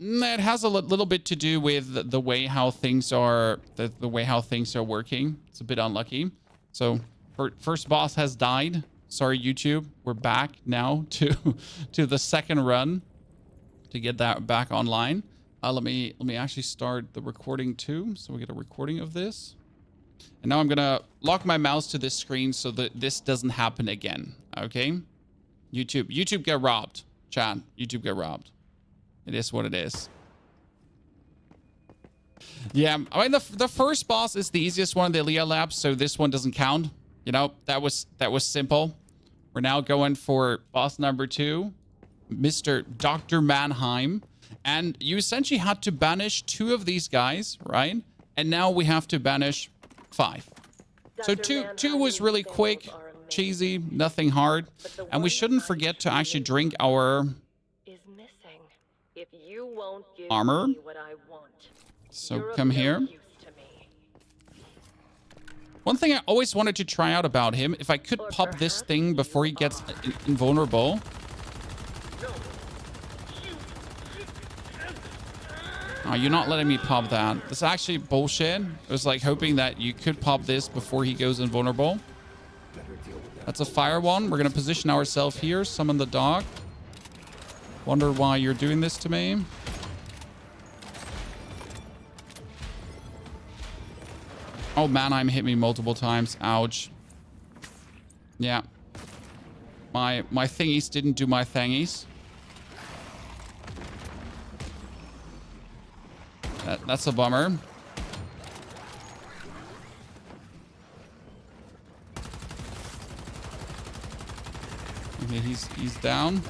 It has a little bit to do with the way how things are, the way how things are working. It's a bit unlucky. So first boss has died. Sorry, YouTube. We're back now to the second run to get that back online. Let me actually start the recording too, so we get a recording of this. And now I'm gonna lock my mouse to this screen so that this doesn't happen again. Okay, YouTube get robbed. Chat, YouTube get robbed. It is what it is. Yeah, I mean the first boss is the easiest one in the Lea Labs, so this one doesn't count. You know, that was simple. We're now going for boss number 2, Mr. Dr. Mannheim. And you essentially had to banish 2 of these guys, right? And now we have to banish 5. So two was really quick, cheesy, nothing hard. And we shouldn't forget to actually drink our armor. So come here. One thing I always wanted to try out about him, if I could pop this thing before he gets invulnerable. Oh, you're not letting me pop that. That's actually bullshit. I was like hoping that you could pop this before he goes invulnerable. That's a fire one. We're going to position ourselves here. Summon the dog. Wonder why you're doing this to me. Oh, Mannheim hit me multiple times. Ouch. Yeah. My thingies didn't do my thingies. That's a bummer. Okay, he's down.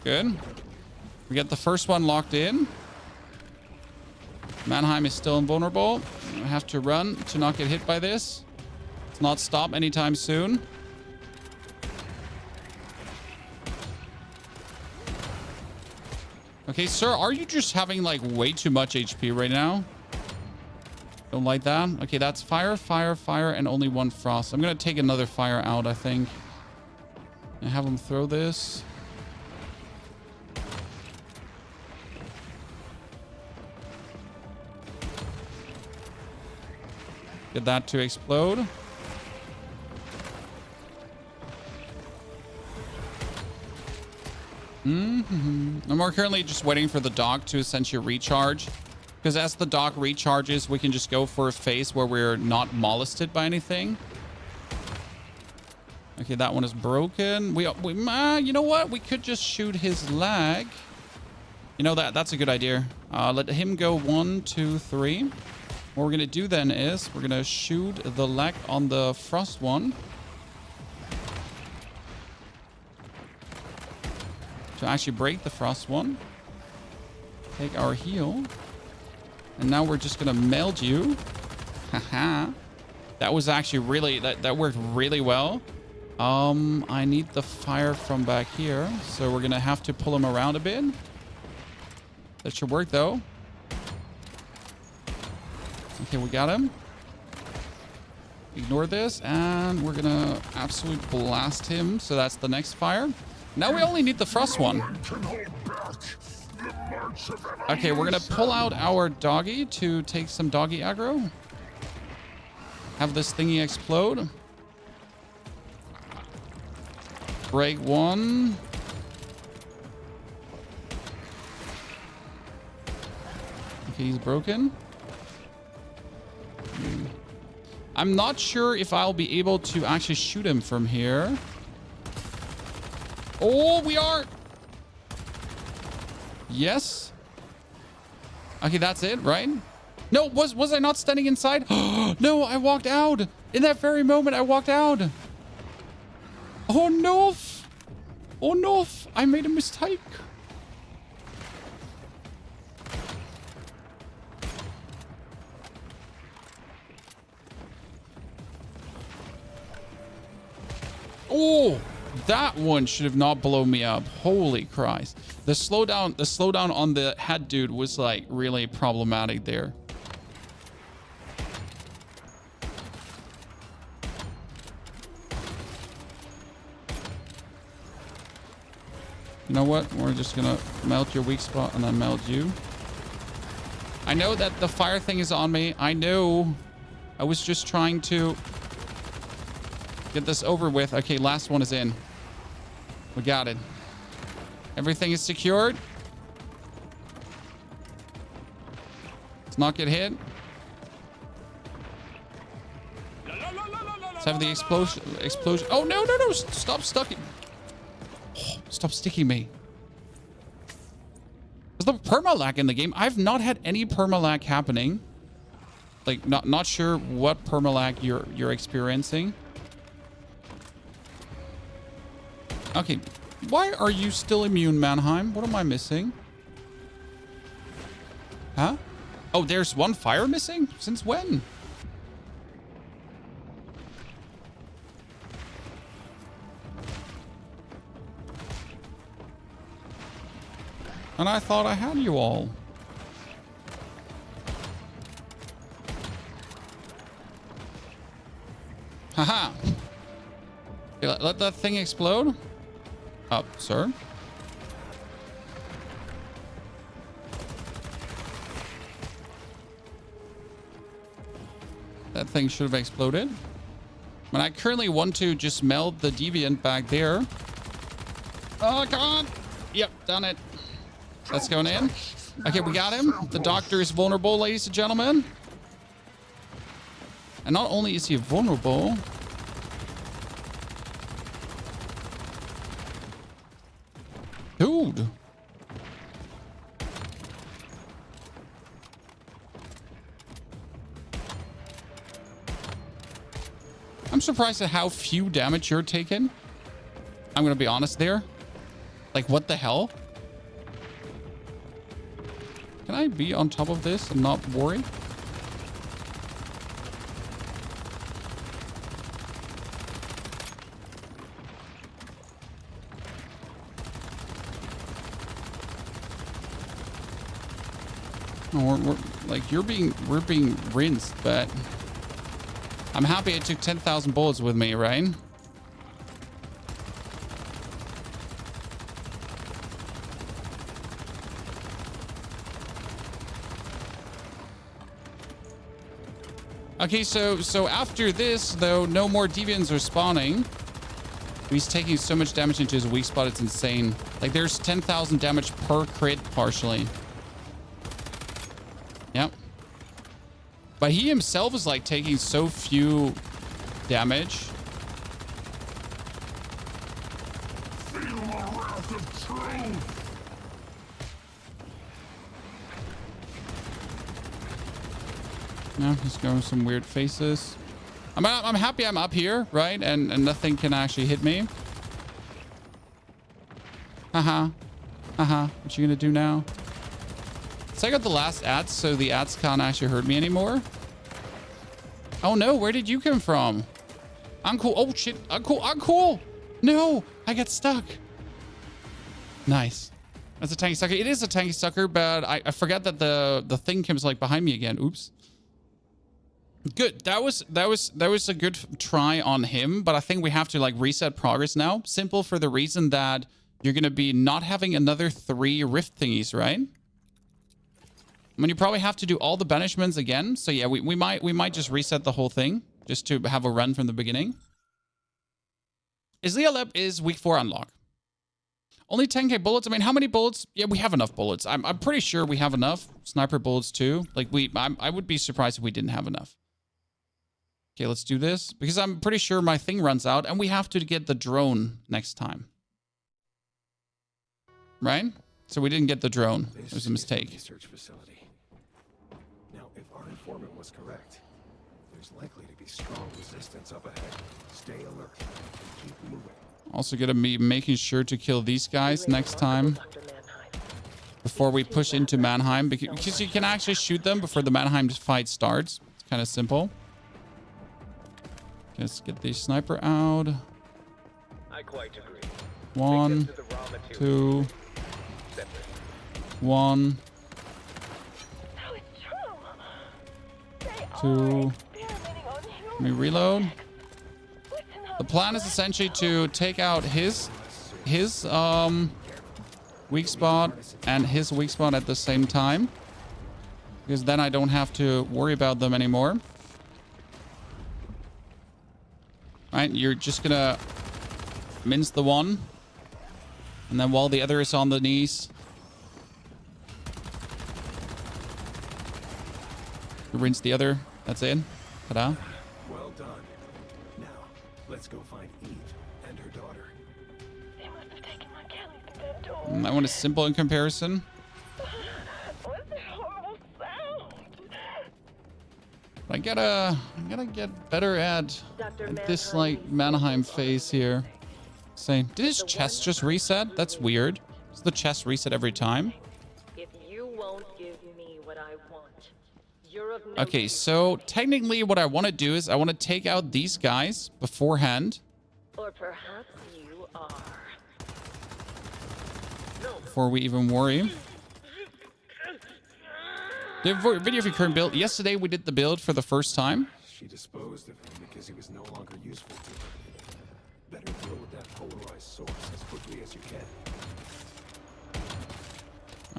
Good. We get the first one locked in. Mannheim is still invulnerable. I have to run to not get hit by this. Let's not stop anytime soon. Okay, sir, are you just having like way too much HP right now? Don't like that. Okay, that's fire, fire, fire, and only 1 frost. I'm gonna take another fire out, I think. And have him throw this. Get that to explode. And we're currently just waiting for the dog to essentially recharge. Because as the dog recharges, we can just go for a phase where we're not molested by anything. Okay, that one is broken. We you know what? We could just shoot his leg. You know, that's a good idea. Let him go 1, 2, 3. What we're going to do then is we're going to shoot the leg on the frost one. To actually break the frost one. Take our heal. And now we're just going to meld you. Haha. That was actually really, that worked really well. I need the fire from back here. So we're going to have to pull him around a bit. That should work though. Okay, we got him. Ignore this, and we're gonna absolutely blast him. So that's the next fire. Now we only need the frost one. Okay, we're gonna pull out our doggy to take some doggy aggro. Have this thingy explode. Break 1. Okay, he's broken. I'm not sure if I'll be able to actually shoot him from here. Oh, we are. Yes. Okay, that's it, right? No, was I not standing inside? No, I walked out. In that very moment, I walked out. Oh, no. Oh, no. I made a mistake. Oh, that one should have not blown me up. Holy Christ. The slowdown on the head dude was like really problematic there. You know what? We're just gonna melt your weak spot and then melt you. I know that the fire thing is on me. I know. I was just trying to get this over with. Okay, last one is in. We got it. Everything is secured. Let's not get hit. Let's have the explosion. Oh, no. Stop sticking. Oh, stop sticking me. There's no permalag in the game. I've not had any permalag happening. Like, not sure what permalag you're experiencing. Okay. Why are you still immune, Mannheim? What am I missing? Huh? Oh, there's one fire missing? Since when? And I thought I had you all. Haha. Okay, let that thing explode. Up, sir. That thing should have exploded. But I currently want to just meld the deviant back there. Oh, come on. Yep, done it. That's going in. Okay, we got him. The doctor is vulnerable, ladies and gentlemen. And not only is he vulnerable... Dude. I'm surprised at how few damage you're taking. I'm going to be honest there. Like, what the hell? Can I be on top of this and not worry? No, we're like, we're being rinsed, but I'm happy I took 10,000 bullets with me, right? Okay, so after this, though, no more deviants are spawning. He's taking so much damage into his weak spot, it's insane. Like, there's 10,000 damage per crit partially. Yep. But he himself is, like, taking so few damage. Feel the wrath of truth. Yeah, he's going some weird faces. I'm happy I'm up here, right? And nothing can actually hit me. Haha. Haha. What you gonna do now? So I got the last ads, so the ads can't actually hurt me anymore. Oh no, where did you come from? I'm cool. Oh shit, I'm cool. I'm cool. No, I got stuck. Nice. That's a tanky sucker. It is a tanky sucker, but I forgot that the thing comes like behind me again. Oops. Good. That was a good try on him, but I think we have to like reset progress now. Simple for the reason that you're gonna be not having another 3 rift thingies, right? I mean, you probably have to do all the banishments again. So yeah, we might just reset the whole thing just to have a run from the beginning. Is Lea Labs is week 4 unlock? Only 10k bullets. I mean, how many bullets? Yeah, we have enough bullets. I'm pretty sure we have enough sniper bullets too. Like I would be surprised if we didn't have enough. Okay, let's do this because I'm pretty sure my thing runs out and we have to get the drone next time. Right? So we didn't get the drone. It was a mistake. Research facility. Now, if our informant was correct, there's likely to be strong resistance up ahead. Stay alert and keep moving. Also gonna be making sure to kill these guys next time before we push into Mannheim because you can actually shoot them before the Mannheim fight starts. It's kind of simple. Let's get the sniper out. I quite agree. 1, 2, 1, 2. Let me reload. The plan is essentially to take out his weak spot and his weak spot at the same time. Because then I don't have to worry about them anymore. Right, you're just gonna mince the one. And then while the other is on the knees, you rinse the other. That's it. Ta-da. Well done. Now, let's go find Eve and her daughter. They must have taken my Kelly through that door. That one is simple in comparison. What's that horrible sound? I gotta get better at this like Mannheim phase here. Say, did his chest just reset? That's weird. Does the chest reset every time? If you won't give me what I want, you're of no Okay, use. so technically what I want to do is I want to take out these guys beforehand. Or perhaps you are. Before we even worry. The video for your current build. Yesterday we did the build for the first time. She disposed of him because he was no longer useful to her. Better deal with that polarized source as quickly as you can.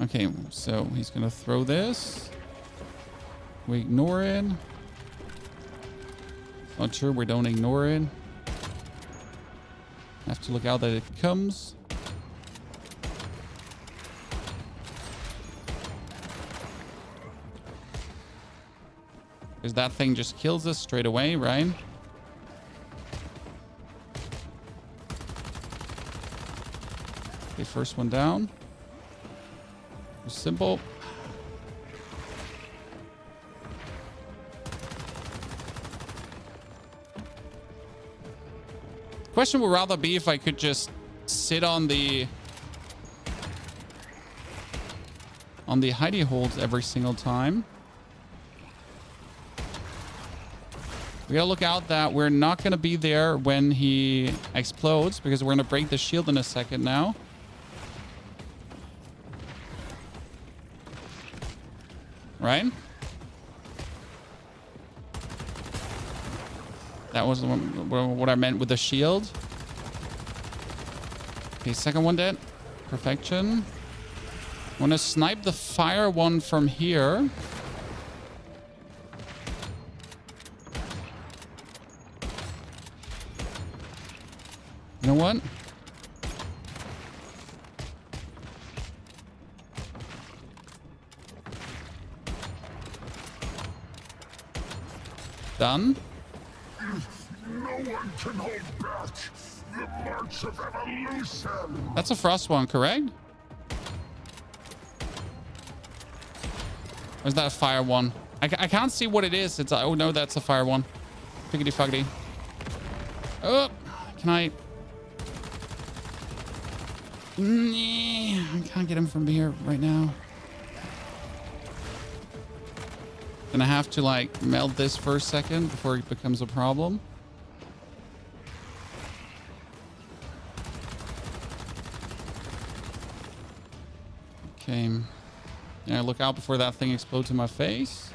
Okay, so he's gonna throw this. We ignore it. Not sure, we don't ignore it. Have to look out that it comes. Because that thing just kills us straight away, right? Okay, first one down. Simple. Question would rather be if I could just sit on the hidey holes every single time. We gotta look out that we're not gonna be there when he explodes, because we're gonna break the shield in a second now. Right? That was what I meant with the shield. Okay, second one dead. Perfection. I want to snipe the fire one from here. You know what? Done. No one can hold back the march of evolution. That's a frost one, correct? Or is that a fire one? I can't see what it is. It's oh no, that's a fire one. Figgity fuggity. Oh, can I? I can't get him from here right now. Gonna have to like melt this for a second before it becomes a problem. Okay. Yeah, look out before that thing explodes in my face.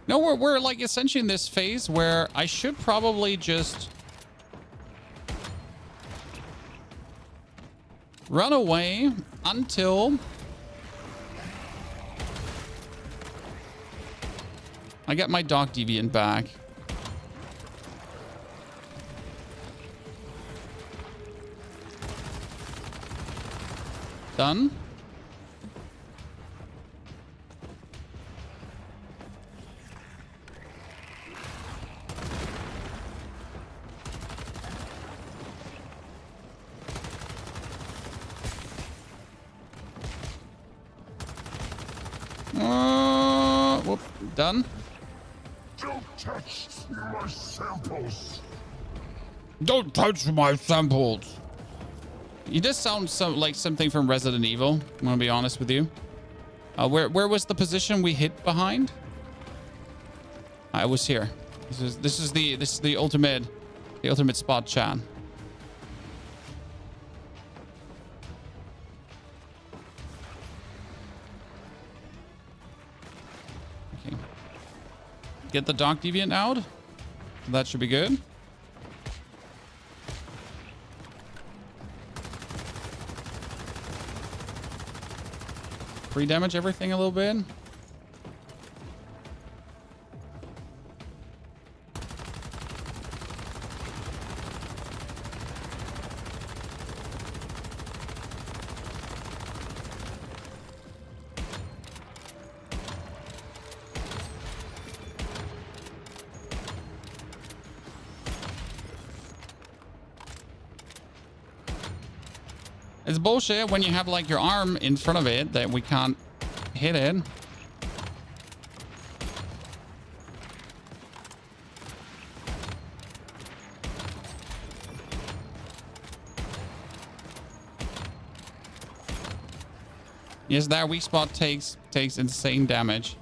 No, we're like essentially in this phase where I should probably just run away until I get my Dark Deviant back. Done. Whoop, done. Don't touch my samples. Don't touch my samples. You just sound like something from Resident Evil. I'm gonna be honest with you. Where was the position we hit behind? I was here. This is the ultimate spot, chat. Okay. Get the Dark Deviant out. That should be good. Pre-damage everything a little bit. It's bullshit when you have like your arm in front of it that we can't hit it. Yes, that weak spot takes insane damage.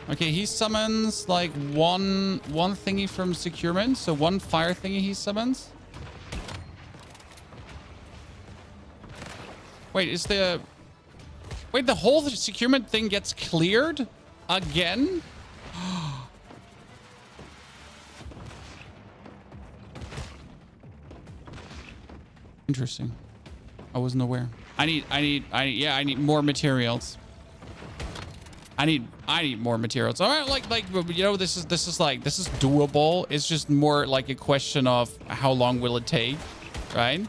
Okay, he summons like one thingy from securement, so one fire thingy he summons. Wait, the whole securement thing gets cleared again? Interesting. I wasn't aware. I need more materials. I need more materials. All right, like you know, this is doable. It's just more like a question of how long will it take, right?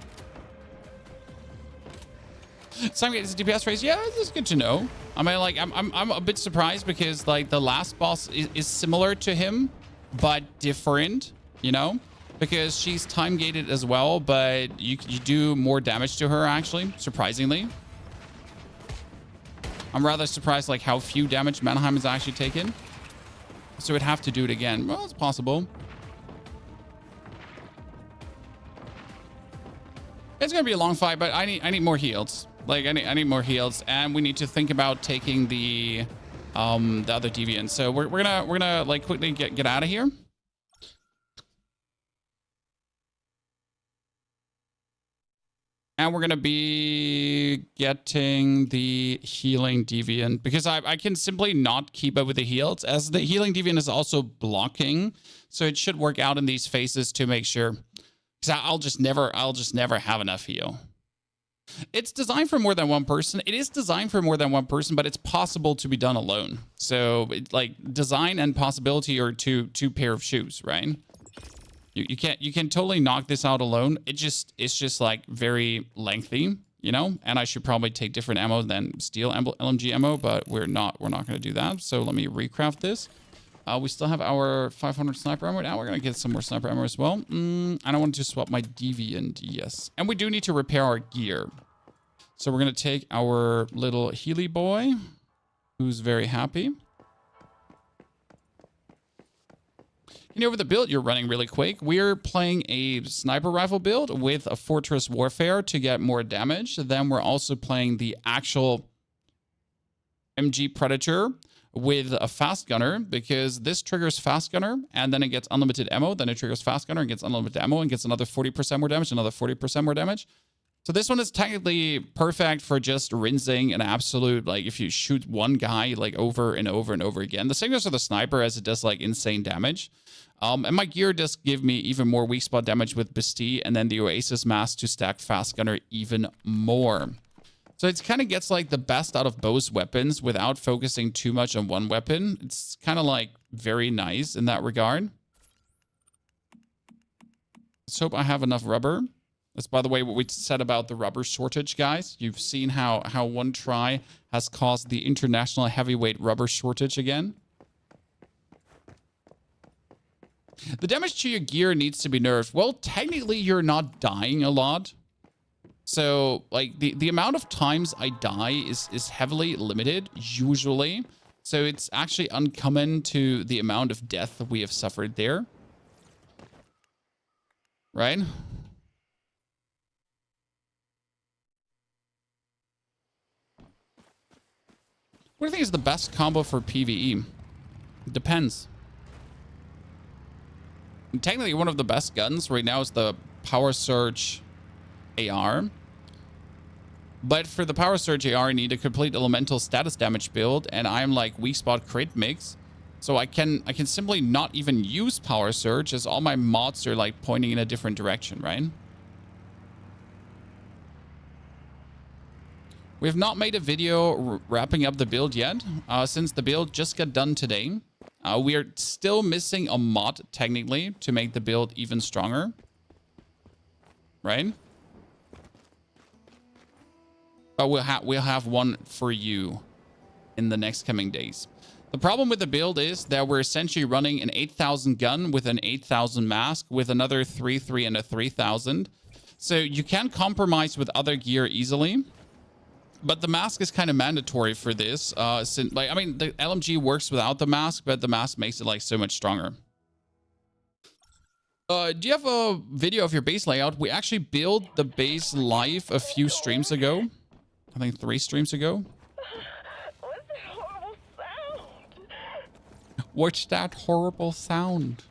Some get the DPS raise. Yeah, this is good to know. I mean, like I'm a bit surprised because like the last boss is similar to him, but different, you know, because she's time gated as well, but you do more damage to her actually, surprisingly. I'm rather surprised like how few damage Mannheim has actually taken. So we'd have to do it again. Well, it's possible. It's gonna be a long fight, but I need more heals. Like I need more heals, and we need to think about taking the other deviant. So we're gonna like quickly get out of here. And we're going to be getting the healing deviant because I can simply not keep up with the heals as the healing deviant is also blocking. So it should work out in these phases to make sure. Because I'll just never have enough heal. It's designed for more than one person. It is designed for more than one person, but it's possible to be done alone. So like design and possibility are two pair of shoes, right? You can totally knock this out alone. It's just like very lengthy, you know, and I should probably take different ammo than steel LMG ammo, but we're not going to do that. So let me recraft this. We still have our 500 sniper ammo. Now we're going to get some more sniper ammo as well. And I want to swap my deviant. Yes. And we do need to repair our gear. So we're going to take our little Healy boy, who's very happy. You know, with the build you're running really quick, we're playing a sniper rifle build with a fortress warfare to get more damage. Then we're also playing the actual MG Predator with a fast gunner because this triggers fast gunner and then it gets unlimited ammo. Then it triggers fast gunner and gets unlimited ammo and gets another 40% more damage, another 40% more damage. So this one is technically perfect for just rinsing an absolute, like if you shoot one guy like over and over and over again. The same goes for the sniper as it does like insane damage. And my gear does give me even more weak spot damage with Bastille and then the Oasis mask to stack fast gunner even more. So it kind of gets like the best out of both weapons without focusing too much on one weapon. It's kind of like very nice in that regard. Let's hope I have enough rubber. That's, by the way, what we said about the rubber shortage, guys. You've seen how one try has caused the international heavyweight rubber shortage again. The damage to your gear needs to be nerfed. Well, technically, you're not dying a lot. So, like, the amount of times I die is heavily limited, usually. So it's actually uncommon to the amount of death that we have suffered there. Right? What do you think is the best combo for PvE? It depends. And technically, one of the best guns right now is the Power Surge AR. But for the Power Surge AR, I need a complete elemental status damage build, and I'm like weak spot crit mix. So I can simply not even use Power Surge, as all my mods are like pointing in a different direction, right? We have not made a video wrapping up the build yet, since the build just got done today. We are still missing a mod, technically, to make the build even stronger. Right? But we'll have one for you in the next coming days. The problem with the build is that we're essentially running an 8,000 gun with an 8,000 mask with another 3,3 and a 3,000. So you can compromise with other gear easily. But the mask is kind of mandatory for this. Since, like, I mean, the LMG works without the mask, but the mask makes it like so much stronger. Do you have a video of your base layout? We actually built the base live a few streams ago. I think 3 streams ago. What's that horrible sound? What's that horrible sound?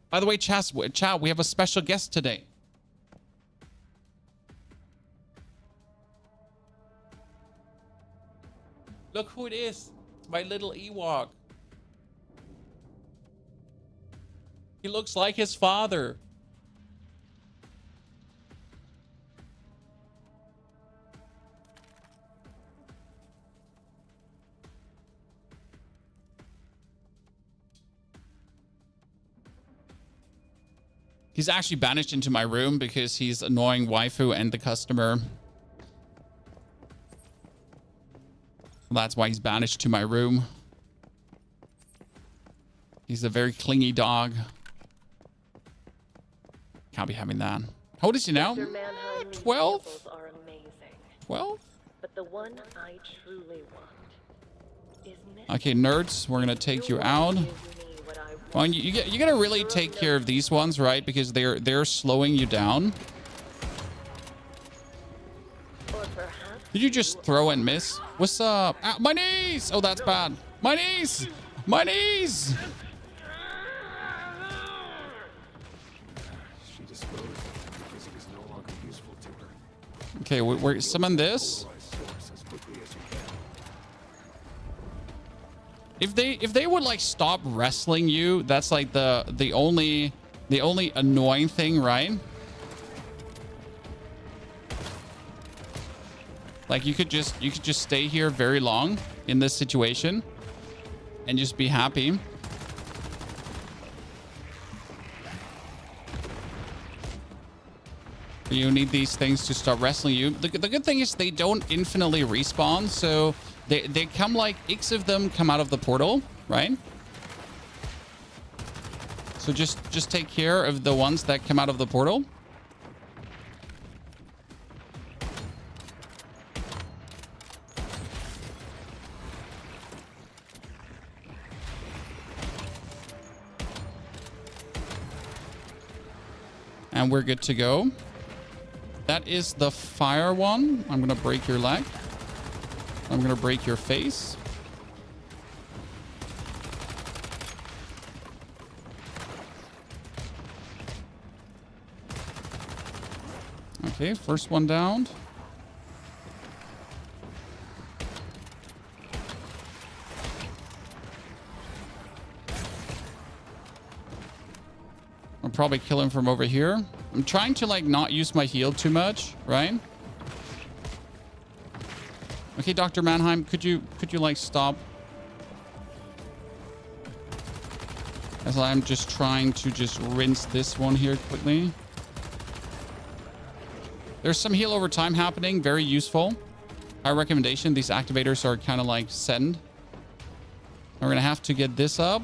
By the way, chat, we have a special guest today. Look who it is. It's my little Ewok. He looks like his father. He's actually banished into my room because he's annoying waifu and the customer. That's why he's banished to my room. He's a very clingy dog. Can't be having that. How old is he now? 12? 12? But the one I truly want is missing. Okay, nerds, we're gonna take you out. Well, you gotta really take care of these ones, right? Because they're slowing you down. Did you just throw and miss? What's up? Ow, my knees! Oh, that's bad. My knees! My knees! She disposed because it was no longer useful to her. Okay, we're summon this. As quickly as you can. If they would like stop wrestling you, that's like the only annoying thing, right? Like you could just stay here very long in this situation and just be happy. You need these things to start wrestling you. The good thing is they don't infinitely respawn, so they come like X of them come out of the portal, right? So just take care of the ones that come out of the portal. And we're good to go. That is the fire one. I'm gonna break your leg. I'm gonna break your face. Okay, first one down. I'll probably kill him from over here. I'm trying to like not use my heal too much, right? Okay, Dr. Mannheim, could you like stop? As I'm just trying to just rinse this one here quickly. There's some heal over time happening, very useful. Our recommendation, these activators are kind of like send. We're gonna have to get this up.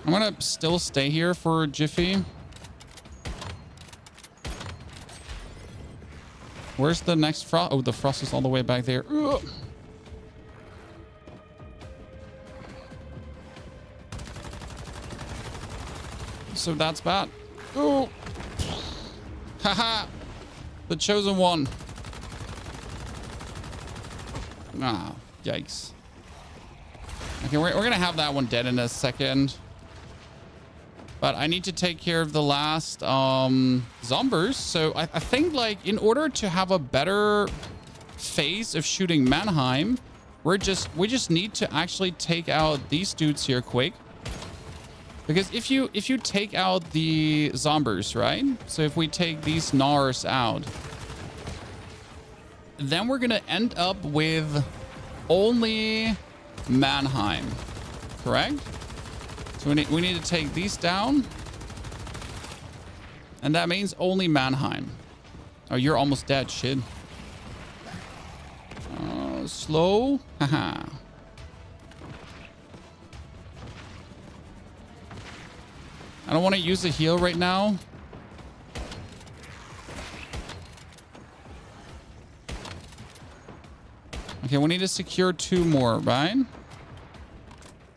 I'm gonna still stay here for Jiffy. Where's the next frost? Oh, the frost is all the way back there. Ugh. So that's bad. Oh. Haha. The chosen one. Ah, yikes. Okay, we're going to have that one dead in a second. But I need to take care of the last zombies. So I think, like, in order to have a better phase of shooting Mannheim, we just need to actually take out these dudes here quick. Because if you take out the zombies, right? So if we take these Gnars out, then we're gonna end up with only Mannheim, correct? So we need to take these down, and that means only Mannheim. Oh, you're almost dead, shit. Slow. Haha. I don't want to use a heal right now. Okay, we need to secure 2 more, right?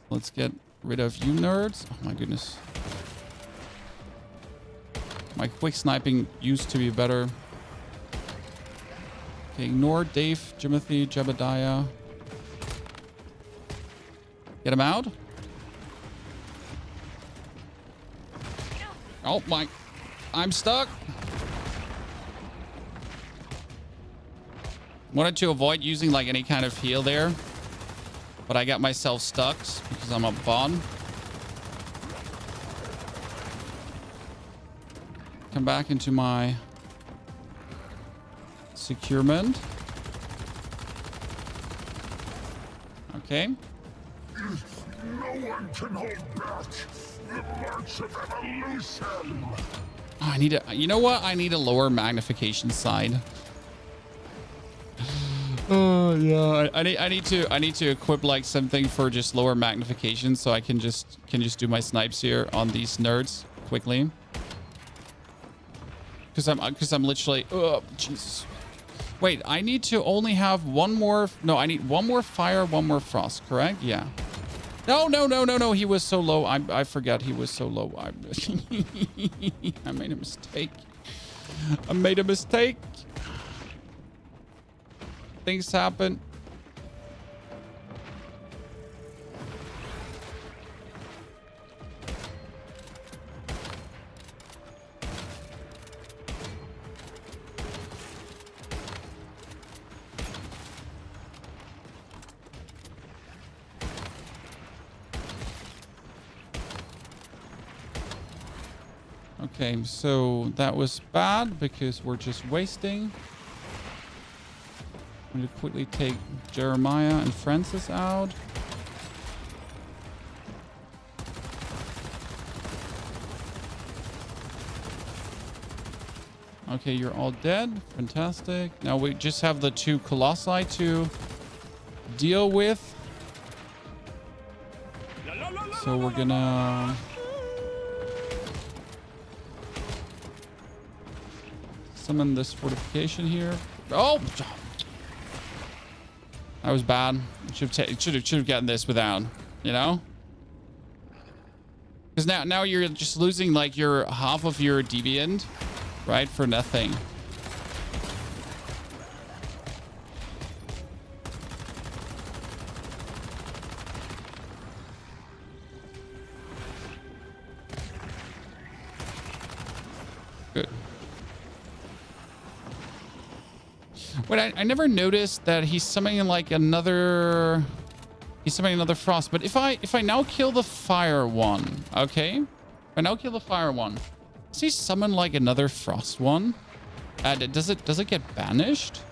Let's get rid of you nerds. Oh my goodness. My quick sniping used to be better. Okay, ignore Dave, Jimothy, Jebediah. Get him out. Oh my. I'm stuck. Wanted to avoid using like any kind of heal there, but I got myself stuck because I'm a bot. Come back into my securement. Okay. No one can hold back the march of evolution. Oh, I need a. You know what? I need a lower magnification side. Oh yeah. I need to equip like something for just lower magnification so I can just do my snipes here on these nerds quickly. Because I'm literally. Oh Jesus. Wait, I need to only have one more. No, I need one more fire, one more frost. Correct? Yeah. No. He was so low. I forgot he was so low. I made a mistake. I made a mistake. Things happen. Okay, so that was bad because we're just wasting. I'm going to quickly take Jeremiah and Francis out. Okay, you're all dead. Fantastic. Now we just have the 2 Colossi to deal with. So we're gonna... summon this fortification here. Oh! That was bad. Should have gotten this without, you know? Because now you're just losing like your half of your deviant, right? For nothing. Good. Wait, I never noticed that he's summoning like another... He's summoning another frost. But if I now kill the fire one, okay? If I now kill the fire one, does he summon like another frost one? Does it get banished?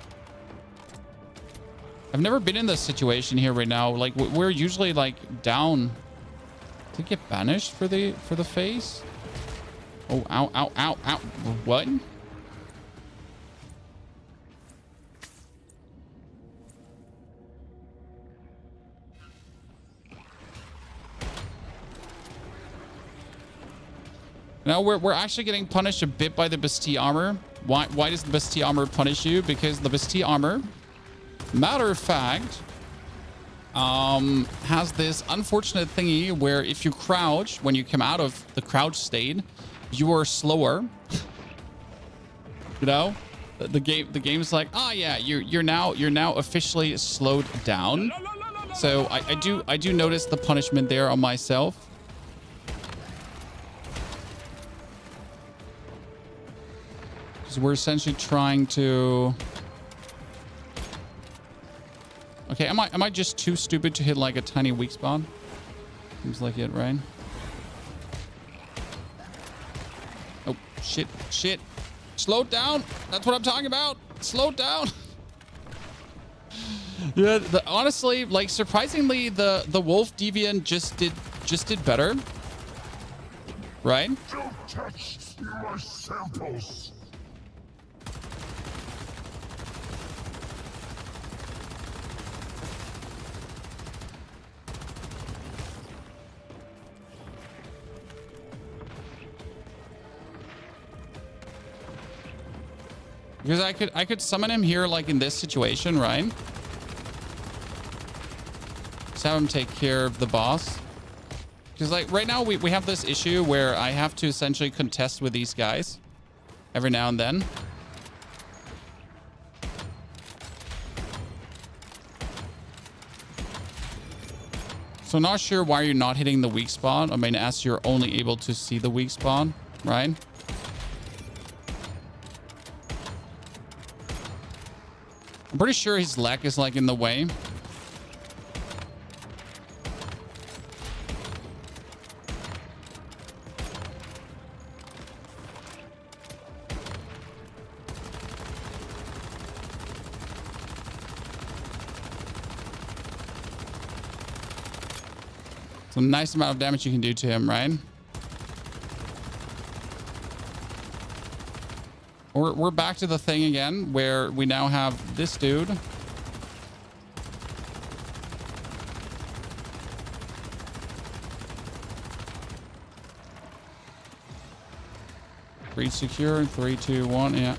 I've never been in this situation here right now. Like we're usually like down. Does it get banished for the phase? Oh, ow, ow, ow, ow. What? Now we're actually getting punished a bit by the Bastille armor. Why does the Bastille armor punish you? Because the Bastille armor, matter of fact, has this unfortunate thingy where if you crouch, when you come out of the crouch state, you are slower. You know, the game is like, oh yeah, you're now officially slowed down. So I do notice the punishment there on myself. Because we're essentially trying to. Okay, am I just too stupid to hit like a tiny weak spot? Seems like it, right? Oh shit, shit. Slow down. That's what I'm talking about. Slow down. Yeah, honestly, like surprisingly, the Wolf Deviant just did better, right? Don't touch my samples. Because I could summon him here like in this situation, right? Just have him take care of the boss. Because like right now we have this issue where I have to essentially contest with these guys every now and then. So not sure why you're not hitting the weak spot. I mean, as you're only able to see the weak spot, right? I'm pretty sure his leg is like in the way. Some nice amount of damage you can do to him, right? We're back to the thing again where we now have this dude. Breach secure. 3, 2, 1. Yeah.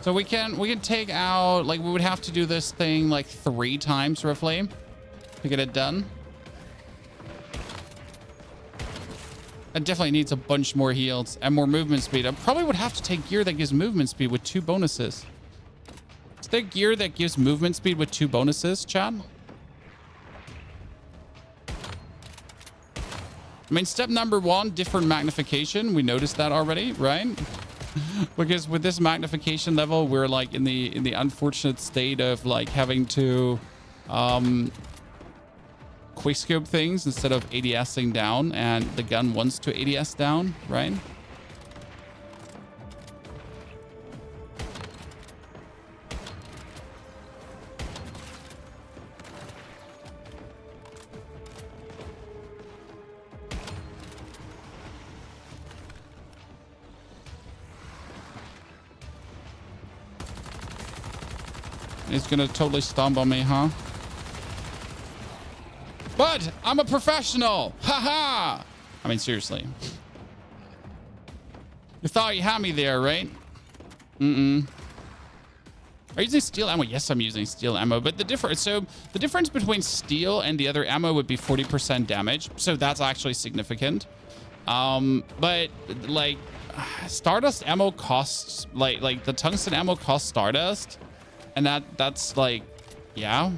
So we can take out, like, we would have to do this thing like 3 times roughly to get it done. It definitely needs a bunch more heals and more movement speed. I probably would have to take gear that gives movement speed with 2 bonuses. Is there gear that gives movement speed with 2 bonuses, chat? I mean, step number 1, different magnification. We noticed that already, right? Because with this magnification level, we're like in the unfortunate state of like having to quickscope things instead of ADSing down, and the gun wants to ADS down, right? He's gonna totally stomp on me, huh? But I'm a professional. Haha. I mean, seriously. You thought you had me there, right? Are you using steel ammo? Yes, I'm using steel ammo. But the difference between steel and the other ammo would be 40% damage. So that's actually significant. But like Stardust ammo costs like the tungsten ammo costs Stardust, and that's like, yeah.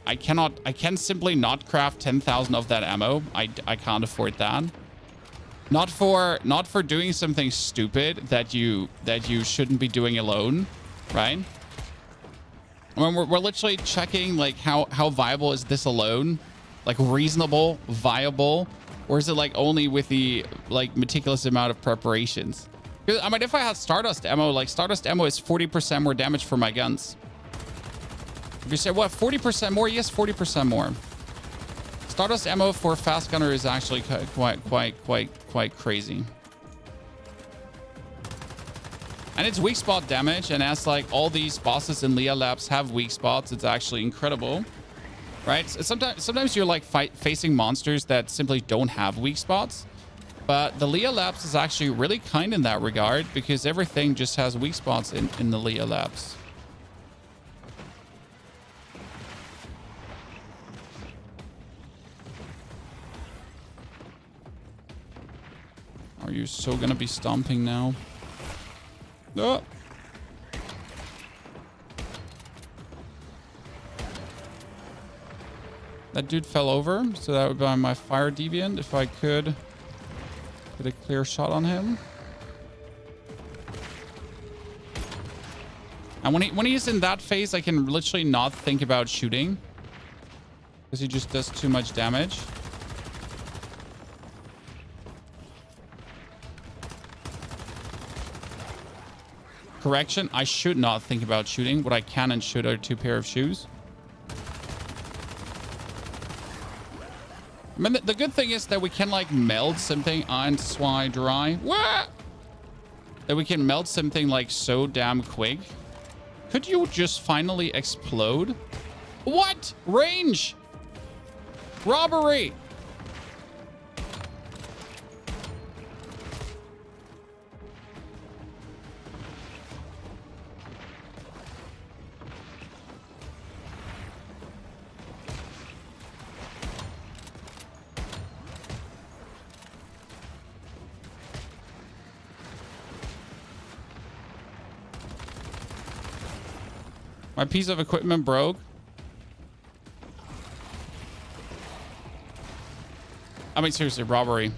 I can simply not craft 10,000 of that ammo. I can't afford that. Not for doing something stupid that you shouldn't be doing alone, right? I mean, we're literally checking like how viable is this alone, like reasonable, viable, or is it like only with the like meticulous amount of preparations? Because I mean, if I had Stardust ammo, like Stardust ammo is 40% more damage for my guns. If you say, what, 40% more? Yes, 40% more. Stardust ammo for fast gunner is actually quite crazy. And it's weak spot damage, and as like all these bosses in Lea Labs have weak spots, it's actually incredible, right? Sometimes you're like facing monsters that simply don't have weak spots, but the Lea Labs is actually really kind in that regard because everything just has weak spots in the Lea Labs. Are you so gonna be stomping now? Oh. That dude fell over, so that would be my fire deviant if I could get a clear shot on him. And when he's in that phase, I can literally not think about shooting because he just does too much damage. Correction, I should not think about shooting. What I can and should are 2 pair of shoes. I mean, the good thing is that we can like meld something on Swai Dry. What? That we can melt something like so damn quick. Could you just finally explode? What? Range! Robbery! My piece of equipment broke. I mean, seriously, robbery.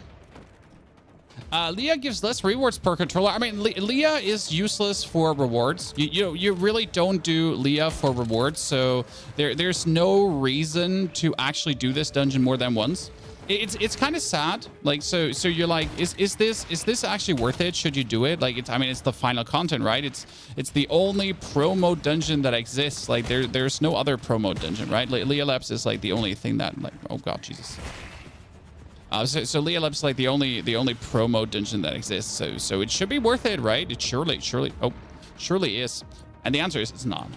Lea gives less rewards per controller. I mean, Lea is useless for rewards. You really don't do Lea for rewards, so there's no reason to actually do this dungeon more than once. It's kind of sad. Like, so you're like, is this actually worth it? Should you do it? Like, I mean, it's the final content, right? It's the only promo dungeon that exists. Like, there's no other promo dungeon, right? Lea Labs is like the only thing that, like, oh god, Jesus. So Lea Labs is like the only promo dungeon that exists. So it should be worth it, right? It surely is. And the answer is it's not.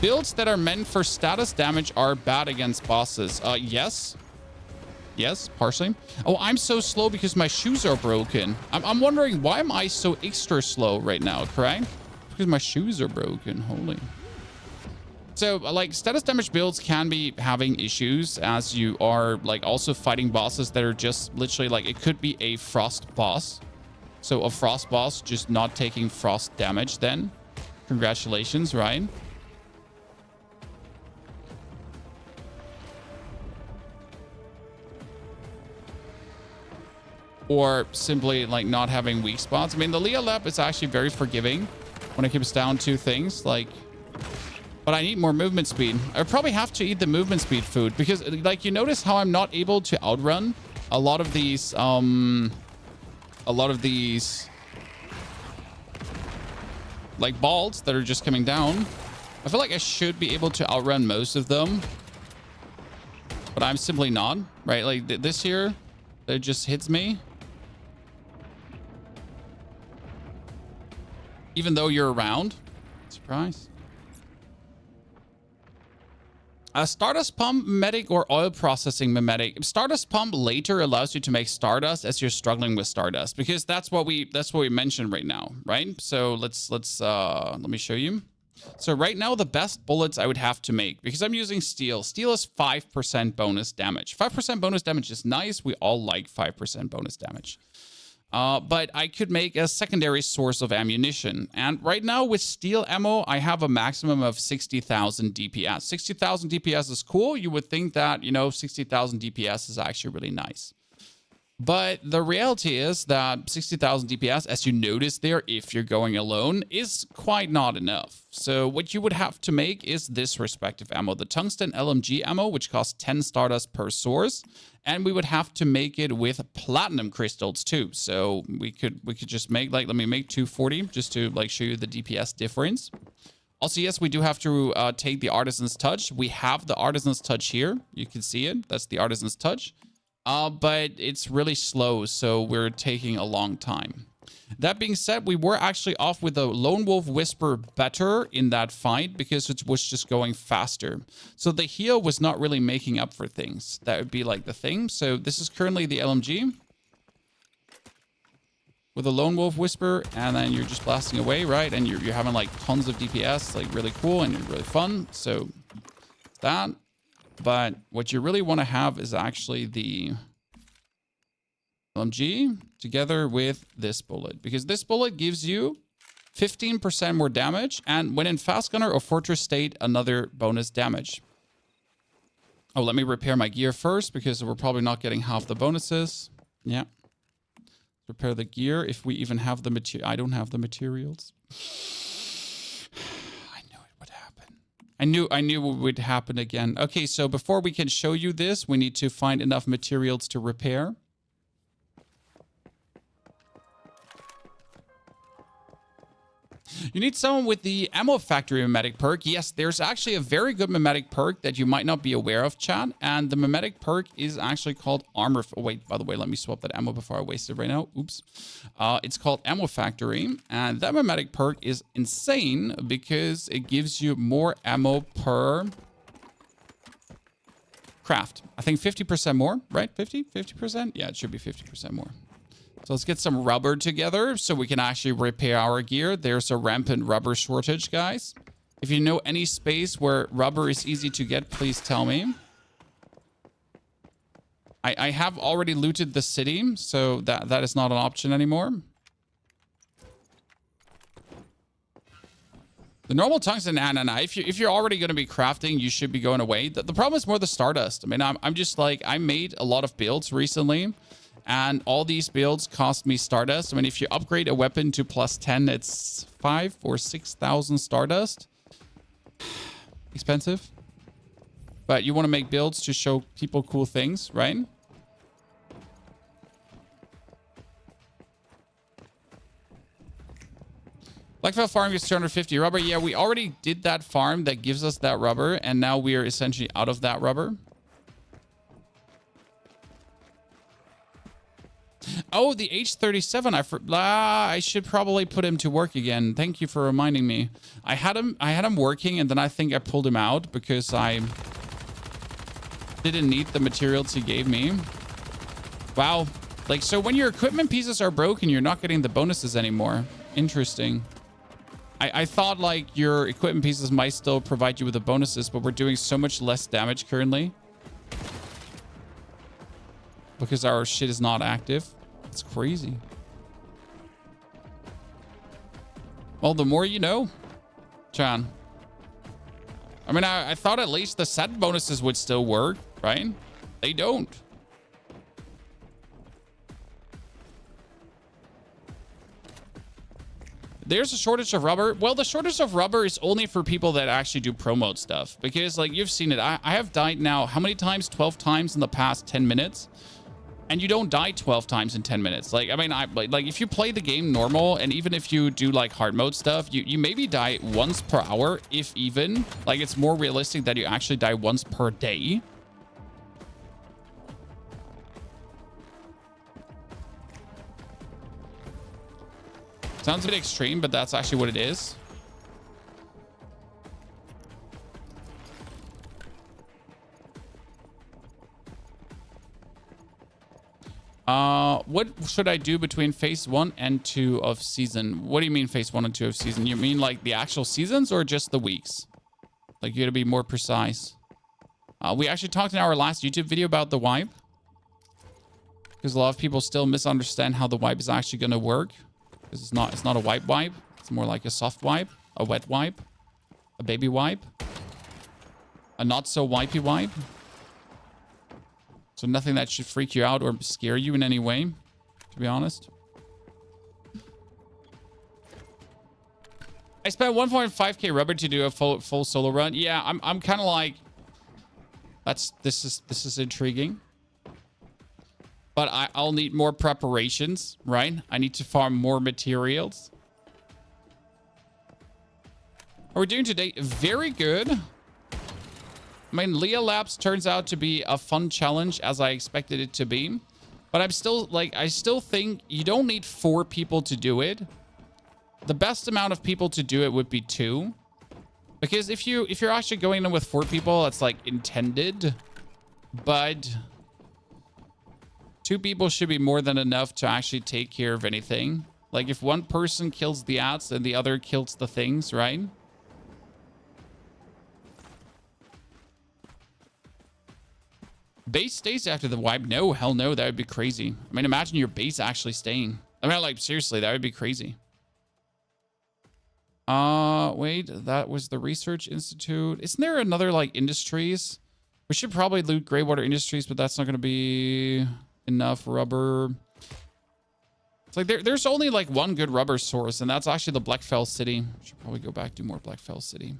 Builds that are meant for status damage are bad against bosses. Yes. Yes, partially. Oh, I'm so slow because my shoes are broken. I'm wondering, why am I so extra slow right now, correct? Because my shoes are broken. Holy. So, like, status damage builds can be having issues as you are, like, also fighting bosses that are just literally, like, it could be a frost boss. So, a frost boss just not taking frost damage then. Congratulations, right? Or simply, like, not having weak spots. I mean, the Lea Lab is actually very forgiving when it comes down to things like... But I need more movement speed. I probably have to eat the movement speed food because, like, you notice how I'm not able to outrun a lot of these, like, balls that are just coming down. I feel like I should be able to outrun most of them, but I'm simply not, right? Like, this here, it just hits me. Even though you're around. Surprise. Stardust pump, mimetic, or oil processing mimetic. Stardust pump later allows you to make stardust as you're struggling with stardust, because that's what we mentioned right now, right? So let me show you. So right now, the best bullets I would have to make, because I'm using steel. Steel is 5% bonus damage. 5% bonus damage is nice. We all like 5% bonus damage. But I could make a secondary source of ammunition. And right now with steel ammo, I have a maximum of 60,000 DPS. 60,000 DPS is cool. You would think that, you know, 60,000 DPS is actually really nice. But the reality is that 60,000 DPS, as you notice there, if you're going alone, is quite not enough. So what you would have to make is this respective ammo, the tungsten LMG ammo, which costs 10 stardust per source. And we would have to make it with platinum crystals too. So we could just make, like, let me make 240 just to, like, show you the DPS difference. Also, yes, we do have to take the Artisan's Touch. We have the Artisan's Touch here. You can see it. That's the Artisan's Touch. But it's really slow, so we're taking a long time. That being said, we were actually off with the Lone Wolf Whisper better in that fight because it was just going faster. So the heal was not really making up for things. That would be like the thing. So this is currently the LMG. with a Lone Wolf Whisper, and then you're just blasting away, right? And you're having like tons of DPS, like really cool and really fun. So that. But what you really want to have is actually the LMG together with this bullet, because this bullet gives you 15% more damage, and when in Fast Gunner or Fortress State, another bonus damage. Oh, let me repair my gear first, because we're probably not getting half the bonuses. Yeah. Repair the gear if we even have the material. I don't have the materials. I knew it would happen. I knew it would happen again. Okay, so before we can show you this, we need to find enough materials to repair. You need someone with the Ammo Factory Mimetic perk. Yes, there's actually a very good mimetic perk that you might not be aware of, chat. And the mimetic perk is actually called Armor... Oh, wait, by the way, let me swap that ammo before I waste it right now. Oops. It's called Ammo Factory. And that mimetic perk is insane because it gives you more ammo per craft. I think 50% more, right? 50%? Yeah, it should be 50% more. So let's get some rubber together so we can actually repair our gear. There's a rampant rubber shortage, guys. If you know any space where rubber is easy to get, please tell me. I have already looted the city, so that is not an option anymore. The normal tungsten, nah. If you're already going to be crafting, you should be going away. The problem is more the Stardust. I mean, I'm just like, I made a lot of builds recently. And all these builds cost me Stardust. I mean, if you upgrade a weapon to +10, it's 5,000 or 6,000 Stardust. Expensive. But you want to make builds to show people cool things, right? Blackfell farm gets 250 rubber. Yeah, we already did that farm that gives us that rubber. And now we are essentially out of that rubber. Oh, the H37. I should probably put him to work again. Thank you for reminding me. I had him working, and then I think I pulled him out because I didn't need the materials he gave me. Wow. Like, so when your equipment pieces are broken, you're not getting the bonuses anymore. Interesting. I thought, like, your equipment pieces might still provide you with the bonuses, but we're doing so much less damage currently. Because our shit is not active. It's crazy. Well, the more you know, Chan. I mean, I thought at least the set bonuses would still work, right? They don't. There's a shortage of rubber. Well, the shortage of rubber is only for people that actually do promote stuff. Because, like, you've seen it. I have died now, how many times? 12 times in the past 10 minutes. And you don't die 12 times in 10 minutes. Like, I mean, like if you play the game normal, and even if you do like hard mode stuff, you maybe die once per hour, if even. Like, it's more realistic that you actually die once per day. Sounds a bit extreme, but that's actually what it is. What should I do between phase 1 and 2 of season? What do you mean phase 1 and 2 of season? You mean like the actual seasons or just the weeks? Like, you gotta be more precise. We actually talked in our last YouTube video about the wipe. Because a lot of people still misunderstand how the wipe is actually gonna work. Because it's not a wipe. It's more like a soft wipe, a wet wipe, a baby wipe, a not so wipey wipe. So nothing that should freak you out or scare you in any way, to be honest. I spent 1.5k rubber to do a full solo run. Yeah, I'm kind of like, this is intriguing. But I'll need more preparations, right? I need to farm more materials. How are we doing today? Very good. I mean, Lea Labs turns out to be a fun challenge as I expected it to be. But I'm still, like, I still think you don't need 4 people to do it. The best amount of people to do it would be 2. Because if you're actually going in with 4 people, that's like intended. But 2 people should be more than enough to actually take care of anything. Like if one person kills the ads and the other kills the things, right? Base stays after the wipe? No, hell no, that would be crazy. I mean, imagine your base actually staying. I mean, like, seriously, that would be crazy. Wait, that was the Research Institute. Isn't there another, like, industries? We should probably loot Greywater Industries, but that's not going to be enough rubber. It's like there's only, like, one good rubber source, and that's actually the Blackfell City. Should probably go back, do more Blackfell City.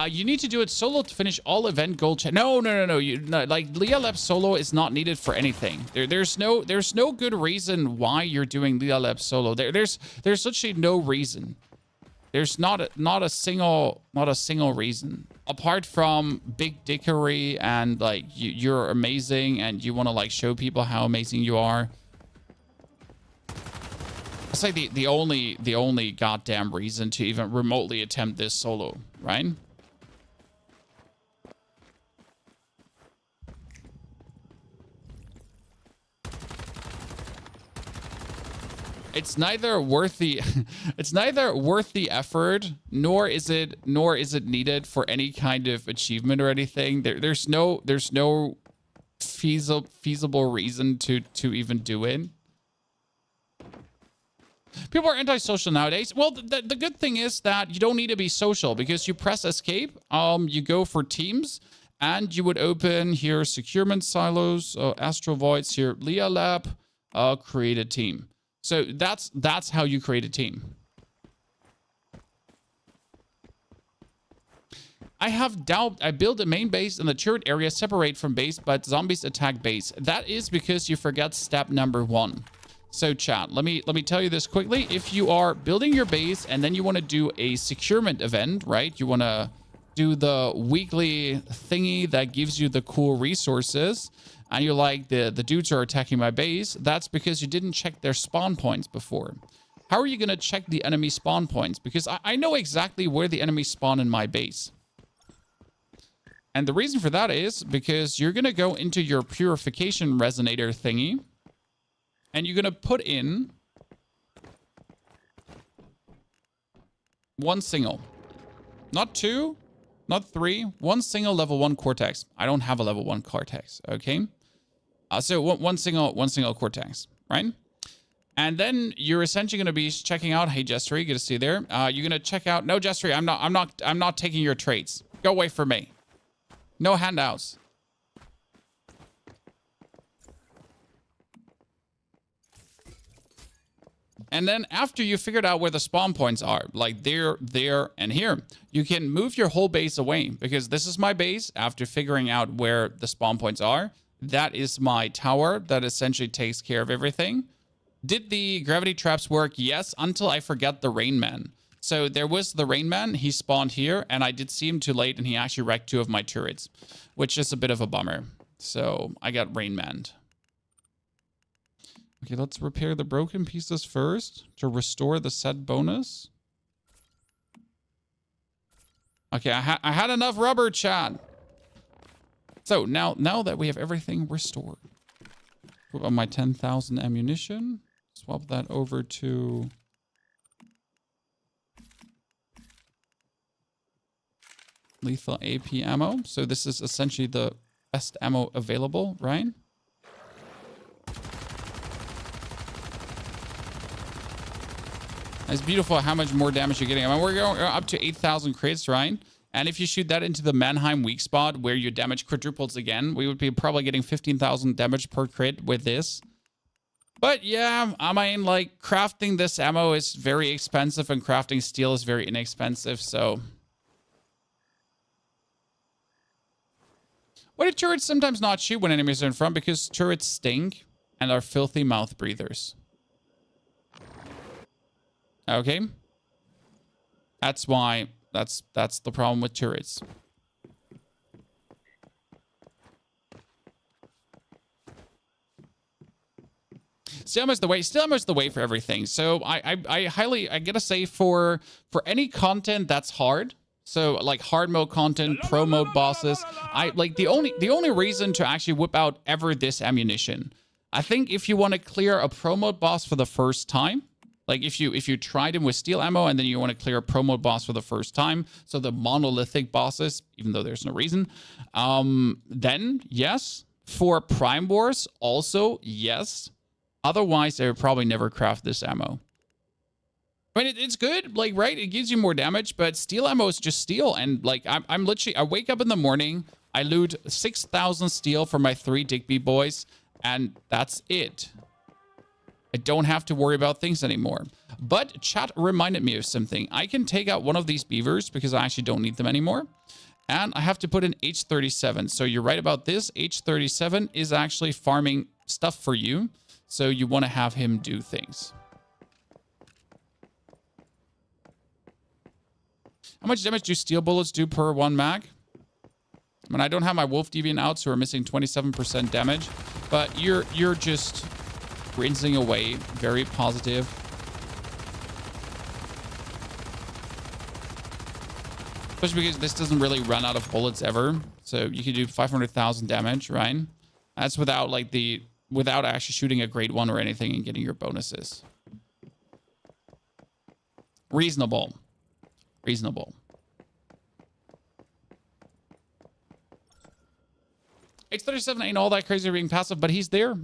You need to do it solo to finish all event gold. No. Like Lea Labs solo is not needed for anything. There's no good reason why you're doing Lea Labs solo. There's literally no reason. There's not a single reason apart from big dickery and like you're amazing and you want to like show people how amazing you are. It's like the only goddamn reason to even remotely attempt this solo, right? It's neither worth the effort, nor is it needed for any kind of achievement or anything. There's no feasible reason to even do it. People are antisocial nowadays. Well, the good thing is that you don't need to be social because you press escape, you go for teams, and you would open here securement silos, astral voids here, Lea Lab, create a team. So that's how you create a team. I have doubt. I build a main base and the turret area separate from base, but zombies attack base. That is because you forget step number 1. So chat, let me tell you this quickly. If you are building your base and then you want to do a securement event, right? You want to do the weekly thingy that gives you the cool resources, and you're like, the dudes are attacking my base. That's because you didn't check their spawn points before. How are you going to check the enemy spawn points? Because I know exactly where the enemies spawn in my base. And the reason for that is because you're going to go into your purification resonator thingy, and you're going to put in one single. Not 2, not 3, one single level 1 Cortex. I don't have a level 1 Cortex, okay? So one single Cortex, right? And then you're essentially going to be checking out. Hey, Jestery, good to see you there. You're going to check out. No, Jestery, I'm not taking your traits. Go away from me. No handouts. And then after you figured out where the spawn points are, like there, and here, you can move your whole base away because this is my base. After figuring out where the spawn points are, that is my tower that essentially takes care of everything. Did the gravity traps work? Yes, until I forgot the Rain Man. So there was the Rain Man. He spawned here, and I did see him too late, and he actually wrecked 2 of my turrets, which is a bit of a bummer. So I got Rain Manned. Okay, let's repair the broken pieces first to restore the set bonus. Okay, I had enough rubber, chat. So now that we have everything restored, put on my 10,000 ammunition, swap that over to lethal AP ammo. So this is essentially the best ammo available, right? It's beautiful how much more damage you're getting. I mean, we're going up to 8,000 crits, right? And if you shoot that into the Mannheim weak spot where your damage quadruples again, we would be probably getting 15,000 damage per crit with this. But yeah, I mean, like, crafting this ammo is very expensive and crafting steel is very inexpensive, so... Why do turrets sometimes not shoot when enemies are in front? Because turrets stink and are filthy mouth breathers. Okay? That's why... That's the problem with turrets. Steel ammo is the way. Steel ammo is the way for everything. So I gotta say for any content that's hard, So like hard mode content, pro mode bosses. I like the only reason to actually whip out ever this ammunition. I think if you want to clear a pro mode boss for the first time, like if you tried him with steel ammo and then you want to clear a pro mode boss for the first time, so the monolithic bosses, even though there's no reason, then yes. For Prime Wars, also yes. Otherwise, they would probably never craft this ammo. I mean, it's good, like, right? It gives you more damage, but steel ammo is just steel. And, like, I'm literally, I wake up in the morning, I loot 6,000 steel for my 3 Digby boys, and that's it. I don't have to worry about things anymore. But chat reminded me of something. I can take out one of these beavers because I actually don't need them anymore. And I have to put in H37. So you're right about this. H37 is actually farming stuff for you. So you want to have him do things. How much damage do steel bullets do per 1 mag? I mean, I don't have my Wolf Deviant out, so we're missing 27% damage. But you're just rinsing away. Very positive. Especially because this doesn't really run out of bullets ever. So you can do 500,000 damage, right? That's without like without actually shooting a grade 1 or anything and getting your bonuses. Reasonable. Reasonable. H37 ain't all that crazy being passive, but he's there.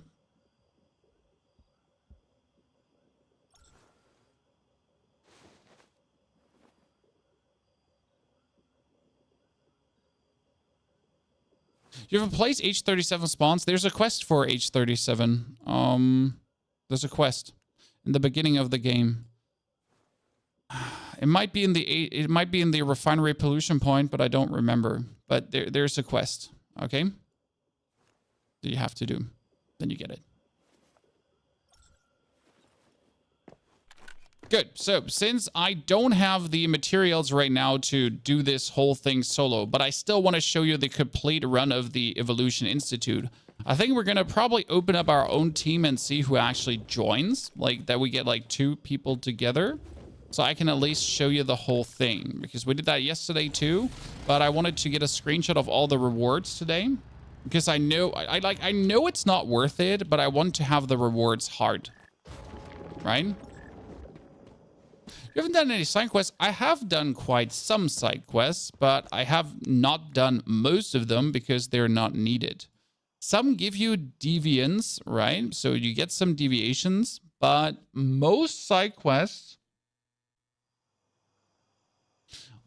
You have a place H37 spawns. There's a quest for H37. There's a quest in the beginning of the game. It might be in the refinery pollution point, but I don't remember. But there's a quest. Okay. That you have to do. Then you get it. Good. So since I don't have the materials right now to do this whole thing solo, but I still want to show you the complete run of the Evolution Institute, I think we're going to probably open up our own team and see who actually joins. Like that we get like 2 people together. So I can at least show you the whole thing. Because we did that yesterday too. But I wanted to get a screenshot of all the rewards today. Because I know I know it's not worth it, but I want to have the rewards hard. Right? You haven't done any side quests. I have done quite some side quests, but I have not done most of them because they're not needed. Some give you deviants, right? So you get some deviations, but most side quests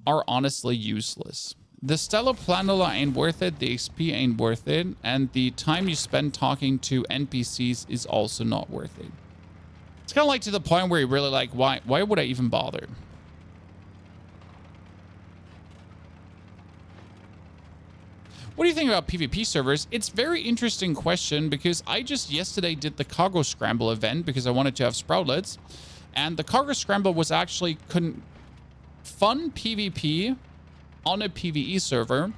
are honestly useless. The Stellar Planula ain't worth it, the XP ain't worth it, and the time you spend talking to NPCs is also not worth it. It's kind of like to the point where you're really like, why would I even bother? What do you think about PvP servers? It's a very interesting question because I just yesterday did the Cargo Scramble event because I wanted to have Sproutlets. And the Cargo Scramble was actually fun PvP on a PvE server.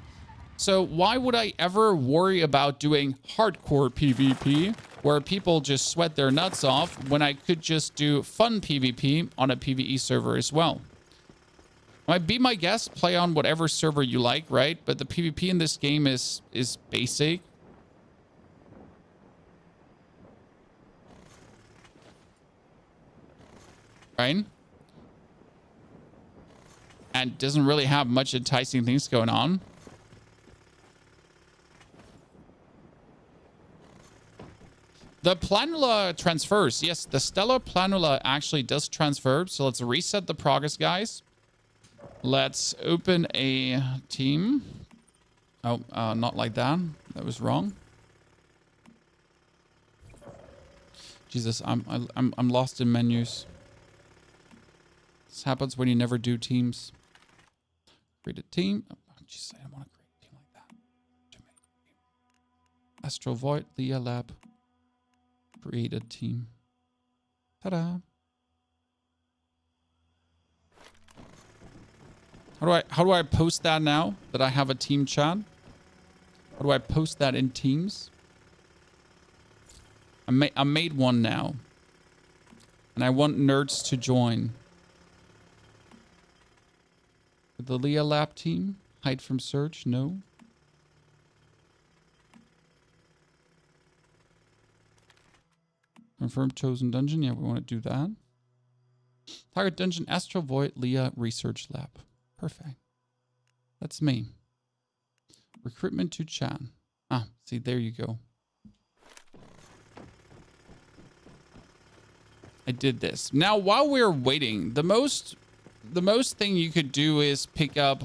So why would I ever worry about doing hardcore PvP where people just sweat their nuts off when I could just do fun PvP on a PvE server as well? Might be my guest, play on whatever server you like, right? But the PvP in this game is basic. Right? And doesn't really have much enticing things going on. The Planula transfers. Yes, the Stellar Planula actually does transfer. So let's reset the progress, guys. Let's open a team. Oh, not like that. That was wrong. Jesus, I'm lost in menus. This happens when you never do teams. Create a team. Oh, jeez, I don't want to create a team like that. Astro Void, Lea Lab. Create a team. Ta-da. How do I post that now that I have a team chat? How do I post that in Teams? I made one now. And I want nerds to join. The Lea Lab team. Hide from search. No. Confirm chosen dungeon. Yeah, we want to do that. Target dungeon, Astral Void, Lea Research Lab. Perfect. That's me. Recruitment to chat. Ah, see, there you go. I did this. Now, while we're waiting, the most thing you could do is pick up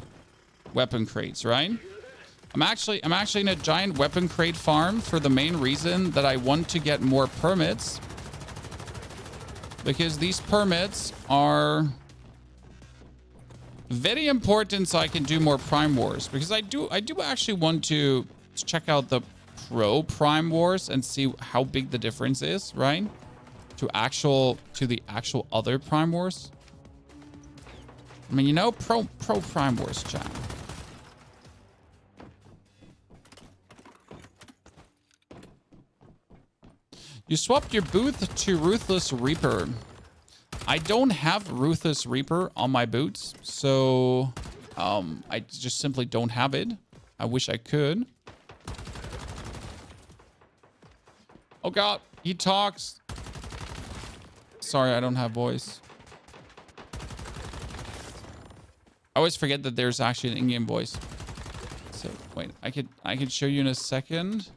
weapon crates, right? I'm actually in a giant weapon crate farm for the main reason that I want to get more permits. Because these permits are very important so I can do more Prime Wars. Because I do actually want to check out the Pro Prime Wars and see how big the difference is, right? To the actual other Prime Wars. I mean, you know, Pro Prime Wars, chat. You swapped your booth to Ruthless Reaper. I don't have Ruthless Reaper on my boots, so I just simply don't have it. I wish I could. Oh god, he talks. Sorry, I don't have voice. I always forget that there's actually an in-game voice. So wait, I could show you in a second.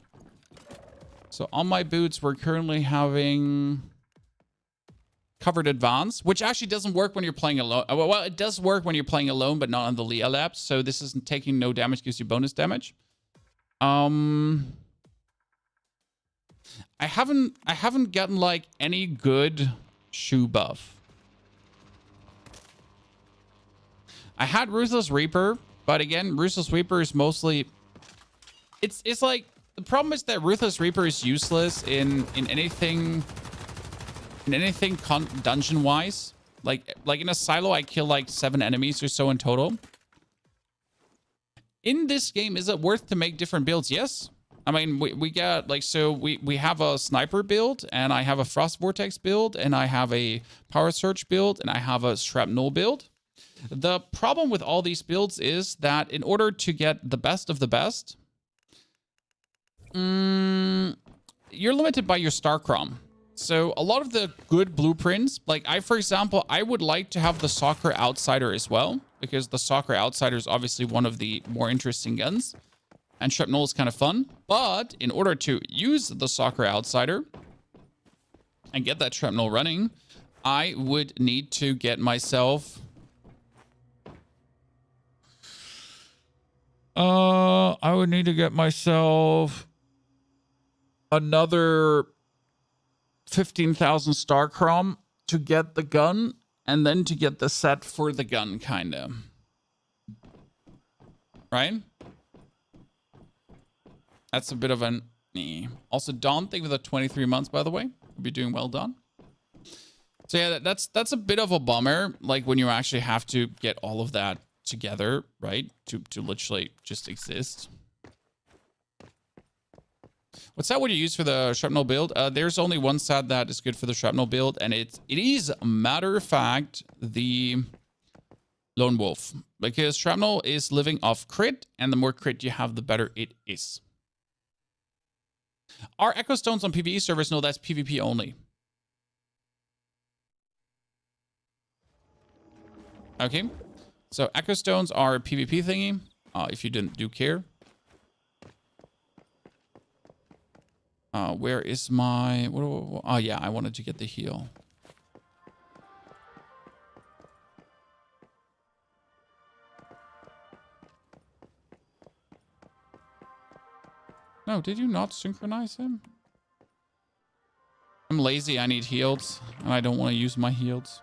So on my boots, we're currently having covered advance, which actually doesn't work when you're playing alone. Well, it does work when you're playing alone, but not on the Lea Labs. So this isn't taking no damage, gives you bonus damage. I haven't gotten like any good shoe buff. I had Ruthless Reaper, but again, Ruthless Reaper is mostly it's like the problem is that Ruthless Reaper is useless in anything dungeon wise. Like in a silo, I kill like 7 enemies or so in total. In this game, is it worth to make different builds? Yes. I mean, we got like, so we have a sniper build, and I have a frost vortex build, and I have a power surge build, and I have a shrapnel build. The problem with all these builds is that in order to get the best of the best, you're limited by your star crom. So a lot of the good blueprints, like for example, I would like to have the Soccer Outsider as well, because the Soccer Outsider is obviously one of the more interesting guns, and shrapnel is kind of fun. But in order to use the Soccer Outsider and get that shrapnel running, I would need to get myself another 15,000 star crom to get the gun, and then to get the set for the gun, kind of. Right? That's a bit of an... Also, Don, thank you for the 23 months, by the way. You'll be doing well, Don. So yeah, that's a bit of a bummer, like when you actually have to get all of that together, right? To literally just exist. What set would you use for the shrapnel build? There's only one set that is good for the shrapnel build, and it is, matter of fact, the Lone Wolf. Because shrapnel is living off crit, and the more crit you have, the better it is. Are Echo Stones on PvE servers? No, that's PvP only. Okay. So Echo Stones are a PvP thingy, if you do care. Where is my... Oh, yeah, I wanted to get the heal. No, did you not synchronize him? I'm lazy, I need heals, and I don't want to use my heals.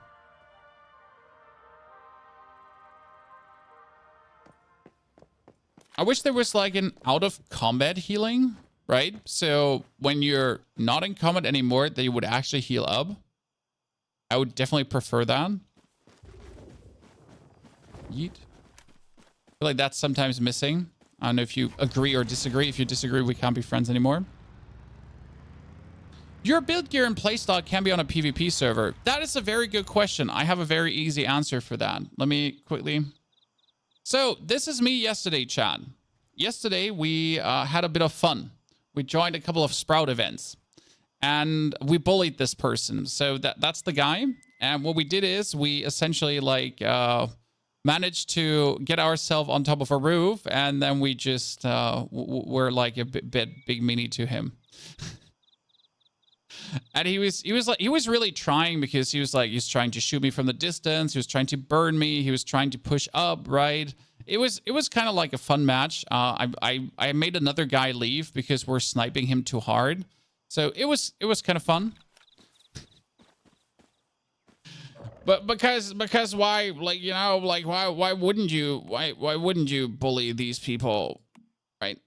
I wish there was like an out of combat healing, right? So when you're not in combat anymore, they would actually heal up. I would definitely prefer that. Yeet. I feel like that's sometimes missing. I don't know if you agree or disagree. If you disagree, we can't be friends anymore. Your build gear and playstyle can be on a PvP server. That is a very good question. I have a very easy answer for that. Let me quickly... So this is me yesterday, chat. Yesterday, we had a bit of fun. We joined a couple of Sprout events. And we bullied this person. So that's the guy. And what we did is we essentially like managed to get ourselves on top of a roof. And then we just were like a bit big mini to him. And he was really trying, because he was trying to shoot me from the distance. He was trying to burn me. He was trying to push up, right? It was kind of like a fun match. I made another guy leave because we're sniping him too hard. So it was kind of fun. But because why, like, you know, like why wouldn't you bully these people, right?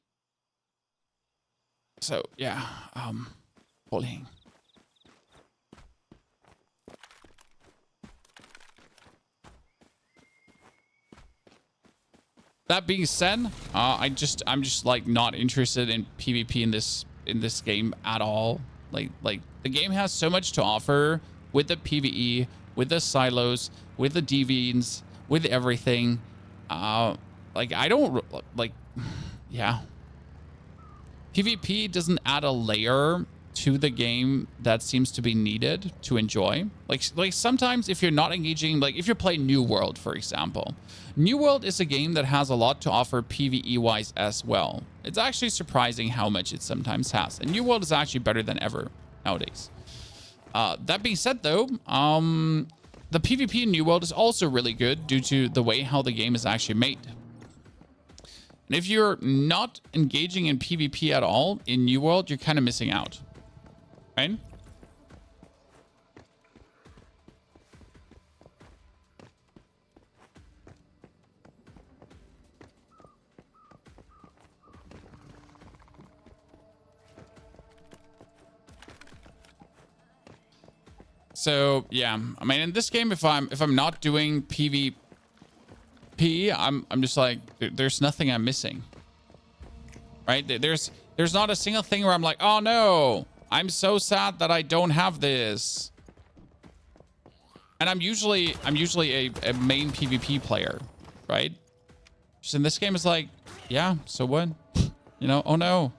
So yeah, bullying. That being said, I'm just like not interested in PvP in this game at all. Like the game has so much to offer with the PvE, with the silos, with the DVs, with everything. Like I don't like, yeah. PvP doesn't add a layer to the game that seems to be needed to enjoy. Like sometimes if you're not engaging, like if you're playing New World, for example. New World is a game that has a lot to offer PvE-wise as well. It's actually surprising how much it sometimes has. And New World is actually better than ever nowadays. That being said, though, the PvP in New World is also really good due to the way how the game is actually made. And if you're not engaging in PvP at all in New World, you're kind of missing out, right? So yeah, I mean, in this game, if I'm not doing PvP, I'm just like, there's nothing I'm missing, right? There's not a single thing where I'm like, oh no, I'm so sad that I don't have this. And I'm usually a main PvP player, right? Just in this game, it's like, yeah, so what? You know, oh no,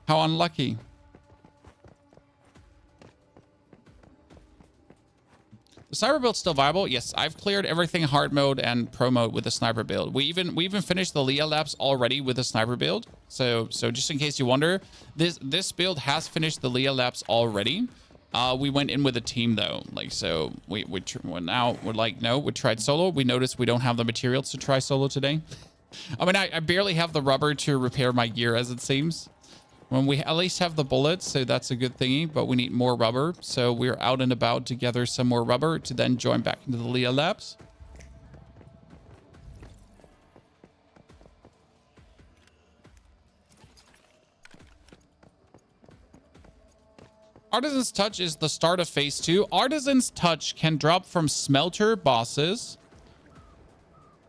how unlucky. The sniper build's still viable. Yes, I've cleared everything hard mode and pro mode with the sniper build. We even finished the Lea Labs already with the sniper build. So just in case you wonder, this build has finished the Lea Labs already. We went in with a team though. Like, so we're like, no, we tried solo. We noticed we don't have the materials to try solo today. I mean, I barely have the rubber to repair my gear, as it seems. When we at least have the bullets, so that's a good thingy, but we need more rubber. So we're out and about to gather some more rubber to then join back into the Lea Labs. Artisan's Touch is the start of phase 2. Artisan's Touch can drop from smelter bosses.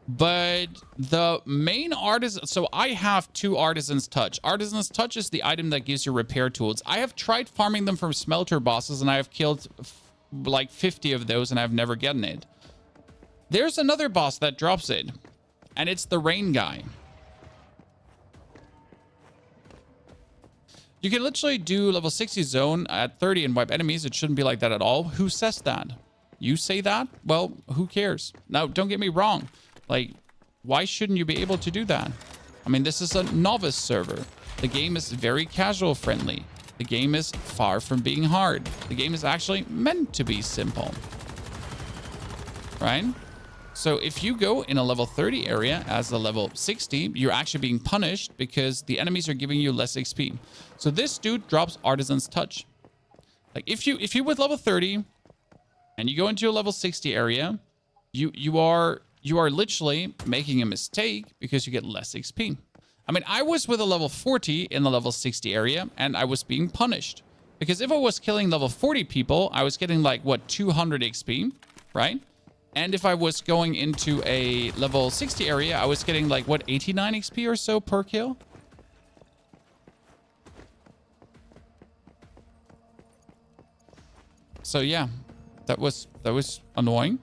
But the main artisan, so I have 2 Artisan's Touch. Artisan's Touch is the item that gives you repair tools. I have tried farming them from smelter bosses, and I have killed like 50 of those, and I've never gotten it. There's another boss that drops it, and it's the rain guy. You can literally do level 60 zone at 30 and wipe enemies. It shouldn't be like that at all. Who says that? You say that? Well, who cares? Now, don't get me wrong. Like, why shouldn't you be able to do that? I mean, this is a novice server. The game is very casual friendly. The game is far from being hard. The game is actually meant to be simple. Right? So if you go in a level 30 area as a level 60, you're actually being punished because the enemies are giving you less XP. So this dude drops Artisan's Touch. Like, if you with level 30 and you go into a level 60 area, you are literally making a mistake because you get less XP. I mean, I was with a level 40 in the level 60 area, and I was being punished. Because if I was killing level 40 people, I was getting like, what, 200 XP, right? And if I was going into a level 60 area, I was getting like, what, 89 XP or so per kill? So yeah, that was annoying.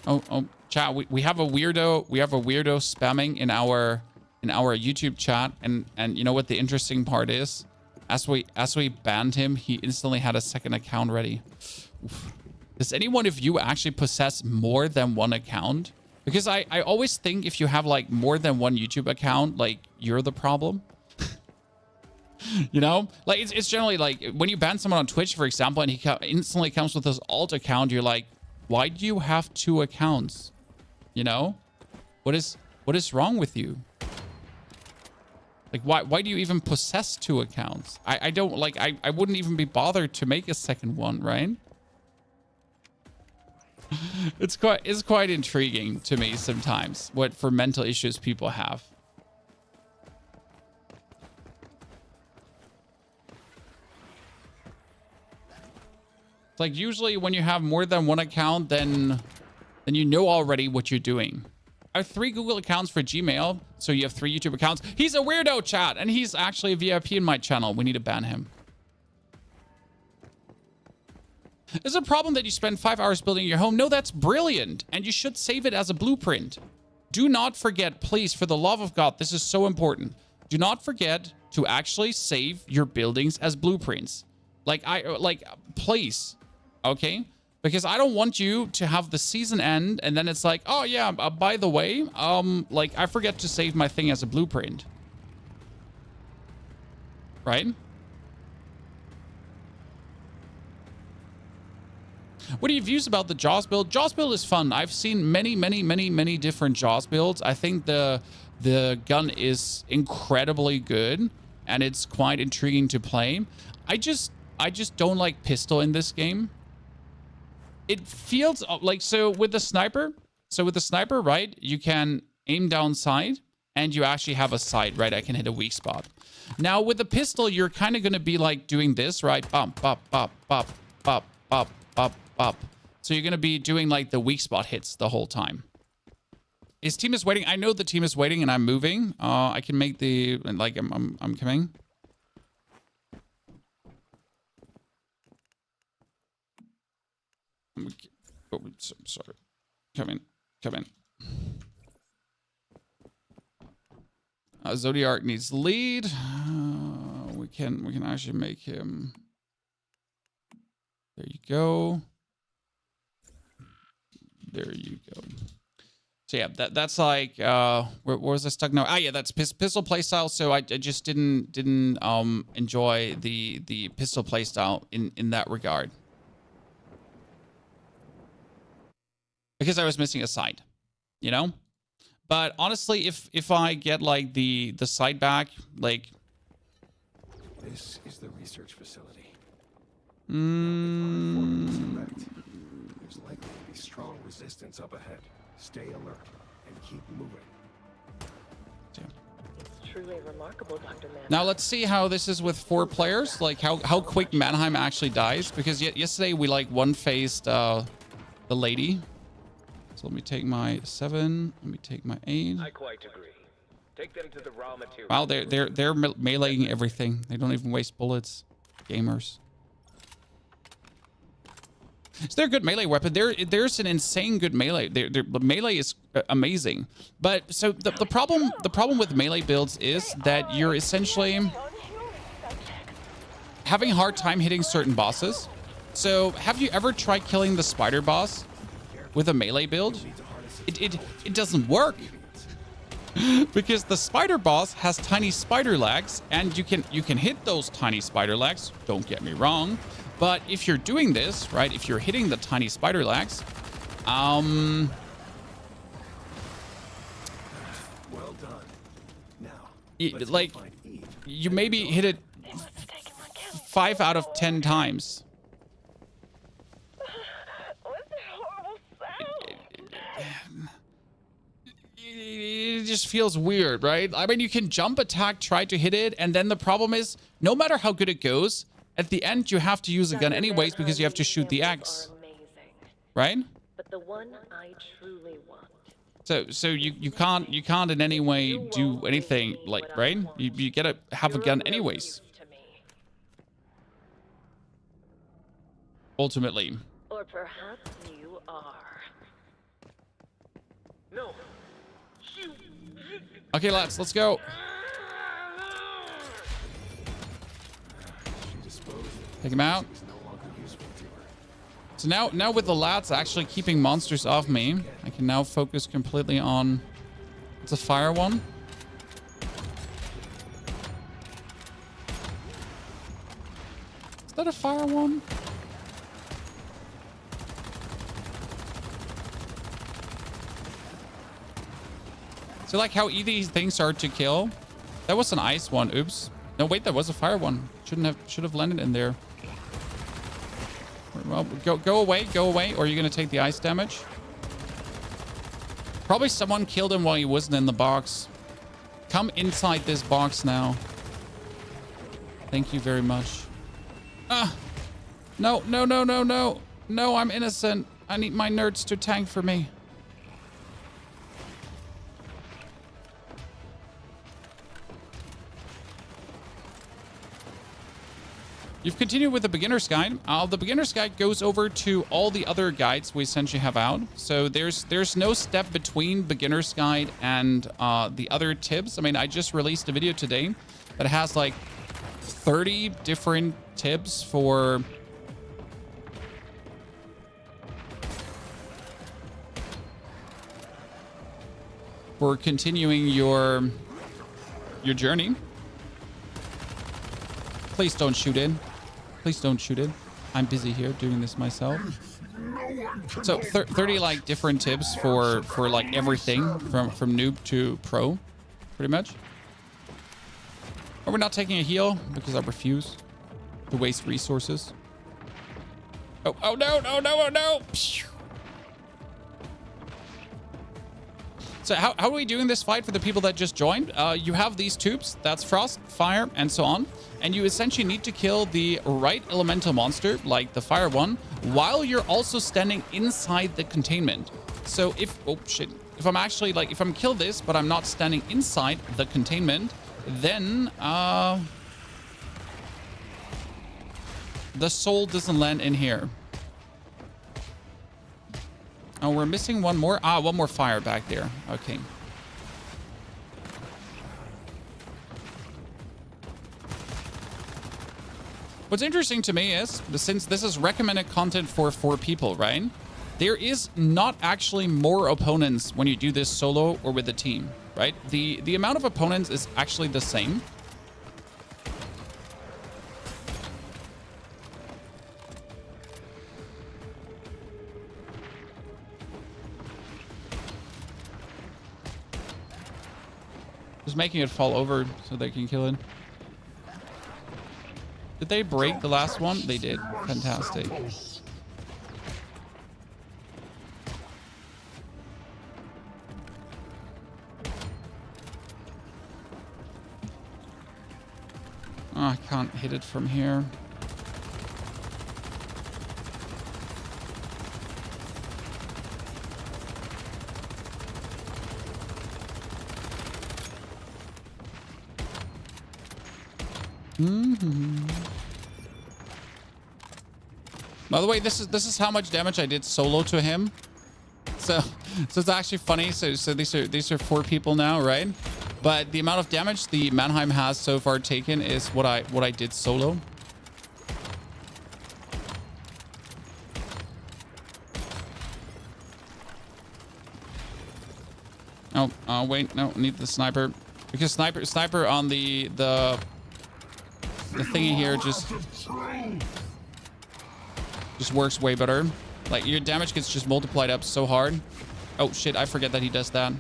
Oh, chat. We have a weirdo. We have a weirdo spamming in our YouTube chat, and you know what the interesting part is? As we banned him, he instantly had a second account ready. Oof. Does anyone of you actually possess more than one account? Because I always think if you have like more than one YouTube account, like you're the problem. You know, like it's generally like when you ban someone on Twitch, for example, and he instantly comes with his alt account, you're like, why do you have two accounts? You know, what is wrong with you? Like, why do you even possess two accounts? I don't like, I wouldn't even be bothered to make a second one, right? It's quite intriguing to me sometimes what for mental issues people have. It's like usually when you have more than one account, then you know already what you're doing. I have 3 Google accounts for Gmail, so you have 3 YouTube accounts. He's a weirdo, chat, and he's actually a VIP in my channel. We need to ban him. Is it a problem that you spend 5 hours building your home? No, that's brilliant, and you should save it as a blueprint. Do not forget, please, for the love of God, this is so important. Do not forget to actually save your buildings as blueprints. Please, okay? Because I don't want you to have the season end and then it's like, oh yeah, by the way, like I forget to save my thing as a blueprint. Right? What are your views about the Jaws build? Jaws build is fun. I've seen many different Jaws builds. I think the gun is incredibly good and it's quite intriguing to play. I just don't like pistol in this game. It feels like, so with the sniper, right, you can aim down sight and you actually have a sight, right? I can hit a weak spot. Now with the pistol, you're kind of going to be like doing this, right? Bump, bop, bop, bop, bop, bop, bop, bop. So you're going to be doing like the weak spot hits the whole time. His team is waiting. I know the team is waiting and I'm moving. I can make the, like, I'm coming. Oh, sorry. Come in. Zodiac needs lead. We can actually make him. There you go. There you go. So yeah, that's like where was I stuck now? Ah yeah, that's pistol playstyle. So I just didn't enjoy the pistol playstyle in that regard. Because I was missing a sight, you know? But honestly, if I get like the sight back, like this is the research facility. Now, if our informant is correct, there's likely to be strong resistance up ahead. Stay alert and keep moving. It's truly remarkable, Dr. Mannheim. Now let's see how this is with 4 players, like how quick Mannheim actually dies. Because yesterday we like one-phased the lady. So let me take my 7. Let me take my 8. I quite agree. Take them to the raw material. Wow, they're meleeing everything. They don't even waste bullets. Gamers. So they're a good melee weapon. There's an insane good melee. The melee is amazing. But so the problem with melee builds is that you're essentially having a hard time hitting certain bosses. So have you ever tried killing the spider boss with a melee build? It doesn't work. Because the spider boss has tiny spider legs, and you can hit those tiny spider legs, don't get me wrong, but if you're doing this, right, if you're hitting the tiny spider legs, Well done. Now, like you maybe hit it 5 out of 10 times. It just feels weird, right? I mean, you can jump attack, try to hit it, and then the problem is, no matter how good it goes, at the end you have to use a gun anyways because you have to shoot the eggs, right? But the one I truly want. So you can't in any way do anything, like, right? You gotta have a gun anyways. Ultimately. Or perhaps you are. No. Okay, let's go. She disposed of Take him out. it was no longer useful to her. So now with the lats actually keeping monsters off me, I can now focus completely on... It's a fire one. Is that a fire one? So like how easy these things are to kill. That was an ice one. Oops. No, wait, that was a fire one. Should have landed in there. Well, go away, or you're gonna take the ice damage. Probably someone killed him while he wasn't in the box. Come inside this box now. Thank you very much. Ah! No. No, I'm innocent. I need my nerds to tank for me. You've continued with the beginner's guide. The beginner's guide goes over to all the other guides we essentially have out. So there's no step between beginner's guide and the other tips. I mean, I just released a video today that has like 30 different tips for continuing your journey. Please don't shoot in. Please don't shoot in. I'm busy here doing this myself. So 30 like different tips for like everything from noob to pro, pretty much. Are we not taking a heal? Because I refuse to waste resources. Oh no. So how are we doing this fight for the people that just joined? You have these tubes. That's frost, fire, and so on. And you essentially need to kill the right elemental monster, like the fire one, while you're also standing inside the containment. So if... Oh, shit. If I'm actually, like, if I'm kill this, but I'm not standing inside the containment, then... the soul doesn't land in here. Oh, we're missing one more. One more fire back there. Okay. What's interesting to me is, since this is recommended content for 4 people, right? There is not actually more opponents when you do this solo or with a team, right? The amount of opponents is actually the same. Just making it fall over so they can kill it. Did they break the last one? They did. Fantastic. Oh, I can't hit it from here. By the way, this is how much damage I did solo to him. So it's actually funny. So these are 4 people now, right? But the amount of damage the Mannheim has so far taken is what I did solo. Oh, wait, no, need the sniper, because sniper on the thingy here just works way better. Like, your damage gets just multiplied up so hard. Oh shit, I forget that he does that.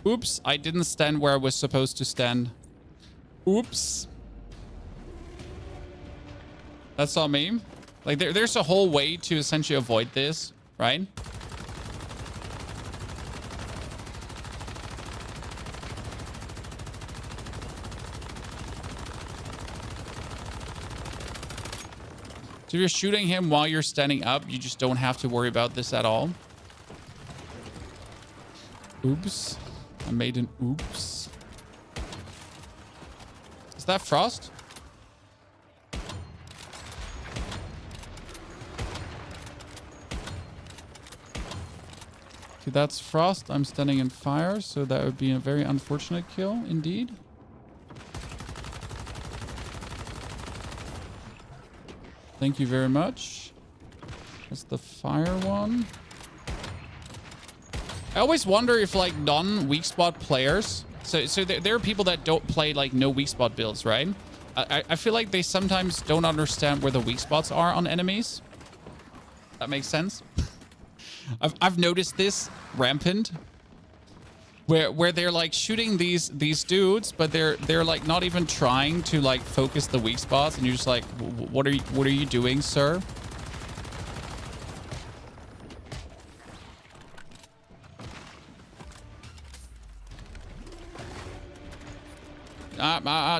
Oops, I didn't stand where I was supposed to stand. Oops. That's on me. Like, there's a whole way to essentially avoid this, right? So if you're shooting him while you're standing up, you just don't have to worry about this at all. Oops. I made an oops. Is that Frost? Okay, that's Frost. I'm standing in fire, so that would be a very unfortunate kill indeed. Thank you very much. That's the fire one. I always wonder if like non-weak spot players, so there are people that don't play like no weak spot builds, right? I feel like they sometimes don't understand where the weak spots are on enemies. That makes sense. I've noticed this rampant, where they're like shooting these dudes, but they're like not even trying to like focus the weak spots, and you're just like, what are you doing, sir?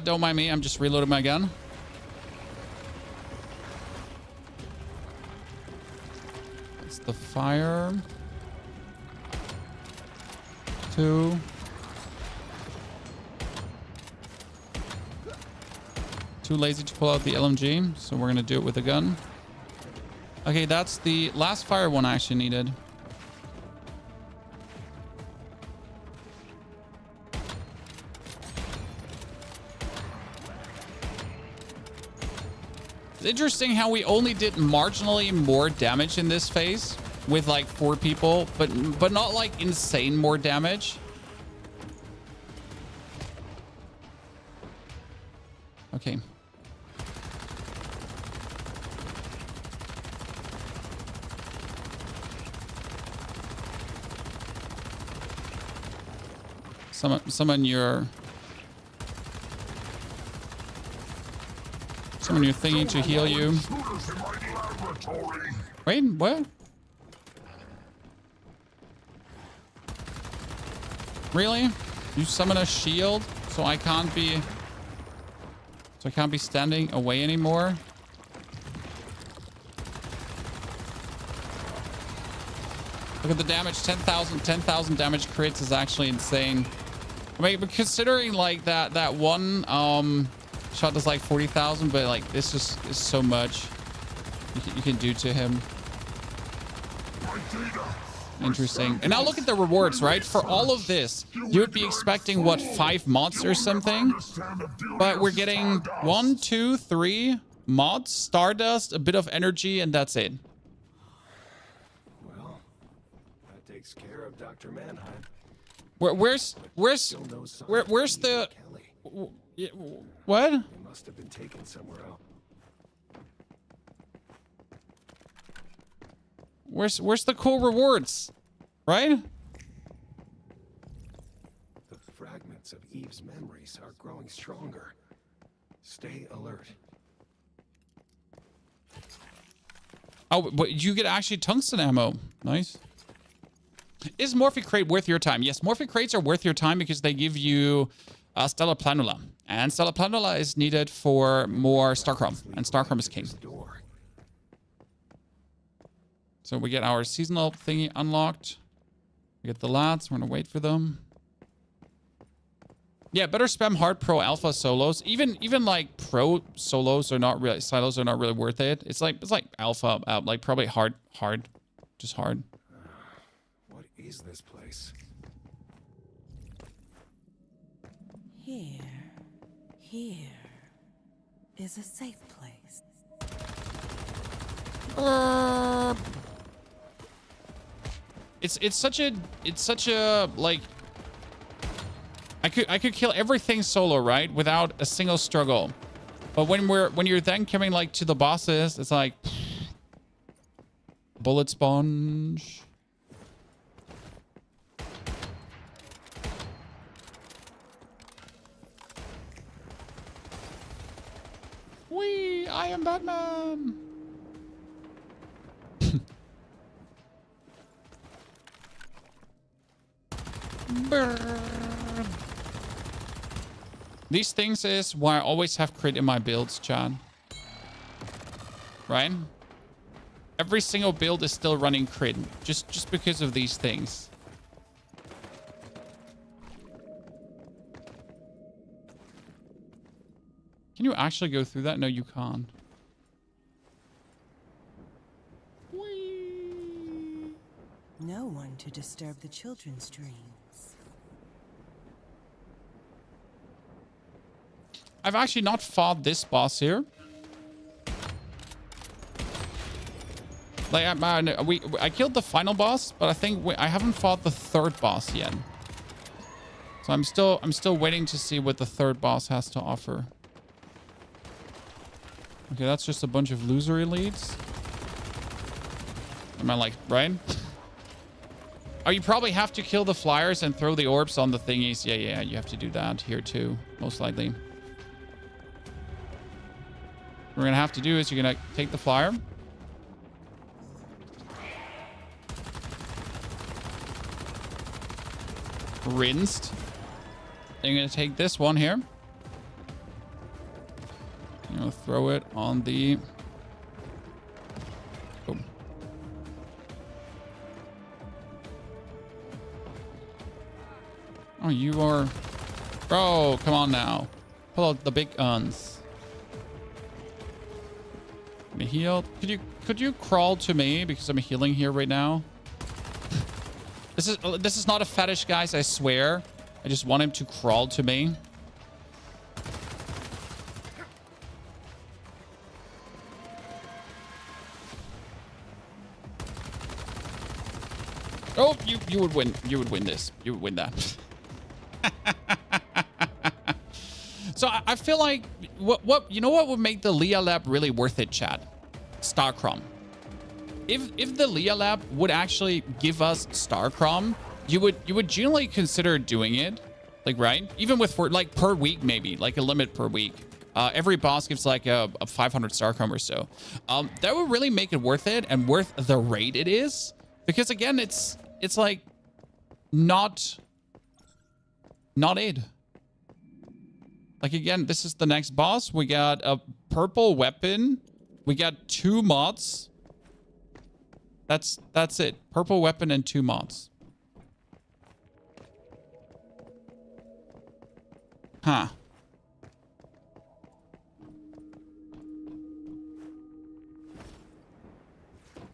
Don't mind me. I'm just reloading my gun. It's the fire. 2. Too lazy to pull out the LMG, so we're gonna do it with a gun. Okay, that's the last fire one I actually needed. It's interesting how we only did marginally more damage in this phase with like 4 people, but not like insane more damage. Okay. Summon your thingy to heal you. Wait, what? Really? You summon a shield so I can't be standing away anymore? Look at the damage. 10,000 damage crits is actually insane. I mean, but considering like that one shot does like 40,000, but like this just is so much you can do to him. Interesting. And now look at the rewards, right? For all of this, you would be expecting what, 5 mods or something, but we're getting 1, 2, 3 mods, Stardust, a bit of energy, and that's it. Well, that takes care of Dr. Mannheim. Where's the what? They must have been taken somewhere else. Where's the cool rewards? Right? The fragments of Eve's memories are growing stronger. Stay alert. Oh, but you get actually tungsten ammo. Nice. Is Morphic Crate worth your time? Yes, Morphic Crates are worth your time because they give you Stellar Planula. And Stellar Planula is needed for more Starchrome. And Starchrome is king. So we get our seasonal thingy unlocked. We get the lads. We're going to wait for them. Yeah, better spam hard pro alpha solos. Even like pro solos are not really, silos are not really worth it. It's like alpha, like probably hard, just hard. What is this place? Here is a safe place. It's such a like I could kill everything solo, right, without a single struggle. But when you're then coming like to the bosses, it's like bullet sponge. Whee! I am Batman. These things is why I always have crit in my builds, Chad. Right? Every single build is still running crit, just because of these things. Can you actually go through that? No, you can't. No one to disturb the children's dreams. I've actually not fought this boss here. Like, I killed the final boss, but I think I haven't fought the third boss yet. So I'm still waiting to see what the third boss has to offer. Okay, that's just a bunch of loser elites. Am I like, right? Oh, you probably have to kill the flyers and throw the orbs on the thingies. Yeah, you have to do that here too, most likely. What we're gonna have to do is you're gonna take the flyer. Rinsed. Then you're gonna take this one here. You know, throw it on the... Boom. Oh, you are... Bro, come on now. Pull out the big guns. Let me heal. Could you crawl to me because I'm healing here right now? This is not a fetish, guys, I swear. I just want him to crawl to me. Oh, you would win. You would win this. You would win that. So I feel like what you know what would make the Lea Lab really worth it, chat? Starcrom. If the Lea Lab would actually give us Starcrom, you would generally consider doing it, like, right? Even with like per week, maybe like a limit per week. Every boss gives like a 500 Starcrom or so. That would really make it worth it and worth the rate it is, because again, it's like not it. Like, again, this is the next boss. We got a purple weapon. We got 2 mods. That's it. Purple weapon and 2 mods. Huh.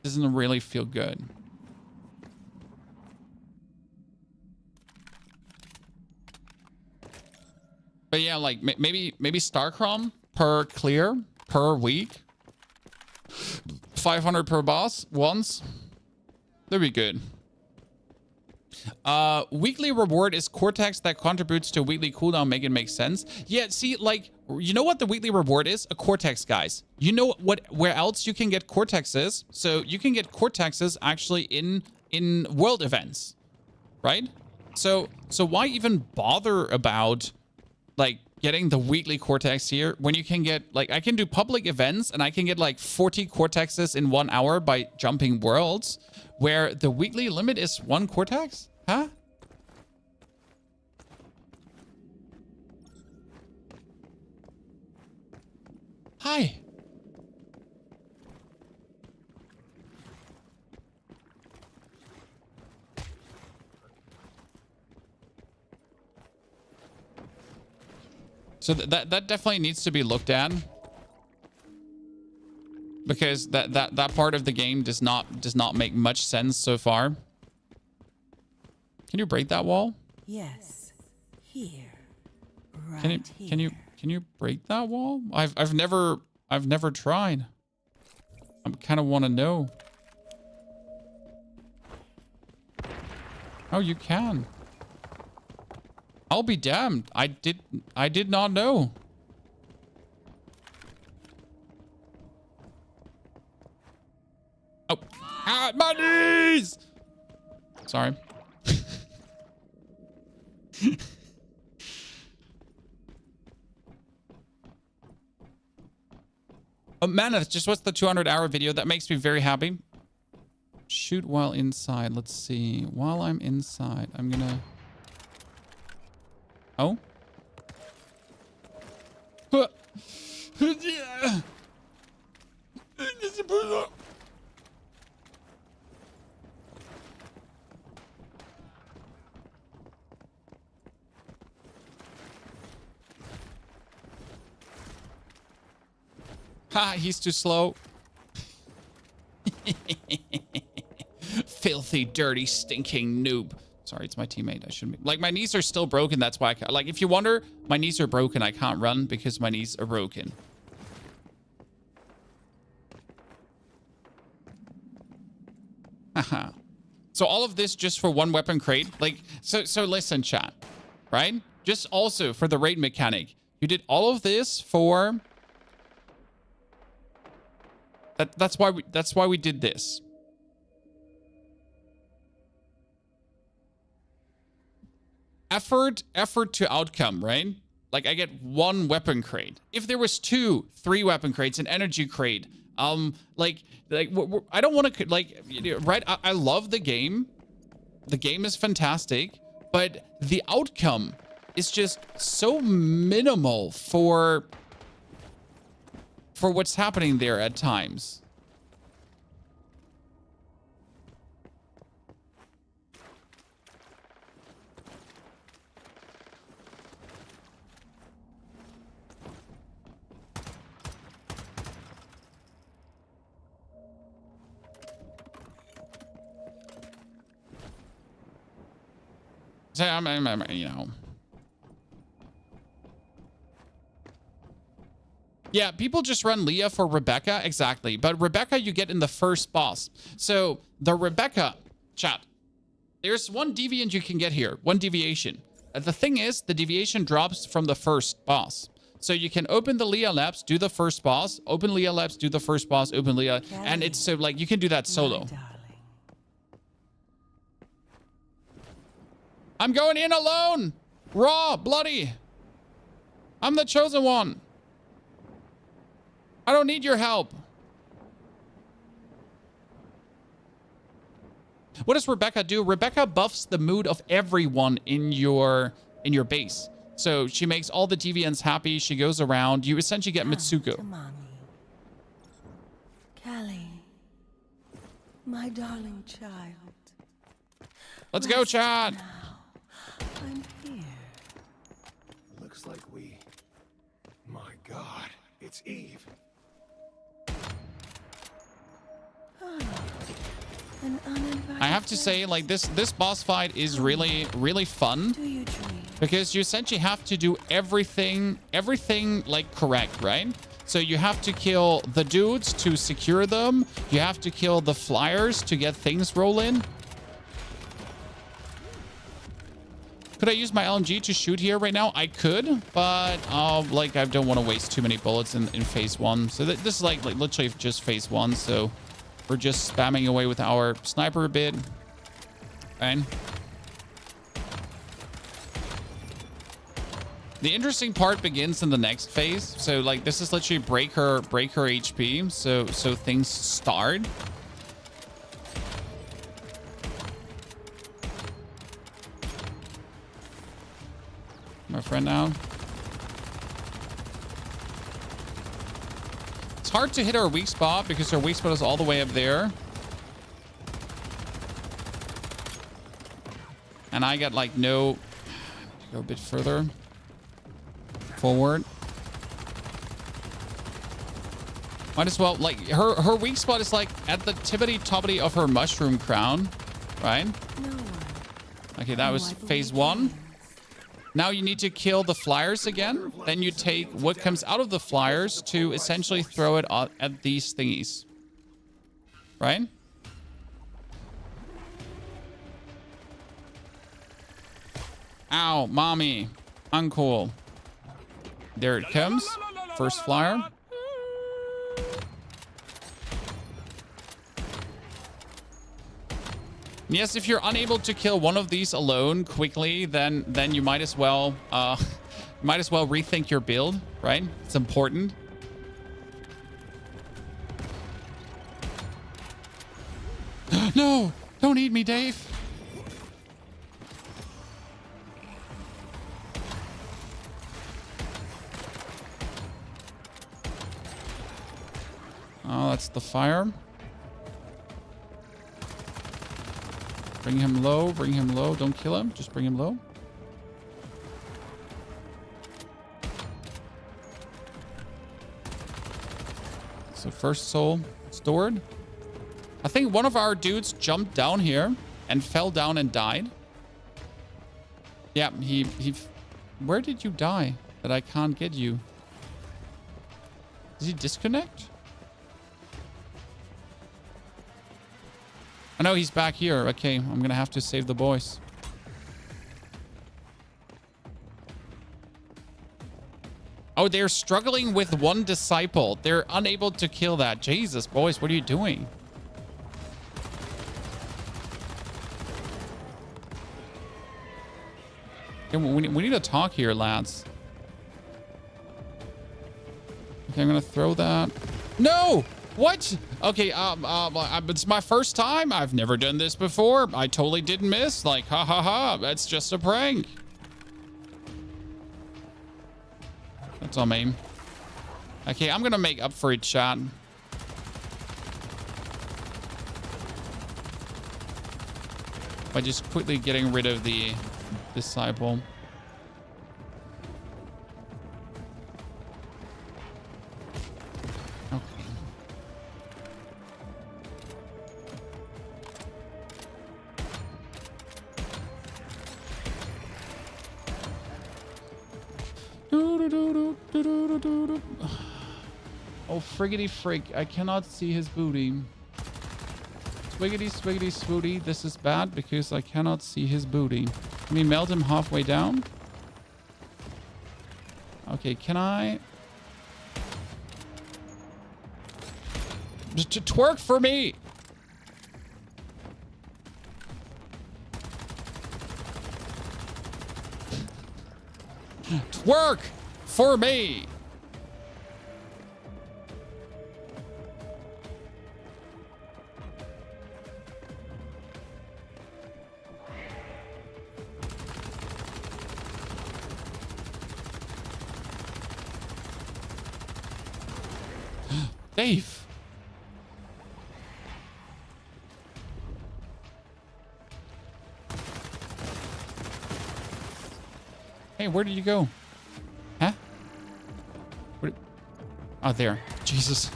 Doesn't really feel good. But yeah, like maybe Starcrom per clear per week. 500 per boss once. That'd be good. Weekly reward is Cortex that contributes to weekly cooldown. Make it make sense. Yeah, see, like, you know what the weekly reward is? A Cortex, guys. You know where else you can get Cortexes? So you can get Cortexes actually in world events, right? So why even bother about like getting the weekly Cortex here when you can get, like, I can do public events and I can get like 40 Cortexes in 1 hour by jumping worlds, where the weekly limit is 1 Cortex? Huh? Hi. So that definitely needs to be looked at, because that part of the game does not make much sense so far. Can you break that wall? Yes, here, right Can you break that wall? I've never tried. I kind of want to know. Oh, you can. I'll be damned. I did not know. Oh, my knees! Sorry. Oh, man, that's just what's the 200-hour video. That makes me very happy. Shoot while inside. Let's see. While I'm inside, I'm gonna... Oh. Ha, he's too slow. filthy, dirty, stinking noob. Sorry, it's my teammate. I shouldn't be. Like, my knees are still broken. That's why I can't. Like, if you wonder, my knees are broken. I can't run because my knees are broken. Haha. So all of this just for one weapon crate? Like, so listen, chat. Right? Just also for the raid mechanic. You did all of this for... That's why we did this. Effort to outcome, right? Like, I get 1 weapon crate. If there was 2, 3 weapon crates, an energy crate, like I don't want to, like, right? I love the game. The game is fantastic, but the outcome is just so minimal for what's happening there at times. So I'm, you know. Yeah, people just run Lea for Rebecca. Exactly. But Rebecca you get in the first boss. So the Rebecca, chat, there's 1 deviant you can get here. 1 deviation. The thing is, the deviation drops from the first boss. So you can open the Lea Labs, do the first boss, open Lea Labs, do the first boss, open Lea. And it's so, like, you can do that solo. I'm going in alone. Raw, bloody. I'm the chosen one. I don't need your help. What does Rebecca do? Rebecca buffs the mood of everyone in your base. So she makes all the deviants happy. She goes around. You essentially get Mitsuko. Callie, my darling child. Let's go, chat. I'm here. Looks like we... My God, it's Eve. I have to say, like, this boss fight is really fun because you essentially have to do everything like correct, right? So you have to kill the dudes to secure them. You have to kill the flyers to get things rolling. Could I use my LMG to shoot here right now? I could, but like, I don't want to waste too many bullets in phase 1. So this is like literally just phase 1. So we're just spamming away with our sniper a bit. Fine. The interesting part begins in the next phase. So like, this is literally break her HP. So things start. My friend now. It's hard to hit our weak spot because our weak spot is all the way up there. And I got like no... Go a bit further. Forward. Might as well, like, her weak spot is like at the tippity-toppity of her mushroom crown. Right? Okay, that was phase 1. Now you need to kill the flyers again. Then you take what comes out of the flyers to essentially throw it at these thingies. Right? Ow, mommy. Uncool. There it comes. First flyer. Yes, if you're unable to kill one of these alone quickly, then you might as well rethink your build, right? It's important. No, don't eat me, Dave. Oh, that's the fire. Bring him low, bring him low. Don't kill him, just bring him low. So first soul stored. I think one of our dudes jumped down here and fell down and died. Yeah, he... Where did you die that I can't get you? Did he disconnect? I know he's back here. Okay, I'm gonna have to save the boys. Oh, they're struggling with one disciple. They're unable to kill that. Jesus, boys, what are you doing? Okay, we need to talk here, lads. Okay, I'm gonna throw that. No! What? Okay, it's my first time. I've never done this before. I totally didn't miss. Like, ha ha ha. That's just a prank. That's all me. Okay, I'm gonna make up for it, chat. By just quickly getting rid of the disciple. Oh, friggity frig. I cannot see his booty. Swiggity, swiggity, swooty. This is bad because I cannot see his booty. Can we melt him halfway down? Okay, can I... Just twerk for me! Twerk for me! Dave. Hey, where did you go? Huh? Where... Oh, there. Jesus.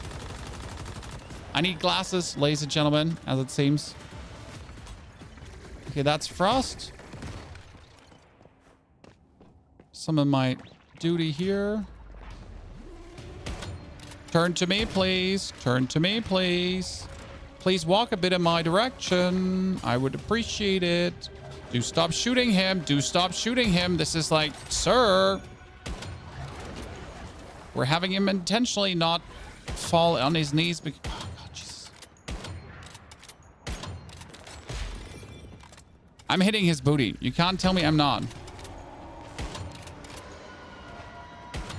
I need glasses, ladies and gentlemen, as it seems. Okay, that's Frost. Some of my duty here. Turn to me, please. Turn to me, please. Please walk a bit in my direction. I would appreciate it. Do stop shooting him. Do stop shooting him. This is like, sir. We're having him intentionally not fall on his knees because... Oh, God, Jesus. I'm hitting his booty. You can't tell me I'm not.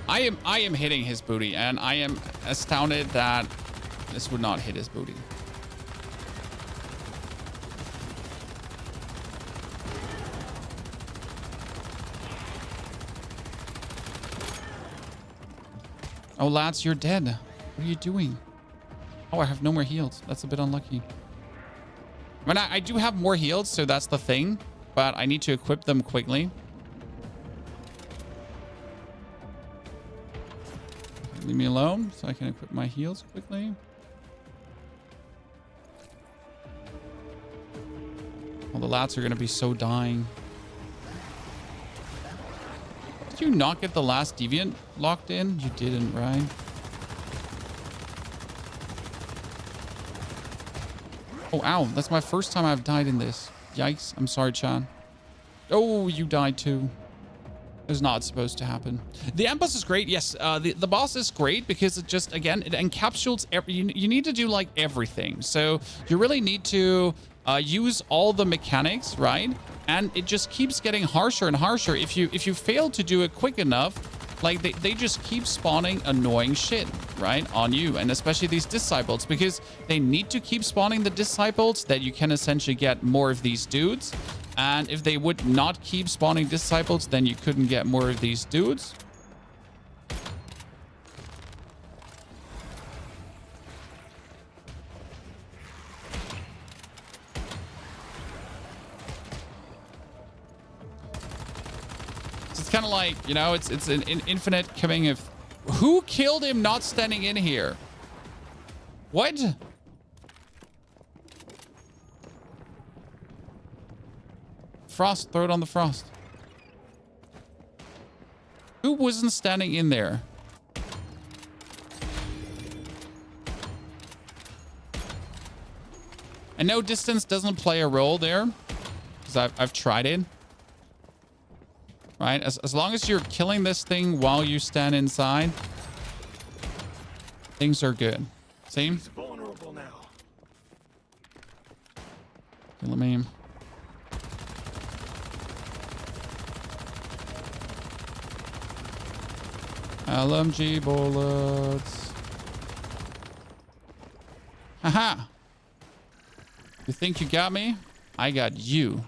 I am hitting his booty, and I am astounded that this would not hit his booty. Oh, lads, you're dead. What are you doing? Oh, I have no more heals. That's a bit unlucky. I mean, I do have more heals, so that's the thing, but I need to equip them quickly. Leave me alone so I can equip my heals quickly. Well, the lats are going to be so dying. Did you not get the last deviant locked in? You didn't, right? Oh, ow. That's my first time I've died in this. Yikes. I'm sorry, Chan. Oh, you died too. It was not supposed to happen. The end boss is great. Yes, the boss is great because it just, again, it encapsulates every... You need to do, like, everything. So you really need to use all the mechanics, right? And it just keeps getting harsher and harsher. If you fail to do it quick enough, like, they just keep spawning annoying shit, right, on you. And especially these disciples, because they need to keep spawning the disciples that you can essentially get more of these dudes. And if they would not keep spawning disciples, then you couldn't get more of these dudes. So it's kind of like, you know, it's an infinite coming of... Who killed him not standing in here? What? Frost. Throw it on the frost. Who wasn't standing in there? I know distance doesn't play a role there, because I've tried it. Right? As long as you're killing this thing while you stand inside, things are good. See? He's vulnerable now. Okay, let me... LMG bullets. Haha. You think you got me? I got you.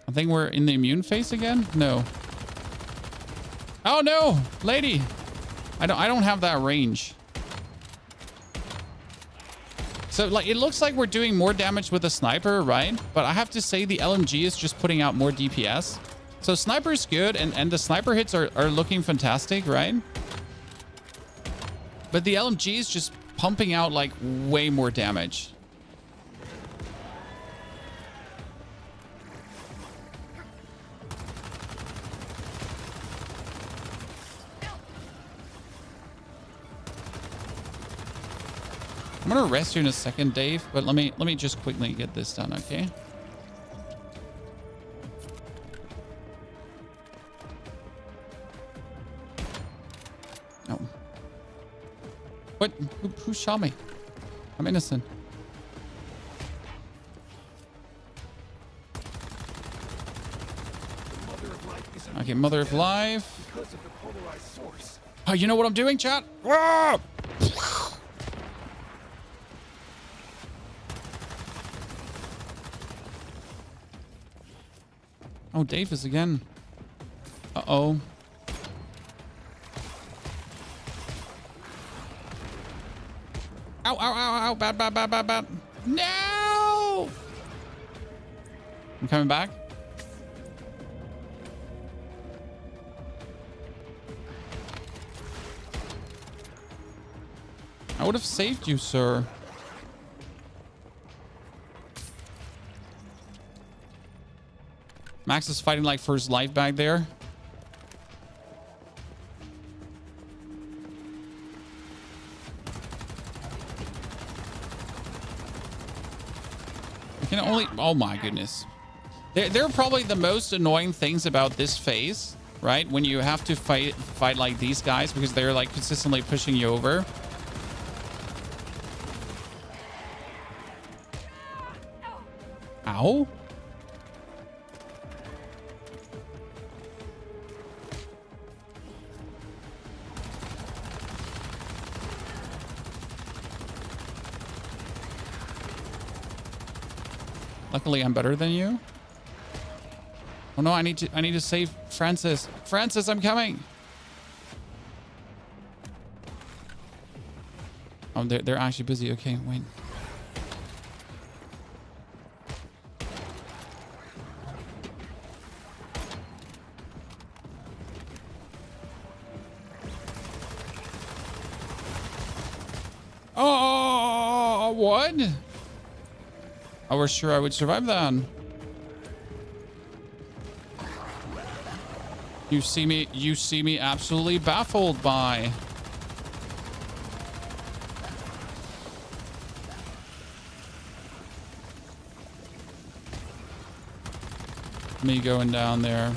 I think we're in the immune phase again? No. Oh no, lady. I don't have that range. So like it looks like we're doing more damage with the sniper, right? But I have to say the LMG is just putting out more DPS. So sniper's good and the sniper hits are looking fantastic, right? But the LMG is just pumping out like way more damage. I'm gonna rest you in a second, Dave, but let me just quickly get this done, okay? No. What? Who shot me? I'm innocent. Okay, Mother of Life. Because of the polarized source. Oh, you know what I'm doing, chat? Ah! Oh, Davis again. Uh-oh. Ow, ow, ow, ow. Bad, bad, bad, bad, bad. No! I'm coming back. I would have saved you, sir. Max is fighting like for his life back there. I can only... Oh my goodness. They're probably the most annoying things about this phase, right? When you have to fight like these guys because they're like consistently pushing you over. Ow. Luckily, I'm better than you. Oh no, I need to save Francis. Francis, I'm coming. Oh, they're actually busy. Okay, wait. Oh, what? I was sure I would survive that. You see me absolutely baffled by. Me going down there.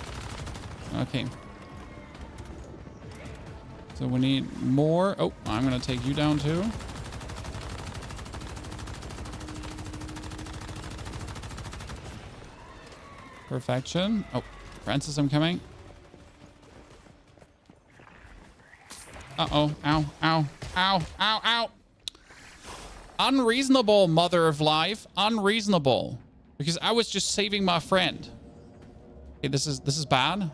Okay. So we need more. Oh, I'm gonna take you down too. Perfection. Oh, Francis, I'm coming. Uh-oh. Ow, ow, ow, ow, ow. Unreasonable, Mother of Life. Unreasonable. Because I was just saving my friend. Okay, this is bad.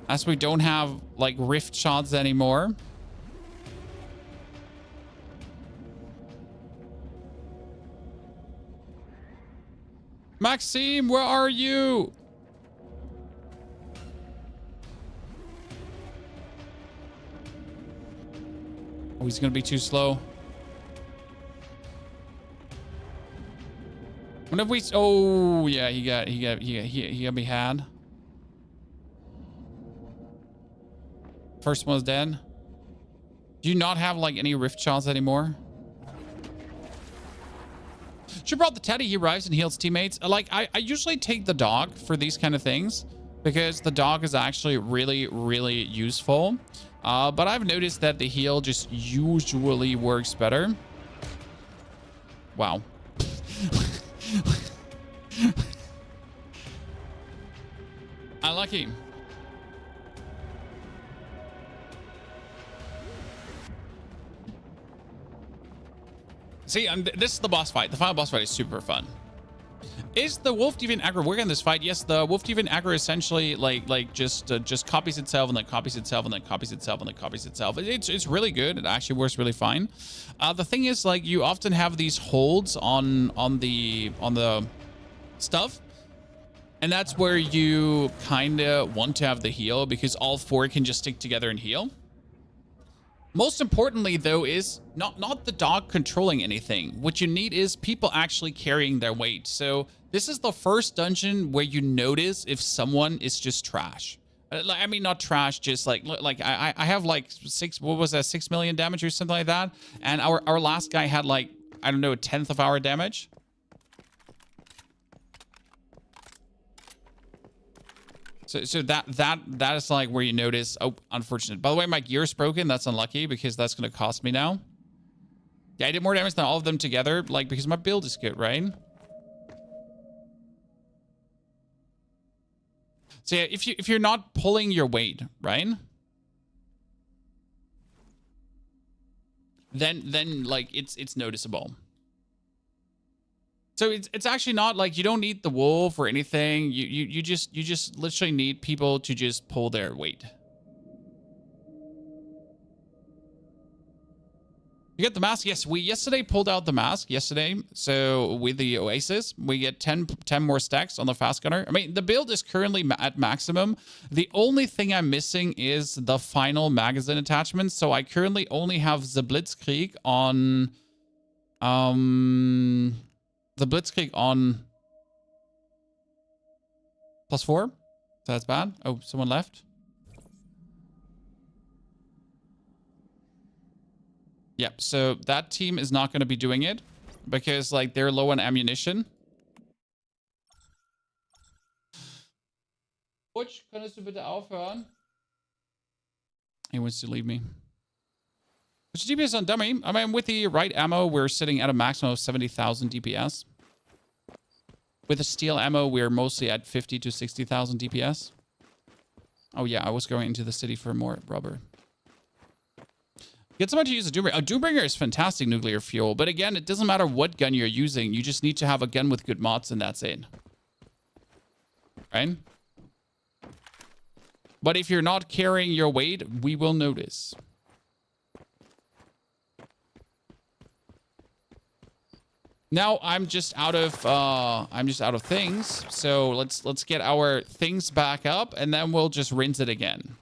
As we don't have, like, rift shots anymore. Maxime, where are you? Oh, he's gonna be too slow. Whenever we, oh yeah, he got me had. First one was dead. Do you not have like any rift shots anymore? She brought the teddy. He arrives and heals teammates. Like I usually take the dog for these kind of things because the dog is actually really, really useful. But I've noticed that the heal just usually works better. Wow. Unlucky. See, this is the boss fight. The final boss fight is super fun. Is the wolf demon aggro working in this fight? Yes, the wolf demon aggro essentially just copies itself and then copies itself and then copies itself and then copies itself. It's really good. It actually works really fine. The thing is, like, you often have these holds on the stuff, and that's where you kind of want to have the heal because all four can just stick together and heal. Most importantly, though, is not the dog controlling anything. What you need is people actually carrying their weight. So this is the first dungeon where you notice if someone is just trash. I mean, not trash, just like I have like 6 million damage or something like that. And our last guy had like, I don't know, 1/10 of our damage. So that is like where you notice, oh, unfortunate. By the way, my gear is broken. That's unlucky because that's going to cost me now. Yeah, I did more damage than all of them together, like, because my build is good, right? So yeah, if you're not pulling your weight, right? Then like it's noticeable. So it's actually not like you don't need the wolf or anything. You just literally need people to just pull their weight. You get the mask? Yes, we yesterday pulled out the mask yesterday. So with the Oasis, we get 10 more stacks on the fast gunner. I mean, the build is currently at maximum. The only thing I'm missing is the final magazine attachment. So I currently only have the Blitzkrieg on the Blitzkrieg on +4. So that's bad. Oh, someone left. Yep, so that team is not going to be doing it because like they're low on ammunition. Butch, könntest du bitte aufhören? He wants to leave me. Which DPS on dummy? I mean, with the right ammo, we're sitting at a maximum of 70,000 DPS. With the steel ammo, we're mostly at 50 to 60,000 DPS. Oh yeah, I was going into the city for more rubber. Get someone to use a Doombringer. A Doombringer is fantastic nuclear fuel, but again, it doesn't matter what gun you're using. You just need to have a gun with good mods, and that's it. Right? But if you're not carrying your weight, we will notice. Now I'm just out of things. So let's get our things back up, and then we'll just rinse it again.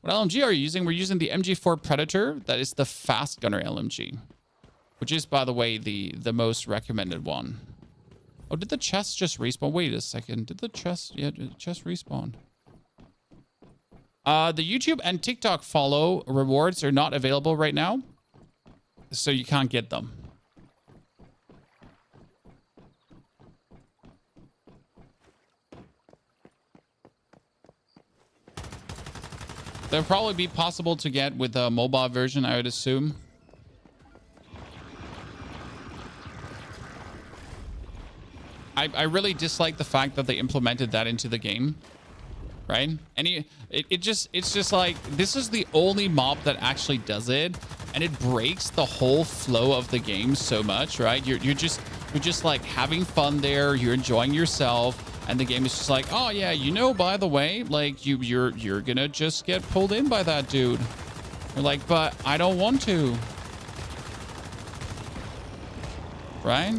What LMG are you using? We're using the MG4 Predator. That is the fast gunner LMG, which is, by the way, the most recommended one. Oh, did the chest just respawn? Wait a second. Did the chest? Yeah, the chest respawn. The YouTube and TikTok follow rewards are not available right now, so you can't get them. They'll probably be possible to get with a mobile version, I would assume. I really dislike the fact that they implemented that into the game, right? And it's just like, this is the only mob that actually does it, and it breaks the whole flow of the game so much, right? You're just like having fun there, you're enjoying yourself. And the game is just like, oh yeah, you know, by the way, like you're gonna just get pulled in by that dude. You're like, but I don't want to. right?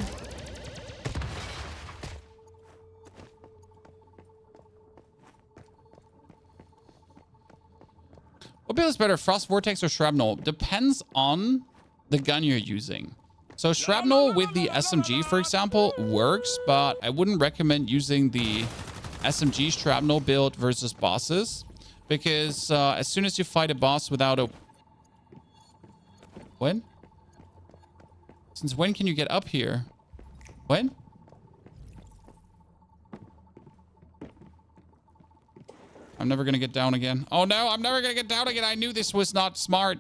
What build is better, Frost Vortex or Shrapnel? Depends on the gun you're using. So Shrapnel with the SMG, for example, works, but I wouldn't recommend using the SMG Shrapnel build versus bosses, because as soon as you fight a boss without a... When? Since when can you get up here? When? I'm never gonna get down again. Oh no, I'm never gonna get down again. I knew this was not smart.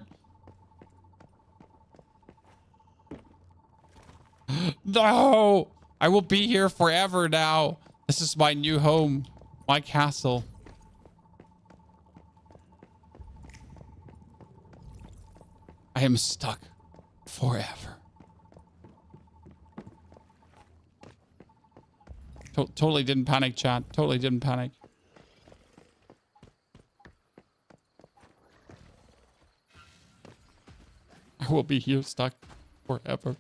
No! I will be here forever now. This is my new home. My castle. I am stuck forever. Totally didn't panic, chat. Totally didn't panic. I will be here stuck forever.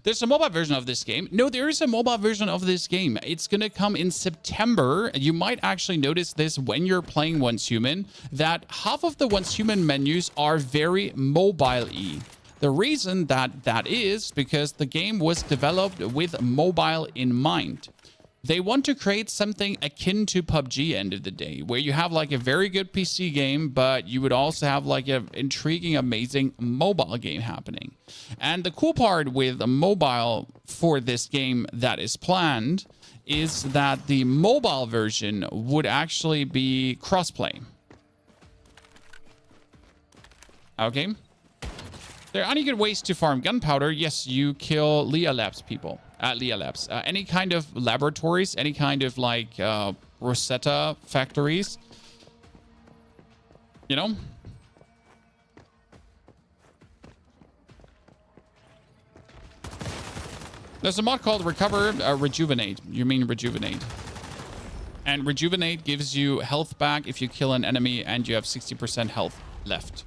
There's a mobile version of this game. No, there is a mobile version of this game. It's going to come in September. You might actually notice this when you're playing Once Human, that half of the Once Human menus are very mobile-y. The reason that is because the game was developed with mobile in mind. They want to create something akin to PUBG end of the day, where you have like a very good PC game, but you would also have like an intriguing, amazing mobile game happening. And the cool part with a mobile for this game that is planned is that the mobile version would actually be crossplay. Okay. There are any good ways to farm gunpowder? Yes, you kill Lea Labs people. Lea Labs. Any kind of laboratories, any kind of like Rosetta factories. You know? There's a mod called Rejuvenate. You mean Rejuvenate. And Rejuvenate gives you health back if you kill an enemy and you have 60% health left.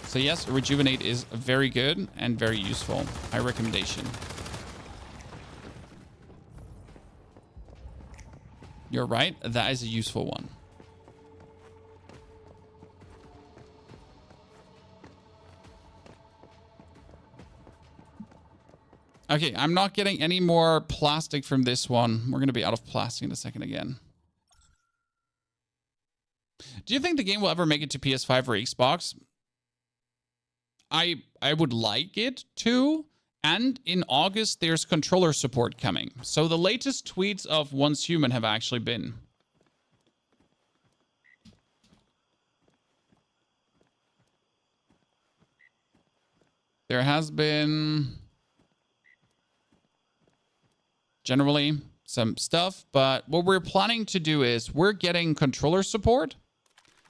So yes, Rejuvenate is very good and very useful. High recommendation. You're right. That is a useful one. Okay, I'm not getting any more plastic from this one. We're going to be out of plastic in a second again. Do you think the game will ever make it to PS5 or Xbox? I would like it to. And in August, there's controller support coming. So the latest tweets of Once Human have actually been. There has been generally some stuff, but what we're planning to do is we're getting controller support.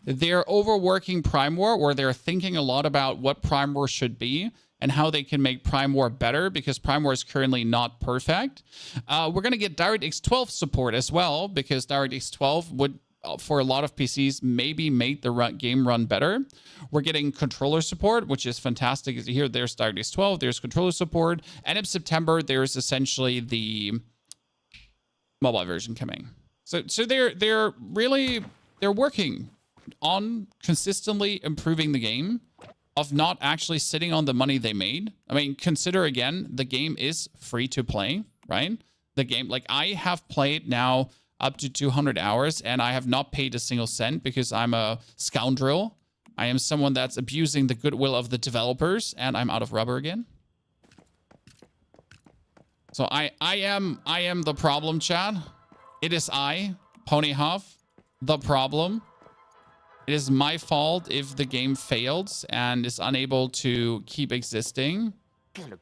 They're overworking Prime War, or they're thinking a lot about what Prime War should be and how they can make Prime War better, because Prime War is currently not perfect. We're going to get DirectX 12 support as well, because DirectX 12 would, for a lot of PCs, maybe make the game run better. We're getting controller support, which is fantastic. As you hear, there's DirectX 12, there's controller support, and in September, there's essentially the mobile version coming. So they're working on consistently improving the game, of not actually sitting on the money they made. I mean, consider again, the game is free to play, right? The game, like I have played now up to 200 hours and I have not paid a single cent because I'm a scoundrel. I am someone that's abusing the goodwill of the developers, and I'm out of rubber again. So I am the problem, Chad. It is I, Pony Huff, the problem. It is my fault if the game fails and is unable to keep existing. Did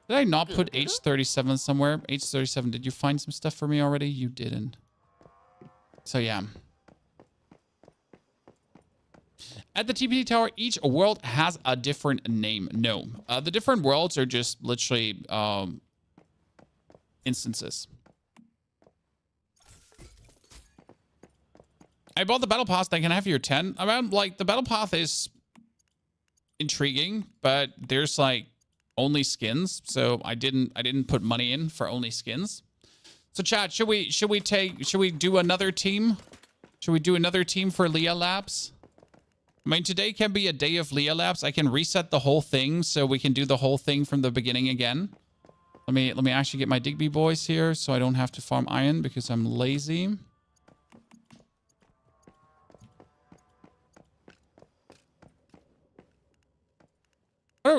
I not put H37 somewhere? H37, did you find some stuff for me already? You didn't. So yeah. At the TPT Tower, each world has a different name. No. The different worlds are just literally instances. I bought the battle pass. Then can I have your 10? I mean, like, the battle path is intriguing, but there's like only skins. So I didn't put money in for only skins. So chat, should we do another team? Should we do another team for Lea Labs? I mean, today can be a day of Lea Labs. I can reset the whole thing so we can do the whole thing from the beginning again. Let me actually get my Digby boys here so I don't have to farm iron because I'm lazy.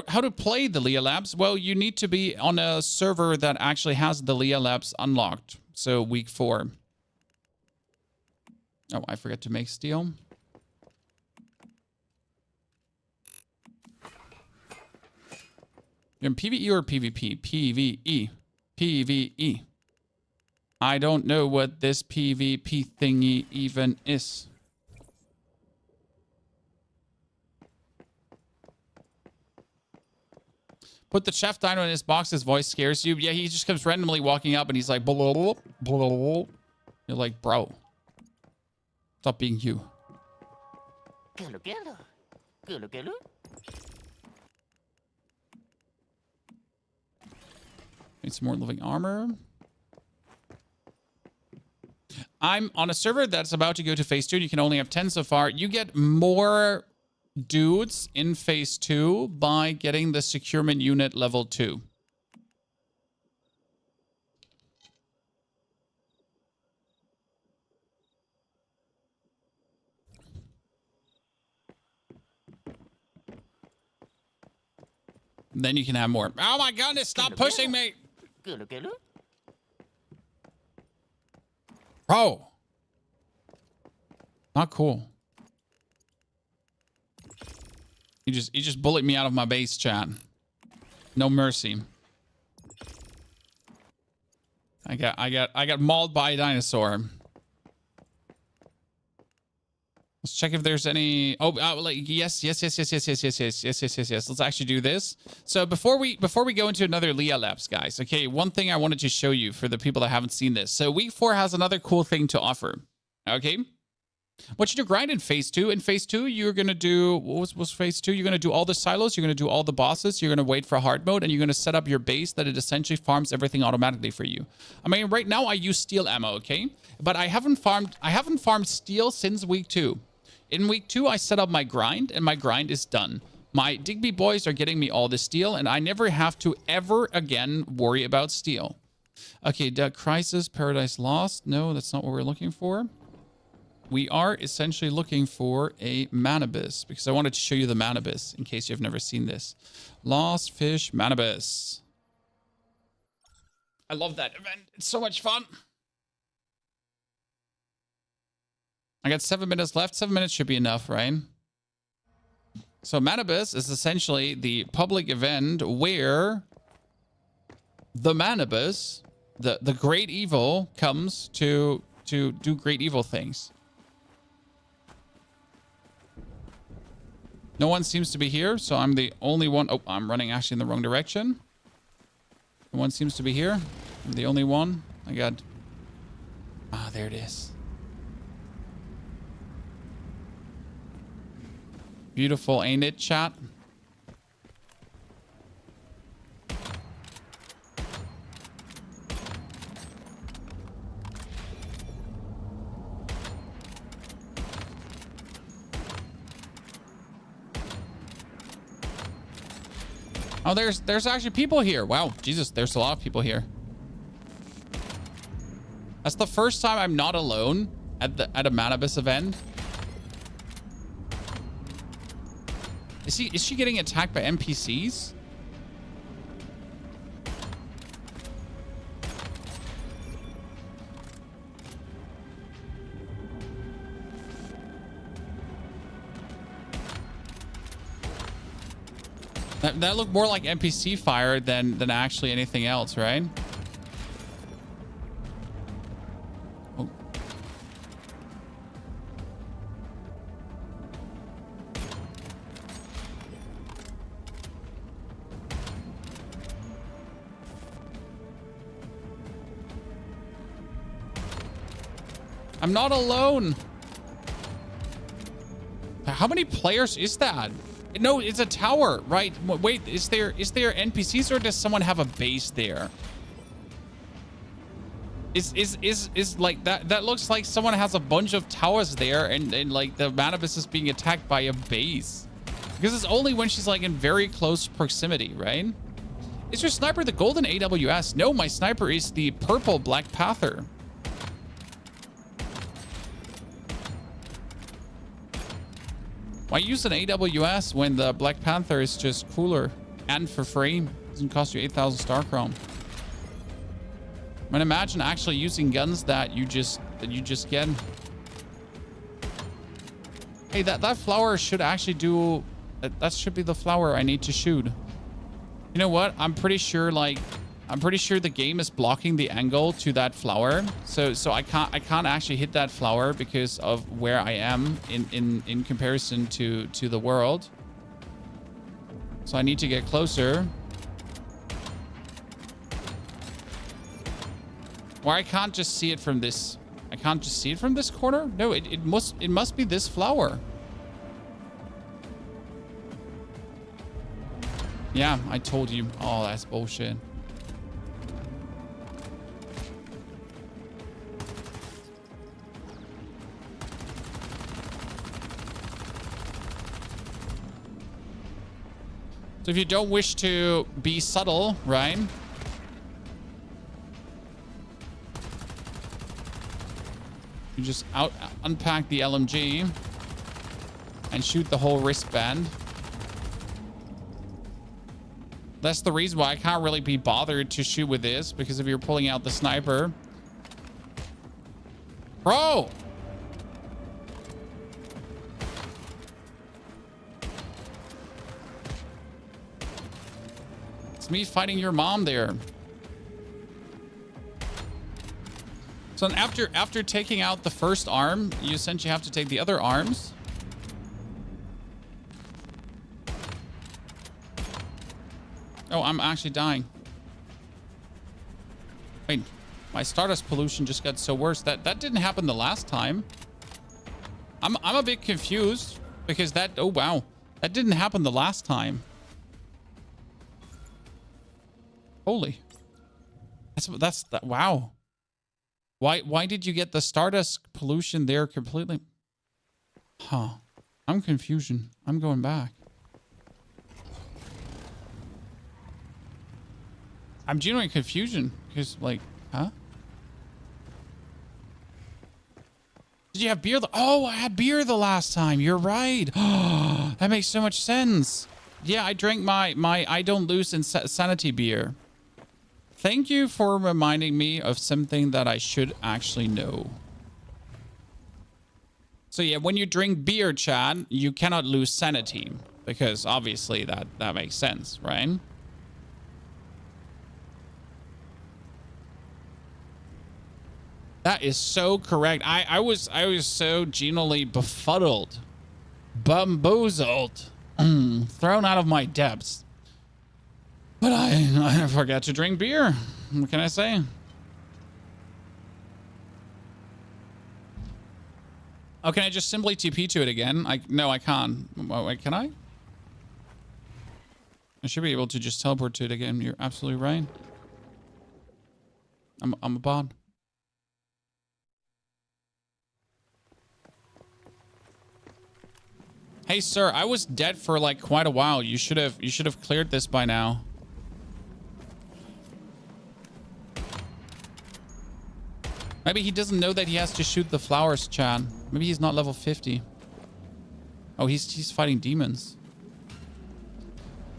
How to play the Lea Labs? Well, you need to be on a server that actually has the Lea Labs unlocked. So week 4. Oh, I forgot to make steel. You're in PvE or PvP? PvE. PvE. I don't know what this PvP thingy even is. Put the chef dino in his box. His voice scares you. Yeah, he just comes randomly walking up and he's like, blah, blah, blah, blah, blah. You're like, bro, stop being you. Need some more living armor. I'm on a server that's about to go to phase 2. You can only have 10 so far. You get more dudes in phase 2 by getting the securement unit level 2. Then you can have more. Oh my goodness, stop pushing me. Bro. Not cool. You just bullied me out of my base, chat. No mercy. I got mauled by a dinosaur. Let's check if there's any. Oh, yes. Let's actually do this. So before we go into another Lea Labs, guys. Okay, one thing I wanted to show you for the people that haven't seen this. So week 4 has another cool thing to offer. Okay. What you do grind in phase 2. In phase 2, you're gonna do what was phase 2? You're gonna do all the silos. You're gonna do all the bosses. You're gonna wait for hard mode, and you're gonna set up your base that it essentially farms everything automatically for you. I mean, right now I use steel ammo, okay, but I haven't farmed steel since week 2. In week 2, I set up my grind, and my grind is done. My Digby boys are getting me all the steel, and I never have to ever again worry about steel. Okay, Crisis, Paradise Lost. No, that's not what we're looking for. We are essentially looking for a Manibus, because I wanted to show you the Manibus, in case you've never seen this. Lost Fish Manibus. I love that event. It's so much fun. I got 7 minutes left. 7 minutes should be enough, right? So Manibus is essentially the public event where the Manibus, the great evil, comes to do great evil things. No one seems to be here, so I'm the only one. Oh, I'm running actually in the wrong direction. No one seems to be here. I'm the only one. I got... Ah, there it is. Beautiful, ain't it, chat? Oh, there's actually people here. Wow, Jesus, there's a lot of people here. That's the first time I'm not alone at a Manibus event. Is she getting attacked by NPCs? That looked more like NPC fire than actually anything else, right? Oh. I'm not alone. How many players is that? No, it's a tower, right? Wait, is there NPCs or does someone have a base there? Is like that looks like someone has a bunch of towers there and like the Manibus is being attacked by a base. Because it's only when she's like in very close proximity, right? Is your sniper the golden AWS? No, my sniper is the purple Black Panther. Why use an AWS when the Black Panther is just cooler and for free? Doesn't cost you 8,000 star chrome. I mean, imagine actually using guns that you just get. Hey, that flower should actually do. That should be the flower I need to shoot. You know what? I'm pretty sure the game is blocking the angle to that flower. So I can't actually hit that flower because of where I am in comparison to the world. So I need to get closer. Or I can't just see it from this. I can't just see it from this corner? No, it must be this flower. Yeah, I told you. Oh, that's bullshit. So if you don't wish to be subtle, right? You just unpack the LMG and shoot the whole wristband. That's the reason why I can't really be bothered to shoot with this, because if you're pulling out the sniper. Bro! It's me fighting your mom there. So after taking out the first arm, you essentially have to take the other arms. Oh, I'm actually dying. Wait, my Stardust pollution just got so worse. That didn't happen the last time. I'm a bit confused because oh wow, that didn't happen the last time. Holy. That's wow. Why did you get the Stardust pollution there completely? Huh. I'm confusion. I'm going back. I'm genuinely confusion because like, huh? Did you have beer? Oh, I had beer the last time. You're right. Oh, that makes so much sense. Yeah, I drank my I don't lose insanity beer. Thank you for reminding me of something that I should actually know. So yeah, when you drink beer, Chad, you cannot lose sanity because obviously that makes sense, right? That is so correct. I was so genuinely befuddled, bamboozled, thrown out of my depths. But I forgot to drink beer. What can I say? Oh, can I just simply TP to it again? No, I can't. Wait, can I? I should be able to just teleport to it again. You're absolutely right. I'm a bot. Hey, sir, I was dead for like quite a while. You should have cleared this by now. Maybe he doesn't know that he has to shoot the flowers, Chan. Maybe he's not level 50. Oh, he's fighting demons.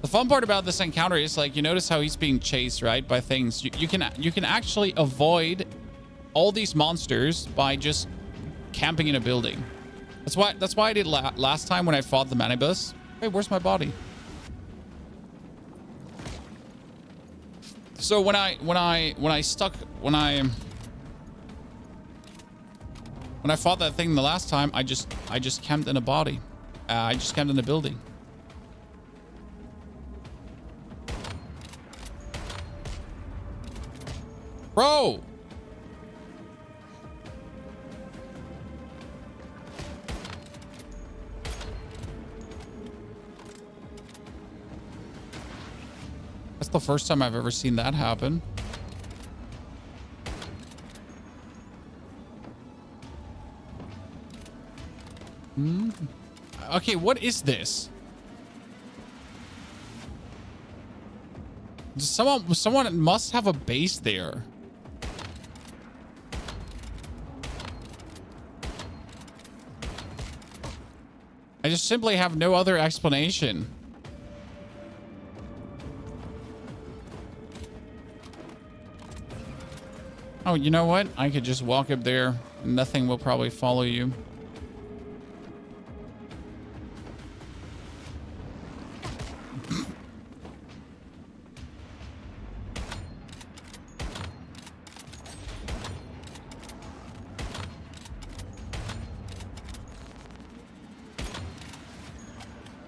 The fun part about this encounter is like you notice how he's being chased, right, by things. You can actually avoid all these monsters by just camping in a building. That's why I did last time when I fought the Manibus. Hey, where's my body? So when I fought that thing the last time, I just camped in a body. I just camped in a building. Bro! That's the first time I've ever seen that happen. Okay, what is this? Someone must have a base there. I just simply have no other explanation. Oh, you know what? I could just walk up there and nothing will probably follow you.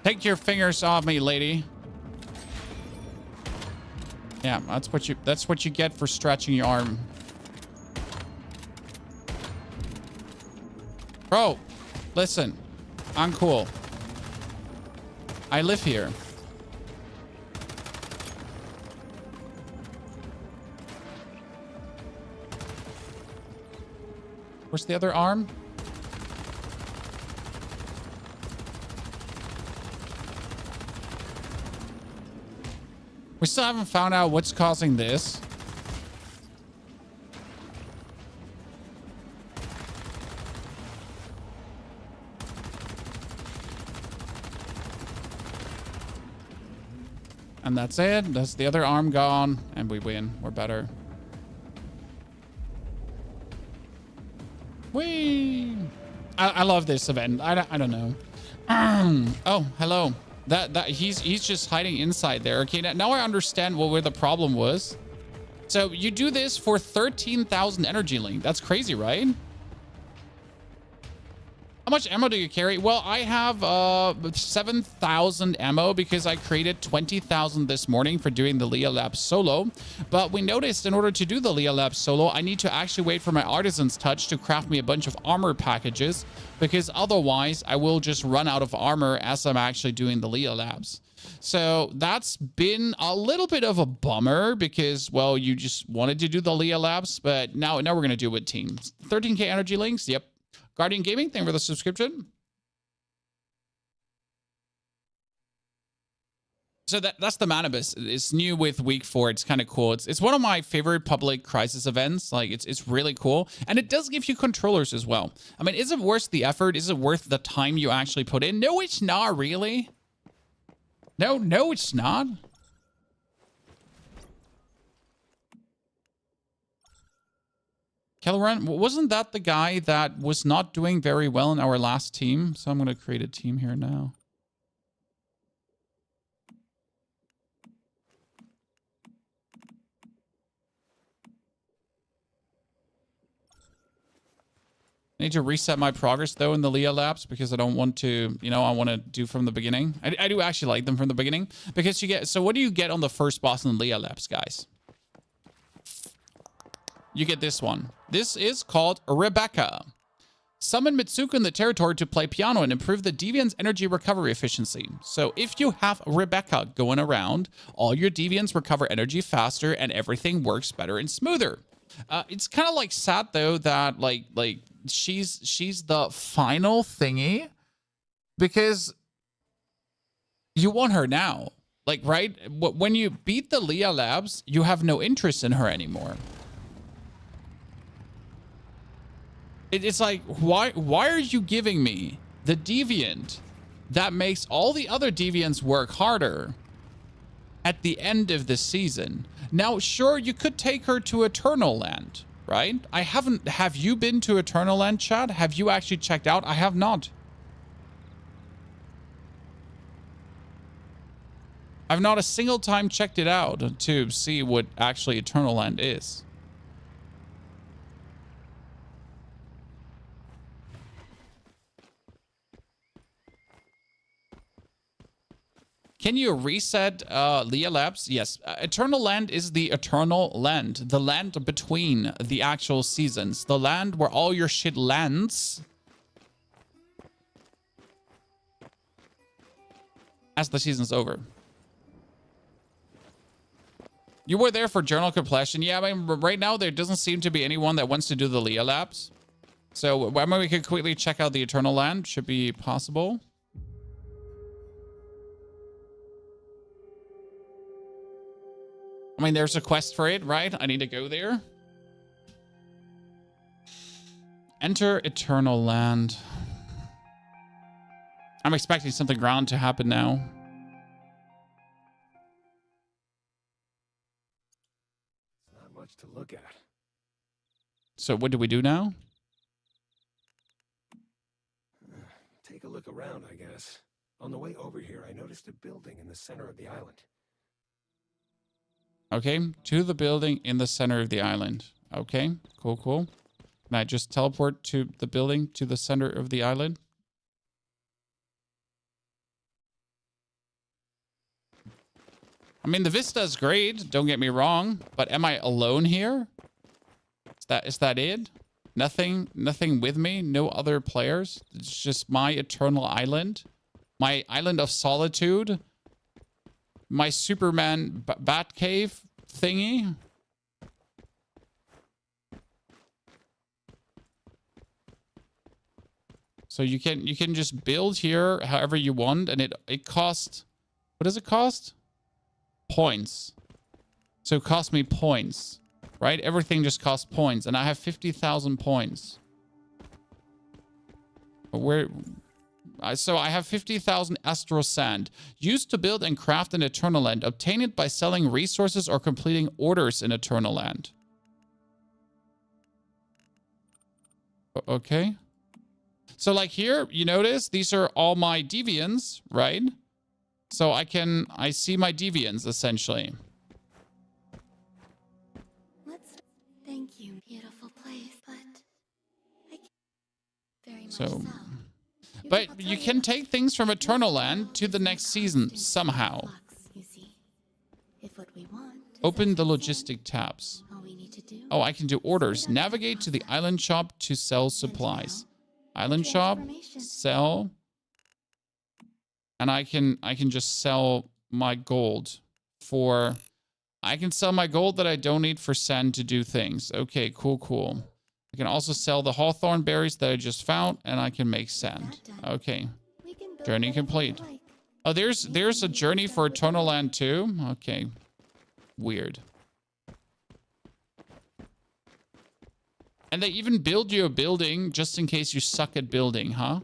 Take your fingers off me, lady. Yeah, that's what you get for stretching your arm. Bro, listen. I'm cool. I live here. Where's the other arm? We still haven't found out what's causing this. And that's it. That's the other arm gone. And we win. We're better. Whee! I love this event. I don't know. Oh, hello. He's just hiding inside there. Okay, now I understand where the problem was. So you do this for 13,000 energy link. That's crazy, right? How much ammo do you carry? Well, I have 7,000 ammo because I created 20,000 this morning for doing the Lea Labs solo. But we noticed in order to do the Lea Labs solo, I need to actually wait for my artisan's touch to craft me a bunch of armor packages, because otherwise I will just run out of armor as I'm actually doing the Lea Labs. So that's been a little bit of a bummer because, well, you just wanted to do the Lea Labs, but now we're going to do it with teams. 13k energy links. Yep. Guardian Gaming, thank you for the subscription. So that's the Manibus. It's new with week 4. It's kind of cool. It's one of my favorite public crisis events. Like it's really cool. And it does give you controllers as well. I mean, is it worth the effort? Is it worth the time you actually put in? No, it's not really. No, it's not. Kelleran, wasn't that the guy that was not doing very well in our last team? So I'm going to create a team here now. I need to reset my progress, though, in the Lea Labs because I don't want to, I want to do from the beginning. I do actually like them from the beginning because you get... So what do you get on the first boss in the Lea Labs, guys? You get this one. This is called Rebecca. Summon Mitsuko in the territory to play piano and improve the Deviant's energy recovery efficiency. So if you have Rebecca going around, all your Deviants recover energy faster and everything works better and smoother. It's kind of like sad though that like she's the final thingy because you want her now. Like, right? When you beat the Lea Labs, you have no interest in her anymore. It's like, why are you giving me the deviant that makes all the other deviants work harder at the end of the season? Now, sure, you could take her to Eternal Land, right? Have you been to Eternal Land, Chad? Have you actually checked out? I have not. I've not a single time checked it out to see what actually Eternal Land is. Can you reset Lea Labs? Yes. Eternal Land is the eternal land. The land between the actual seasons. The land where all your shit lands as the season's over. You were there for journal completion. Yeah, I mean, right now there doesn't seem to be anyone that wants to do the Lea Labs. So I mean, we could quickly check out the Eternal Land. Should be possible. I mean, there's a quest for it, right? I need to go there. Enter Eternal Land. I'm expecting something grand to happen now. Not much to look at. So what do we do now? Take a look around, I guess. On the way over here, I noticed a building in the center of the island. Okay, to the building in the center of the island. Okay, cool, cool. Can I just teleport to the building to the center of the island? I mean, the vista is great, don't get me wrong, but am I alone here? Is that it? Nothing with me? No other players? It's just my eternal island? My island of solitude? My Superman bat cave thingy? So you can just build here however you want, and it costs, what does it cost? Points. So it costs me points, right? Everything just costs points, and I have 50,000 points. So I have 50,000 astral sand used to build and craft an Eternal Land. Obtain it by selling resources or completing orders in Eternal Land. Okay. So like here, you notice these are all my deviants, right? So I see my deviants essentially. Thank you, beautiful place, but I can't very much So, so. but you can take things from Eternal Land to the next season somehow. You see, if what we want is Open the logistic tabs. all we need to do. Oh, I can do orders. Navigate to the island shop to sell supplies. Island shop, sell, and I can just sell my gold for. I can sell my gold that I don't need for sand to do things. Okay, cool, cool. I can also sell the hawthorn berries that I just found, and I can make sand. Okay, journey complete. Oh, there's a journey for Eternal Land too. Okay, weird. And they even build you a building just in case you suck at building, huh?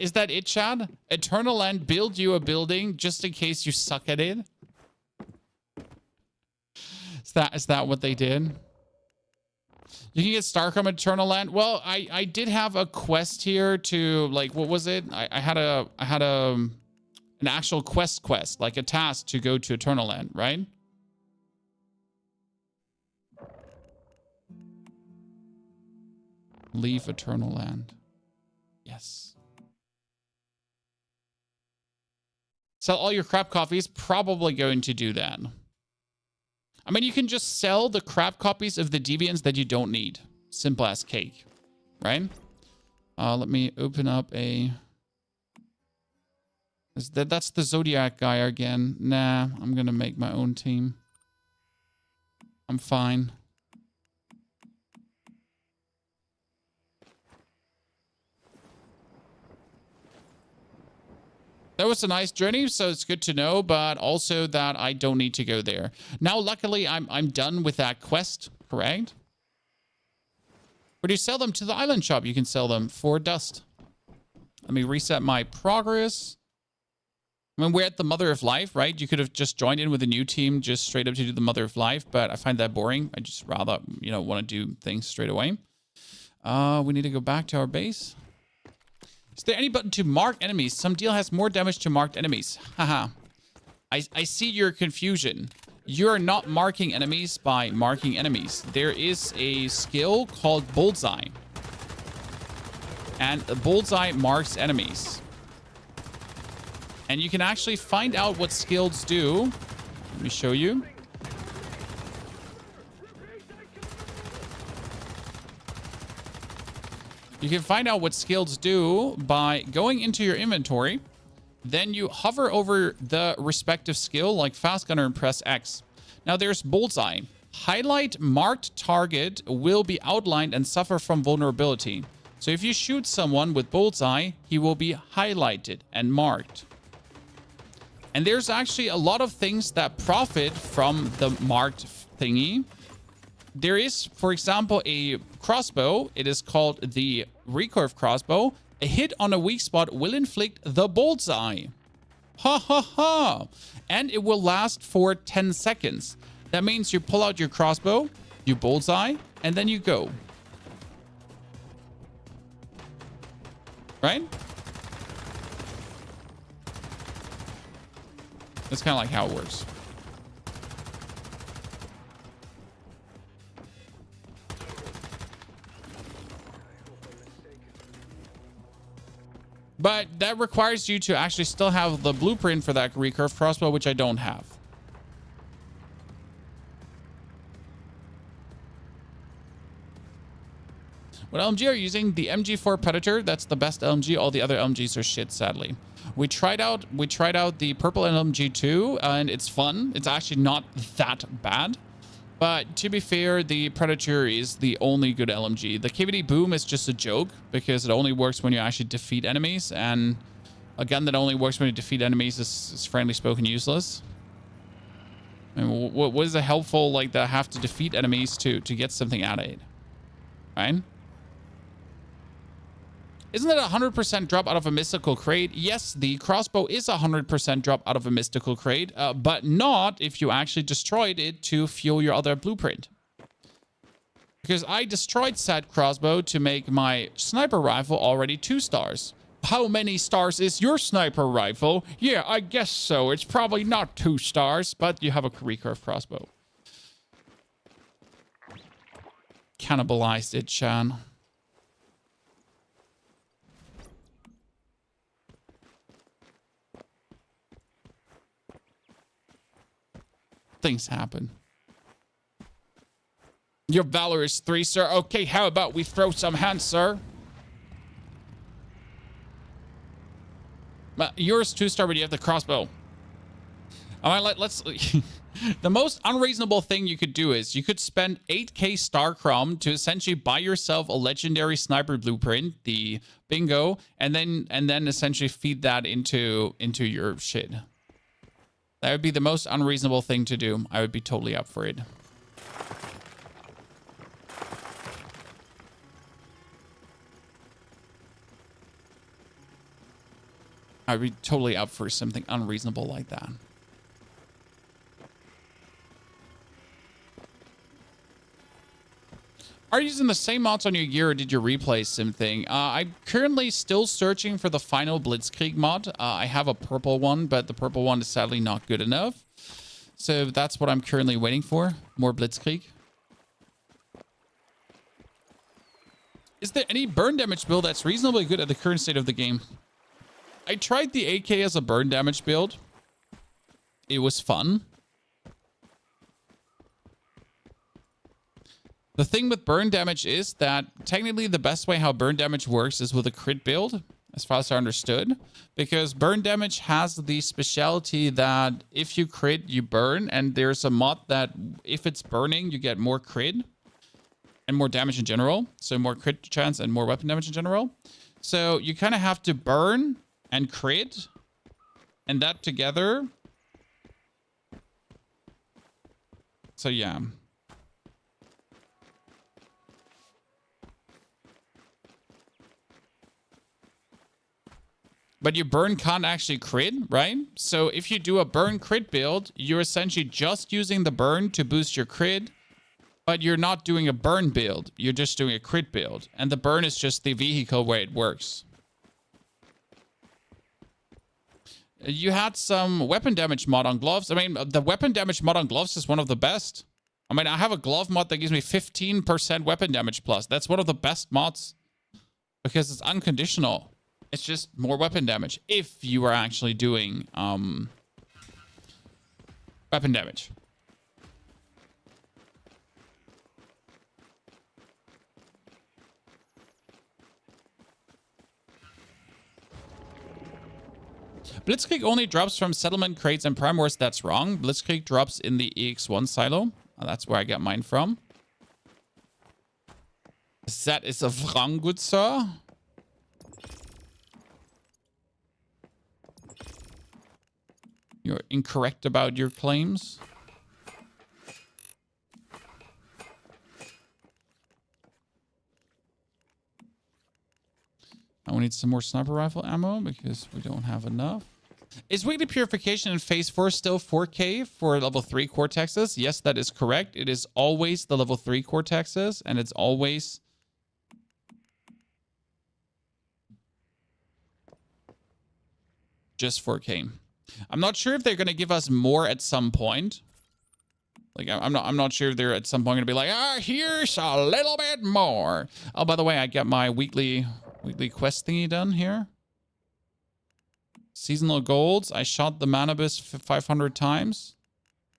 Is that it, Chad? Eternal Land build you a building just in case you suck at it? Is that what they did? You can get Starcom Eternal Land. Well, I did have a quest here to, like, what was it? I had an actual quest, like a task to go to Eternal Land, right? Leave Eternal Land. Yes. Sell all your crap copies. Probably going to do that. I mean, you can just sell the crap copies of the deviants that you don't need. Simple as cake, right? Let me open up a... That's the Zodiac guy again. Nah, I'm going to make my own team. I'm fine. That was a nice journey, so it's good to know, but also that I don't need to go there. Now, luckily, I'm done with that quest, correct? Or do you sell them to the island shop? You can sell them for dust. Let me reset my progress. I mean, we're at the Mother of Life, right? You could have just joined in with a new team just straight up to do the Mother of Life, but I find that boring. I just rather, want to do things straight away. We need to go back to our base. Is there any button to mark enemies? Some deal has more damage to marked enemies. Haha. I see your confusion. You're not marking enemies by marking enemies. There is a skill called Bullseye. And Bullseye marks enemies. And you can actually find out what skills do. Let me show you. You can find out what skills do by going into your inventory then you hover over the respective skill like fast gunner and press X. Now there's bullseye. Highlight marked target will be outlined and suffer from vulnerability. So if you shoot someone with bullseye, he will be highlighted and marked. And there's actually a lot of things that profit from the marked thingy. There is, for example, a crossbow. It is called the recurve crossbow. A hit on a weak spot will inflict the bullseye. Ha ha ha. And it will last for 10 seconds. That means you pull out your crossbow, you bullseye, and then you go. Right? That's kind of like how it works. But that requires you to actually still have the blueprint for that recurve crossbow, which I don't have. What LMG are you using? The MG4 Predator. That's the best LMG. All the other LMGs are shit, sadly. We tried out the purple LMG2, and it's fun. It's actually not that bad. But to be fair, the Predator is the only good LMG. The KVD Boom is just a joke because it only works when you actually defeat enemies, and a gun that only works when you defeat enemies is frankly spoken useless. I mean, what is it helpful like that have to defeat enemies to get something out of it, right? Isn't it a 100% drop out of a mystical crate? Yes, the crossbow is a 100% drop out of a mystical crate, but not if you actually destroyed it to fuel your other blueprint. Because I destroyed said crossbow to make my sniper rifle already 2 stars. How many stars is your sniper rifle? Yeah, I guess so. It's probably not 2 stars, but you have a recurve crossbow. Cannibalized it, Chan. Things happen. Your valor is 3, sir. Okay, how about we throw some hands, sir? Yours 2-star, but you have the crossbow. All right, let's. The most unreasonable thing you could do is you could spend 8k star crom to essentially buy yourself a legendary sniper blueprint, the bingo, and then essentially feed that into your shit. That would be the most unreasonable thing to do. I would be totally up for it. I would be totally up for something unreasonable like that. Are you using the same mods on your gear, or did you replace something? I'm currently still searching for the final Blitzkrieg mod. I have a purple one, but the purple one is sadly not good enough. So that's what I'm currently waiting for. More Blitzkrieg. Is there any burn damage build that's reasonably good at the current state of the game? I tried the AK as a burn damage build. It was fun. The thing with burn damage is that technically the best way how burn damage works is with a crit build, as far as I understood, because burn damage has the specialty that if you crit, you burn, and there's a mod that if it's burning, you get more crit and more damage in general. So more crit chance and more weapon damage in general. So you kind of have to burn and crit, and that together. So yeah. But your burn can't actually crit, right? So if you do a burn crit build, you're essentially just using the burn to boost your crit, but you're not doing a burn build. You're just doing a crit build. And the burn is just the vehicle where it works. You had some weapon damage mod on gloves. I mean, the weapon damage mod on gloves is one of the best. I mean, I have a glove mod that gives me 15% weapon damage plus. That's one of the best mods because it's unconditional. It's just more weapon damage if you are actually doing weapon damage. Blitzkrieg only drops from settlement crates and prime wars. That's wrong. Blitzkrieg drops in the EX1 silo. That's where I got mine from. That is a wrong, good sir. You're incorrect about your claims. Now we need some more sniper rifle ammo because we don't have enough. Is weekly purification in phase 4 still 4K for level 3 cortexes? Yes, that is correct. It is always the level 3 cortexes, and it's always just 4K. I'm not sure if they're going to give us more at some point. Like, I'm not sure if they're at some point going to be like, here's a little bit more. Oh, by the way, I got my weekly quest thingy done here. Seasonal golds. I shot the Manibus 500 times.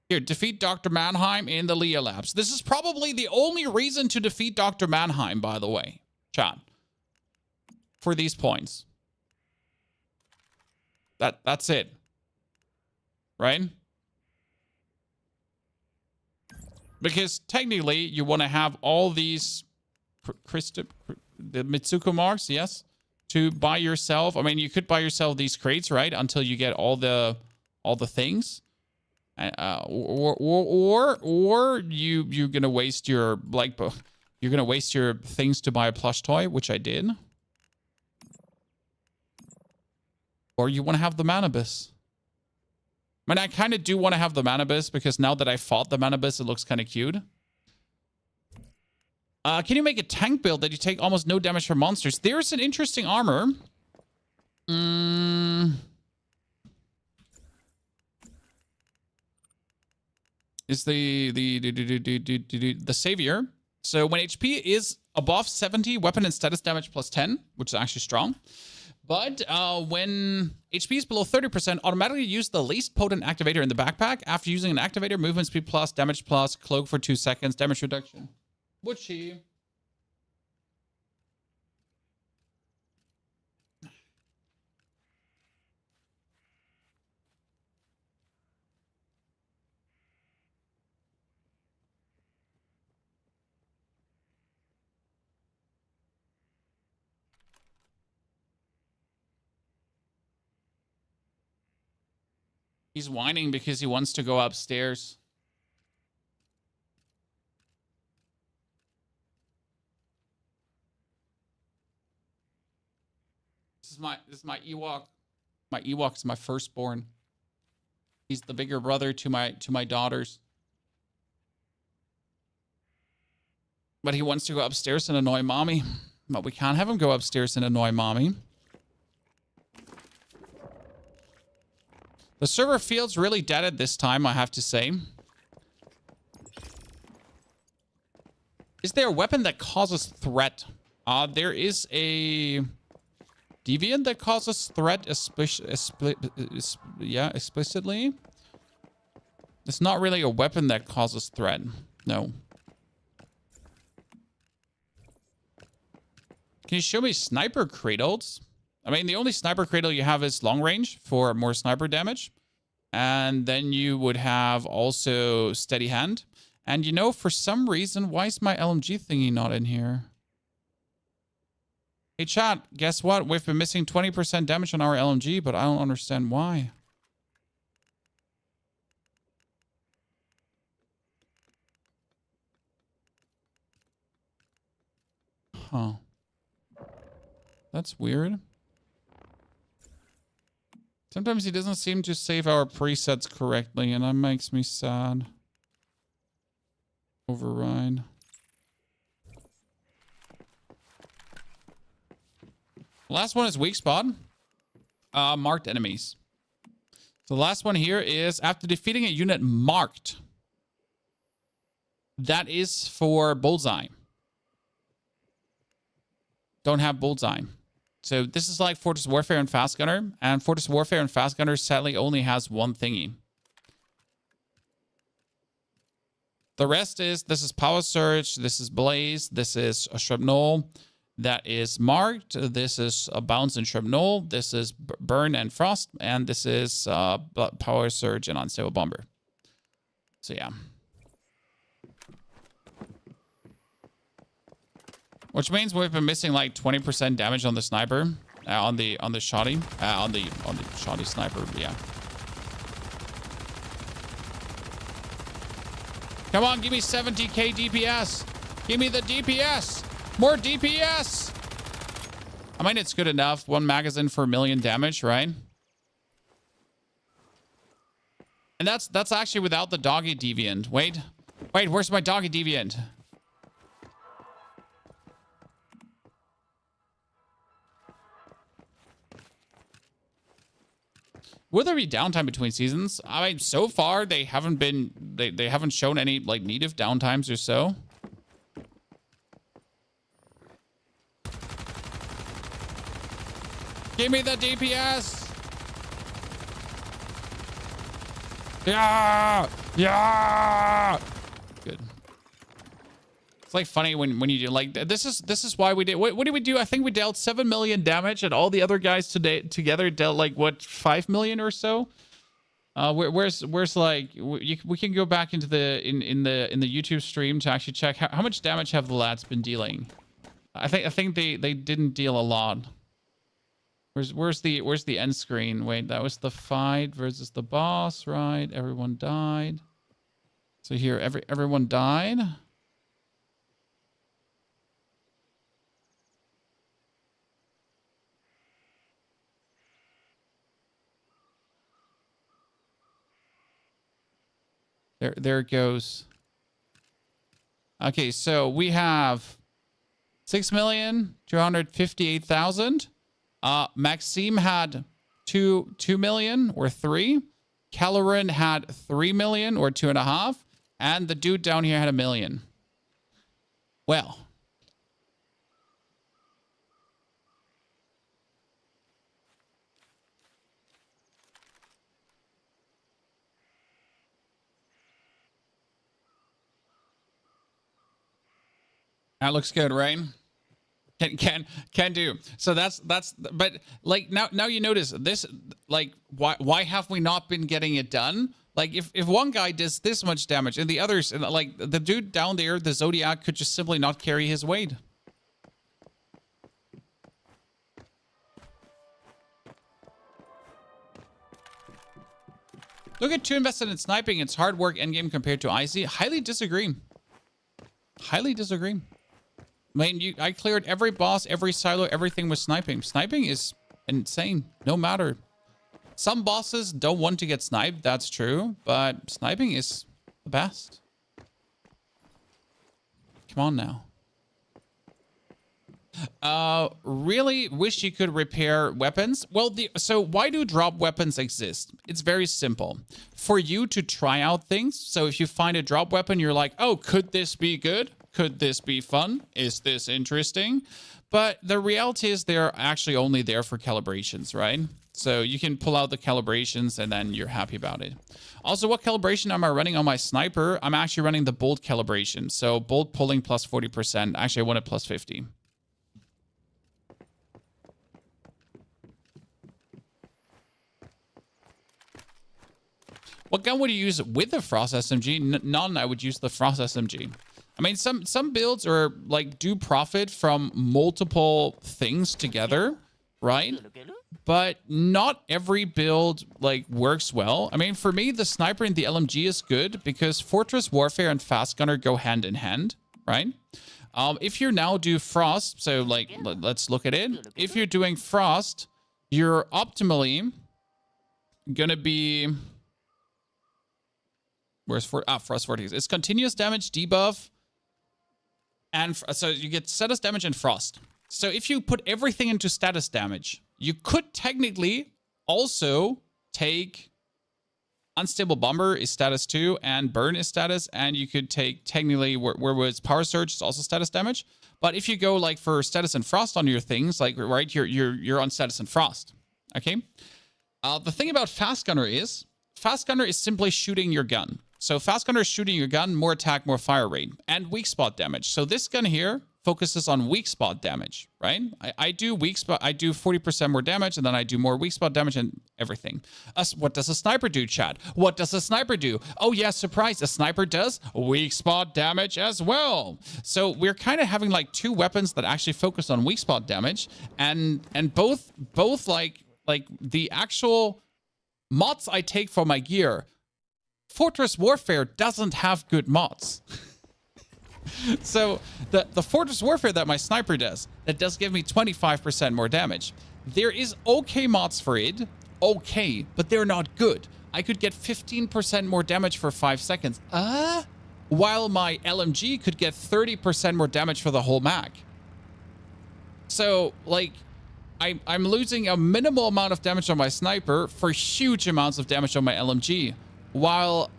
Here, defeat Dr. Mannheim in the Lea Labs. This is probably the only reason to defeat Dr. Mannheim, by the way. Chat. For these points. That's it. Right? Because technically, you want to have all these the Mitsuko marks, yes, to buy yourself. I mean, you could buy yourself these crates, right, until you get all the things, or you're gonna waste your you're gonna waste your things to buy a plush toy, which I did, or you want to have the Manibus. I mean, I kind of do want to have the Manibus because now that I fought the Manibus, it looks kind of cute. Can you make a tank build that you take almost no damage from monsters? There's an interesting armor. Is the Savior. So when HP is above 70, weapon and status damage plus 10, which is actually strong. But when HP is below 30%, automatically use the least potent activator in the backpack. After using an activator, movement speed plus, damage plus, cloak for 2 seconds, damage reduction. Butchie. He's whining because he wants to go upstairs. This is my Ewok. My Ewok is my firstborn. He's the bigger brother to my daughters. But he wants to go upstairs and annoy mommy. But we can't have him go upstairs and annoy mommy. The server feels really dead at this time, I have to say. Is there a weapon that causes threat? There is a deviant that causes threat explicitly. It's not really a weapon that causes threat. No. Can you show me sniper cradles? I mean, the only sniper cradle you have is long range for more sniper damage. And then you would have also steady hand. And you know, for some reason, why is my LMG thingy not in here? Hey, chat, guess what? We've been missing 20% damage on our LMG, but I don't understand why. Huh. That's weird. Sometimes he doesn't seem to save our presets correctly, and that makes me sad. Override. Last one is weak spot. Marked enemies. So the last one here is after defeating a unit marked. That is for bullseye. Don't have bullseye. So this is like Fortress Warfare and Fast Gunner. And Fortress Warfare and Fast Gunner sadly only has one thingy. The rest is, this is Power Surge, this is Blaze, this is a Shrapnel, that is marked. This is a bounce and shrapnel. This is burn and frost, and this is power surge and unstable bomber. So yeah. Which means we've been missing like 20% damage on the sniper, on the shoddy, on the shoddy sniper. Yeah. Come on, give me 70k DPS. Give me the DPS. More DPS. I mean, it's good enough. One magazine for 1 million damage, right? And that's actually without the doggy deviant. Wait, where's my doggy deviant? Will there be downtime between seasons? I mean, so far they haven't been they haven't shown any like native downtimes or so. Give me the DPS. Yeah, yeah. Good. It's like funny when you do like this is why we did. What did we do? I think we dealt 7 million damage, and all the other guys today together dealt like what 5 million or so. Where's like we can go back into the in the YouTube stream to actually check how much damage have the lads been dealing. I think they didn't deal a lot. Where's the end screen? Wait, that was the fight versus the boss, right? Everyone died. So here, everyone died. There it goes. Okay, so we have 6,258,000. Maxime had 2 million or 3. Caloran had 3 million or 2.5. And the dude down here had 1 million. Well. That looks good, right? Can do. So that's but like now you notice this, like why have we not been getting it done? Like if one guy does this much damage and the others, like the dude down there, the Zodiac, could just simply not carry his weight. Look at too invested in sniping. It's hard work endgame compared to Icy. Highly disagree. Highly disagree. I mean, I cleared every boss, every silo, everything with sniping. Sniping is insane, no matter. Some bosses don't want to get sniped, that's true, but sniping is the best. Come on now. Really wish you could repair weapons. Well, so why do drop weapons exist? It's very simple. For you to try out things. So if you find a drop weapon, you're like, oh, could this be good? Could this be fun? Is this interesting? But the reality is they're actually only there for calibrations, right? So you can pull out the calibrations and then you're happy about it. Also, what calibration am I running on my sniper? I'm actually running the bolt calibration. So bolt pulling plus 40%. Actually, I want it plus 50. What gun would you use with the Frost SMG? None. I would use the Frost SMG. I mean, some builds are like do profit from multiple things together, right? But not every build like works well. I mean, for me, the sniper and the LMG is good because Fortress Warfare and Fast Gunner go hand in hand, right? If you now do Frost, so like let's look at it. If you're doing Frost, you're optimally gonna be Frost 40. It's continuous damage debuff. And so you get status damage and frost. So if you put everything into status damage, you could technically also take unstable bomber is status 2 and burn is status, and you could take technically where was power surge is also status damage. But if you go like for status and frost on your things, like right, you're on status and frost. Okay. The thing about fast gunner is simply shooting your gun. So fast gunner is shooting your gun, more attack, more fire rate, and weak spot damage. So this gun here, focuses on weak spot damage, right? I do weak spot, I do 40% more damage, and then I do more weak spot damage and everything. What does a sniper do, chat? What does a sniper do? Oh yeah, surprise, a sniper does weak spot damage as well. So we're kind of having like two weapons that actually focus on weak spot damage, and both like the actual mods I take for my gear. Fortress Warfare doesn't have good mods. So the Fortress Warfare that my sniper does, that does give me 25% more damage. There is okay mods for it, okay, but they're not good. I could get 15% more damage for 5 seconds. While my LMG could get 30% more damage for the whole mag. So like I'm losing a minimal amount of damage on my sniper for huge amounts of damage on my LMG. While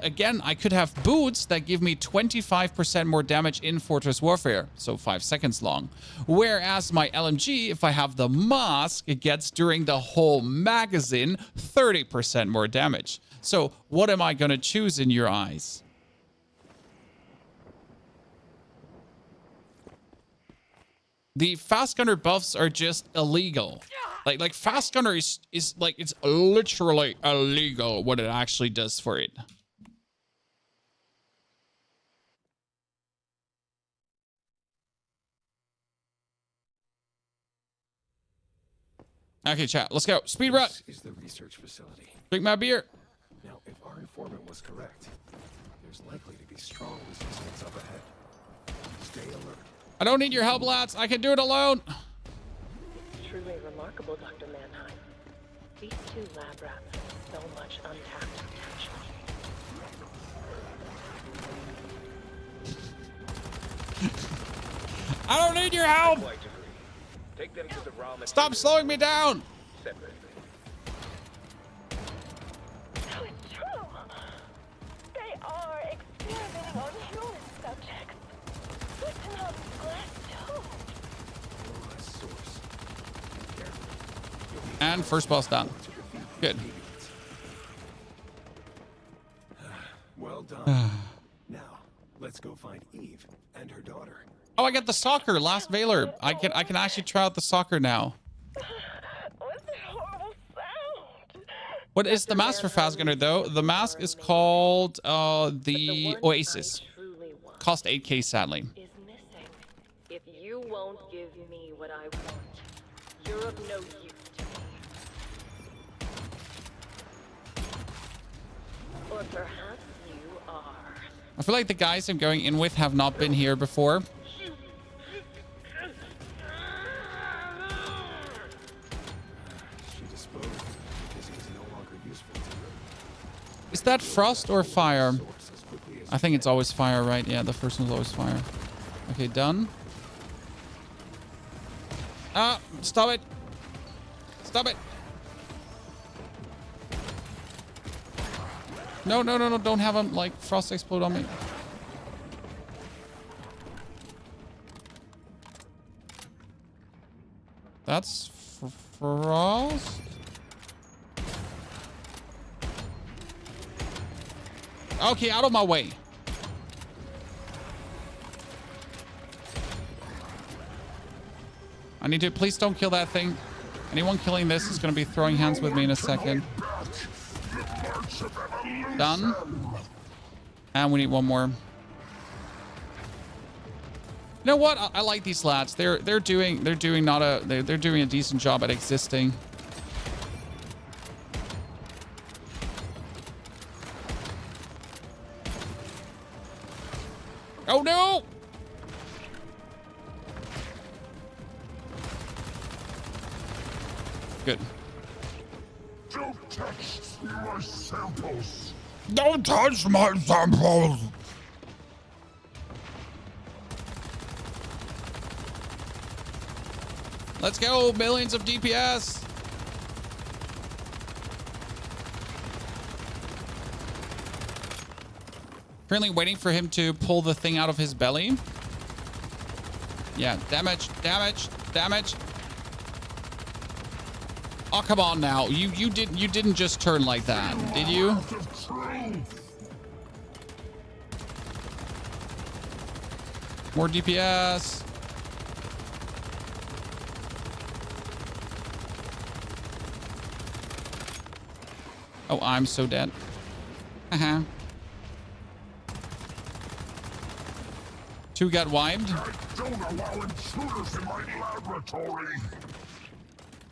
again, I could have boots that give me 25% more damage in Fortress Warfare, so 5 seconds long. Whereas my LMG, if I have the mask, it gets during the whole magazine 30% more damage. So what am I going to choose in your eyes? The fast gunner buffs are just illegal. Like fast gunner is like, it's literally illegal what it actually does for it. Okay, chat, let's go. Speed run. This is the research facility. Drink my beer. Now, if our informant was correct, there's likely to be strong resistance up ahead. Stay alert. I don't need your help, lads. I can do it alone. Truly remarkable, Dr. Mannheim. These two lab rats have so much untapped potential. I don't need your help. Quite agree. Take them to the raw material. Stop slowing me down. Separately. So it's true. They are experimenting on human subjects. Written on glass too. Source. And first boss done. Good. Well done. Now, let's go find Eve and her daughter. Oh, I got the soccer, last Valor. I can actually try out the soccer now. What's that horrible sound? What is the mask for Fast Gunner though? The mask is called the Oasis. Cost 8K sadly. Is missing. If you won't give me what I want, you're of no use to me. Or perhaps you are. I feel like the guys I'm going in with have not been here before. She disposed because he was no longer useful to her. Is that frost or fire? Source as quickly as I think it's always fire, right? Yeah, the first one's always fire. Okay, done. Ah, stop it. Stop it. No, no, no, no, don't have him, like, frost explode on me. That's frost. Okay, out of my way. I need to, please don't kill that thing. Anyone killing this is going to be throwing hands with me in a second. Done. And we need one more. You know what? I like these lads. They're doing a decent job at existing. Oh no! Good. Don't touch my samples. Don't touch my samples! Let's go, millions of DPS. Currently waiting for him to pull the thing out of his belly. Yeah, damage, damage, damage. Oh, come on now. You didn't just turn like that, did you? More DPS. Oh, I'm so dead. Uh-huh. 2 got wiped. I don't allow intruders in my laboratory.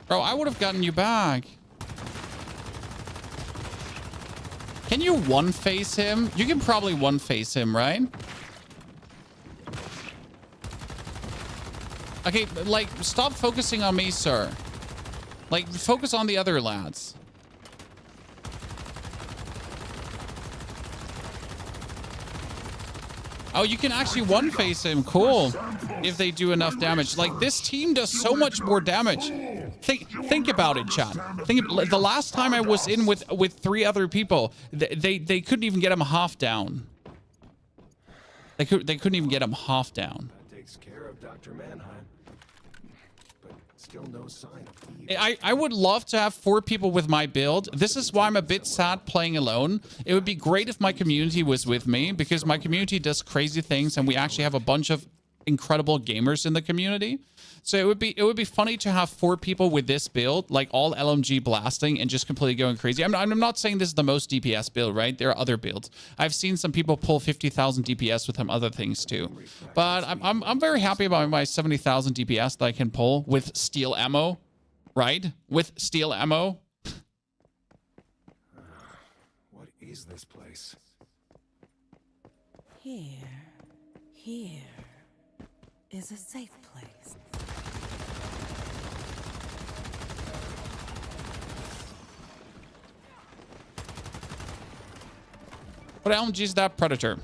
Bro, I would have gotten you back. Can you one-face him? You can probably one-face him, right? Okay, like, stop focusing on me, sir. Like, focus on the other lads. Oh, you can actually one-face him. Cool. If they do enough damage. Like, this team does so much more damage. Think about it, chat. The last time I was in with 3 other people, they couldn't even get him half down. They couldn't even get him half down. That takes care of Dr. Mannheim. But still no sign of evil. I would love to have 4 people with my build. This is why I'm a bit sad playing alone. It would be great if my community was with me, because my community does crazy things and we actually have a bunch of incredible gamers in the community. So it would be funny to have 4 people with this build, like all LMG blasting and just completely going crazy. I'm not saying this is the most DPS build, right? There are other builds. I've seen some people pull 50,000 DPS with some other things too. But I'm very happy about my 70,000 DPS that I can pull with steel ammo, right? With steel ammo. What is this place? Here is a safe place. What LMG is that? Predator.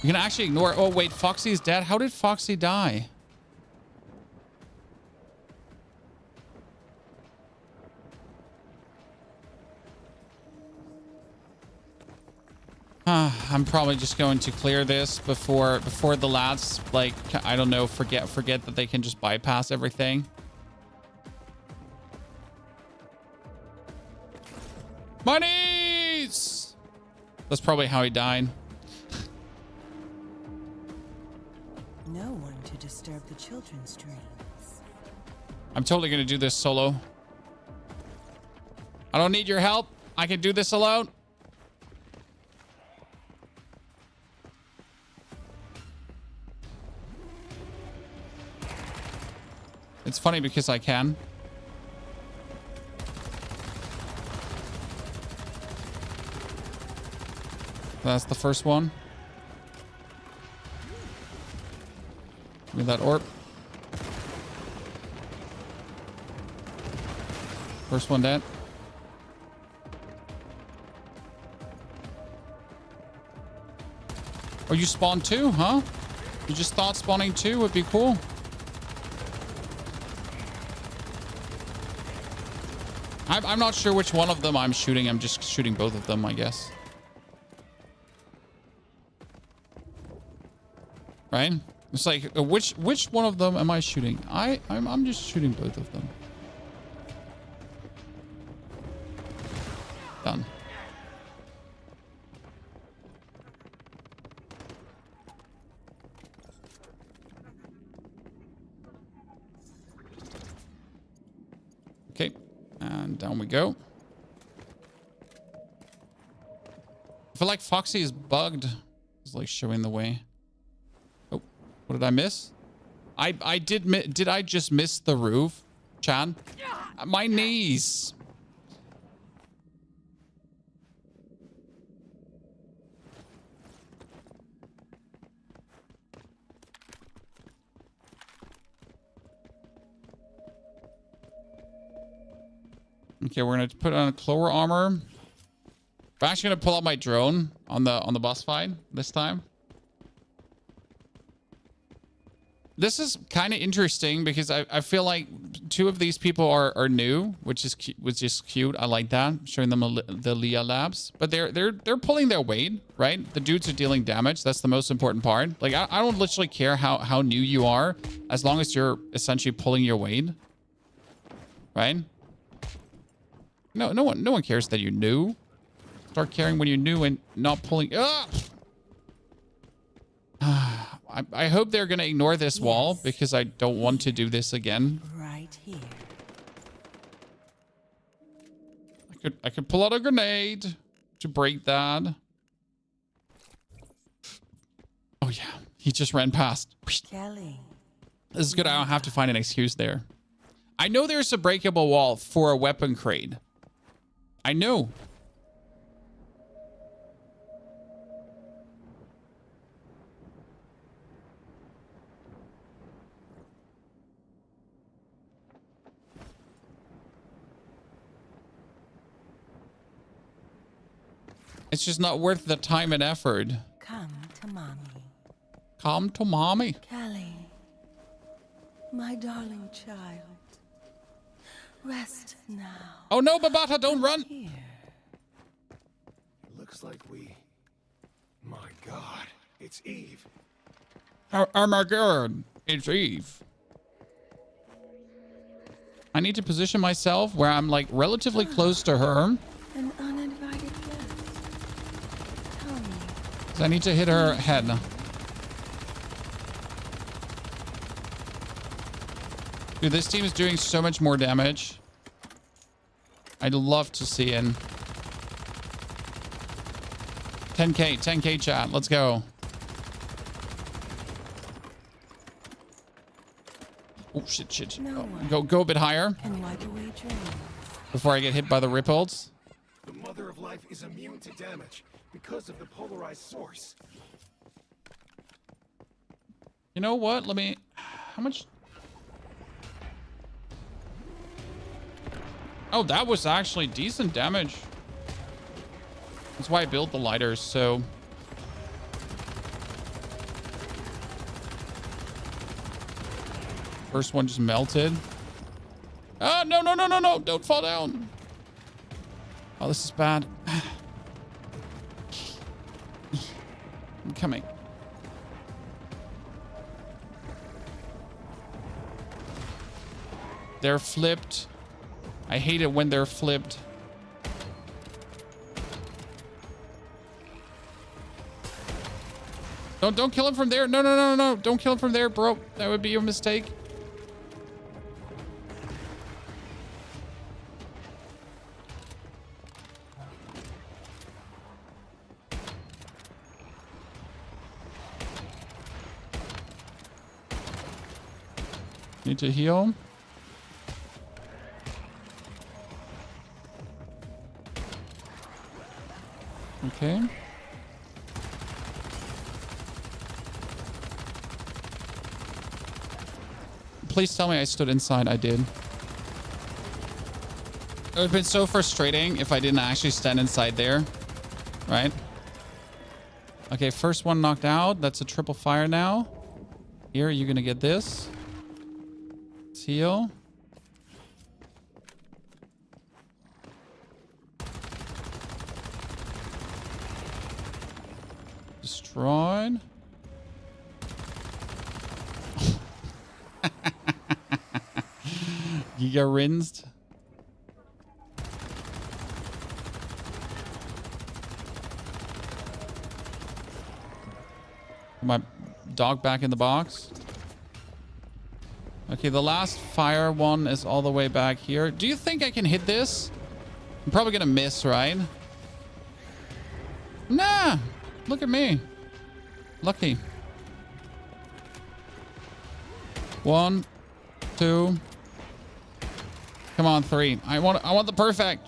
You can actually ignore... Oh, wait. Foxy's dead? How did Foxy die? I'm probably just going to clear this before the lads, like, I don't know, forget that they can just bypass everything. Monies! That's probably how he died. No one to disturb the children's dreams. I'm totally going to do this solo. I don't need your help. I can do this alone. It's funny because I can. That's the first one. Give me that orb. First one dead. Oh, you spawned 2, huh? You just thought spawning 2 would be cool. I'm not sure which one of them I'm shooting. I'm just shooting both of them, I guess. Right? It's like, which one of them am I shooting? I'm just shooting both of them. Done. Okay. And down we go. I feel like Foxy is bugged. It's like showing the way. Oh, what did I miss? Did I just miss the roof, Chad? My knees. Okay, we're gonna put on a Clover armor. I'm actually gonna pull out my drone on the boss fight this time. This is kind of interesting because I feel like 2 of these people are new, which is cute. I like that. Showing them the Lea Labs, but they're pulling their weight, right? The dudes are dealing damage. That's the most important part. Like I don't literally care how new you are, as long as you're essentially pulling your weight, right? No one cares that you're new. Start caring when you're new and not pulling. I hope they're gonna ignore this wall because I don't want to do this again. Right here. I could pull out a grenade to break that. Oh yeah, he just ran past. Kelly. This is good. I don't have to find an excuse there. I know there's a breakable wall for a weapon crate. I know. It's just not worth the time and effort. Come to mommy. Come to mommy. Kelly. My darling child. Rest now. Oh no, Babata, don't run. Here. It looks like we... My God, it's Eve. Oh my God, it's Eve. I need to position myself where I'm like relatively close to her. An uninvited guest. Tell me. So I need to hit her head. Dude, this team is doing so much more damage. I'd love to see it. 10k chat. Let's go. Oh shit. No Oh, go a bit higher Can wipe away dreams. before I get hit by the ripples. The Mother of Life is immune to damage because of the polarized source. You know what? Let me... How much... Oh, that was actually decent damage. That's why I built the lighters, so... First one just melted. Ah, no. Don't fall down. Oh, this is bad. I'm coming. They're flipped. I hate it when they're flipped. Don't kill him from there. No. Don't kill him from there, bro. That would be a mistake. Need to heal. Okay. Please tell me I stood inside. I did. It would have been so frustrating if I didn't actually stand inside there. Right? Okay, first one knocked out. That's a triple fire now. Here, you're gonna get this. Let's heal. Destroyed. Giga rinsed. My dog back in the box. Okay, the last fire one is all the way back here. Do you think I can hit this? I'm probably gonna miss, right? Nah! Look at me. Lucky. 1, 2. Come on, 3. I want the perfect.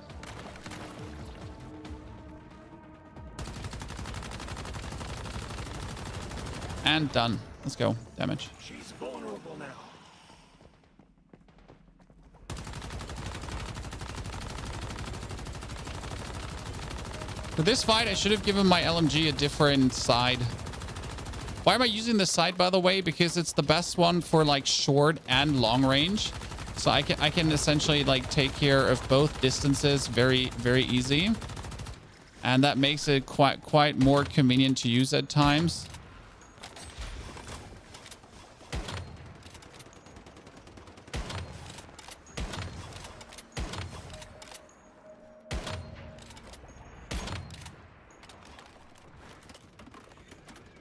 And done. Let's go. Damage. She's vulnerable now. For this fight, I should have given my LMG a different side. Why am I using this side, by the way? Because it's the best one for like short and long range. So I can essentially like take care of both distances very, very easy. And that makes it quite more convenient to use at times.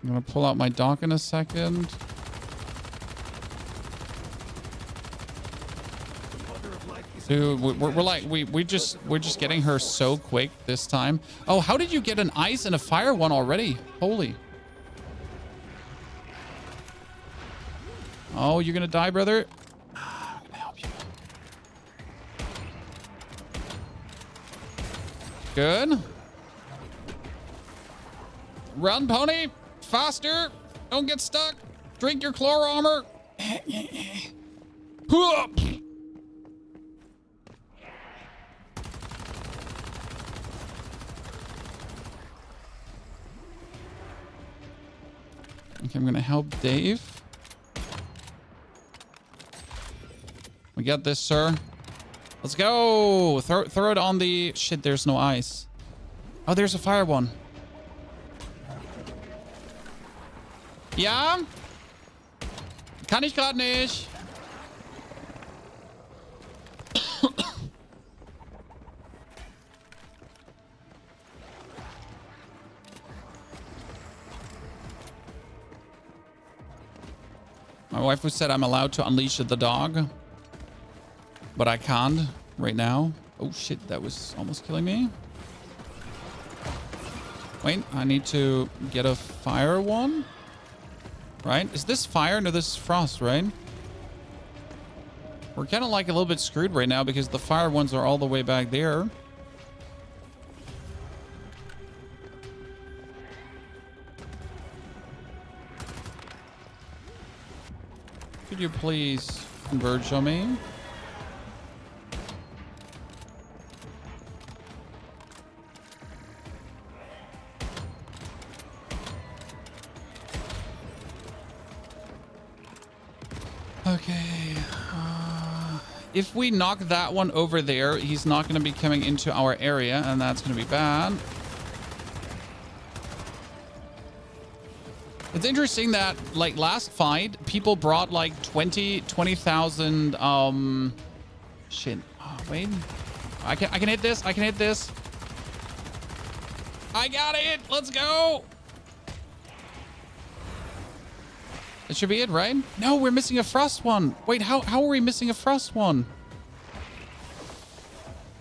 I'm gonna pull out my dock in a second. The Mother of Life is Dude, we're like we're just getting her so quick this time. Oh, how did you get an ice and a fire one already? Holy. Oh, you're gonna die, brother. I'm gonna help you. Good. Run, pony. Faster. Don't get stuck. Drink your claw armor. Okay, I'm gonna help Dave. We got this, sir. Let's go. Throw it on the... Shit, there's no ice. Oh, there's a fire one. Ja? Kann ich gerade nicht. My wife who said I'm allowed to unleash the dog, but I can't right now. Oh shit, that was almost killing me. Wait, I need to get a fire one. Right? Is this fire? No, this is frost, right? We're kind of like a little bit screwed right now because the fire ones are all the way back there. Could you please converge on me? Okay. If we knock that one over there, he's not going to be coming into our area, and that's going to be bad. It's interesting that, like, last fight, people brought, like, 20,000, shit. Oh, wait. I can hit this. I can hit this. I got it. Let's go. That should be it, right? No, we're missing a frost one. Wait, how are we missing a frost one?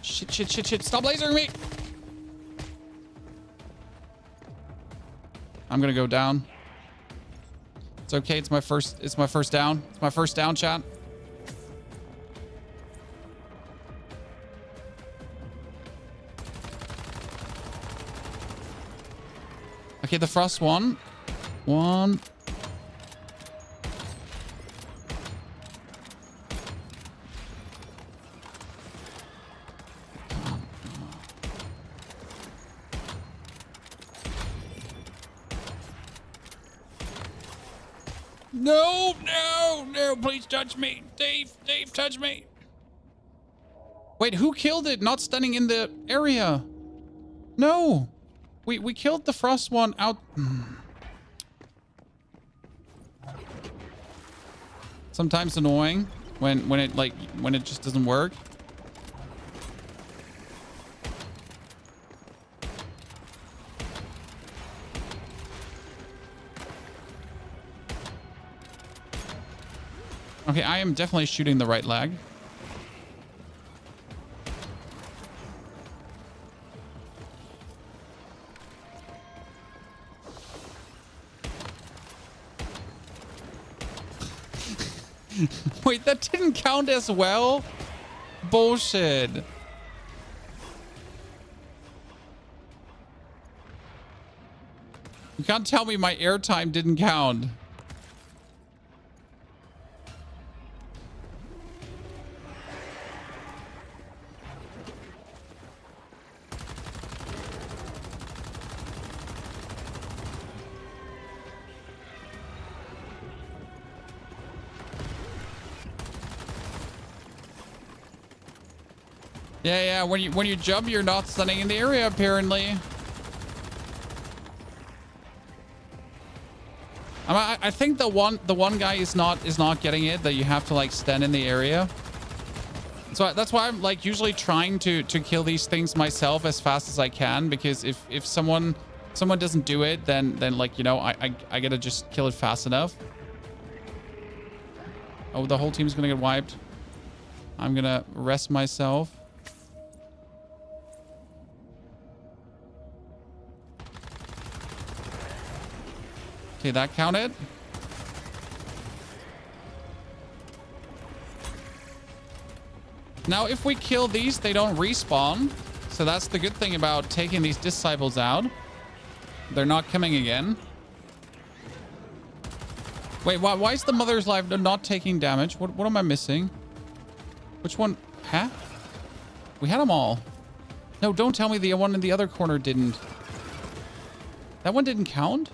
Shit, shit, shit, shit. Stop lasering me. I'm gonna go down. It's okay. It's my first down. It's my first down, chat. Okay, the frost one. One. No, no, no, please touch me. Dave, touch me. Wait, who killed it? Not standing in the area. No. We killed the frost one out. Sometimes annoying when it just doesn't work. Okay, I am definitely shooting the right leg. Wait, that didn't count as well? Bullshit. You can't tell me my airtime didn't count. Yeah, when you jump, you're not standing in the area, apparently. I think the one guy is not getting it, that you have to like stand in the area. So that's why I'm like usually trying to kill these things myself as fast as I can, because if someone doesn't do it, then like, you know, I gotta just kill it fast enough. Oh, the whole team's gonna get wiped. I'm gonna rest myself. Okay, that counted. Now, if we kill these, they don't respawn. So that's the good thing about taking these disciples out. They're not coming again. Wait, why is the mother's life not taking damage? What am I missing? Which one? Huh? We had them all. No, don't tell me the one in the other corner didn't. That one didn't count?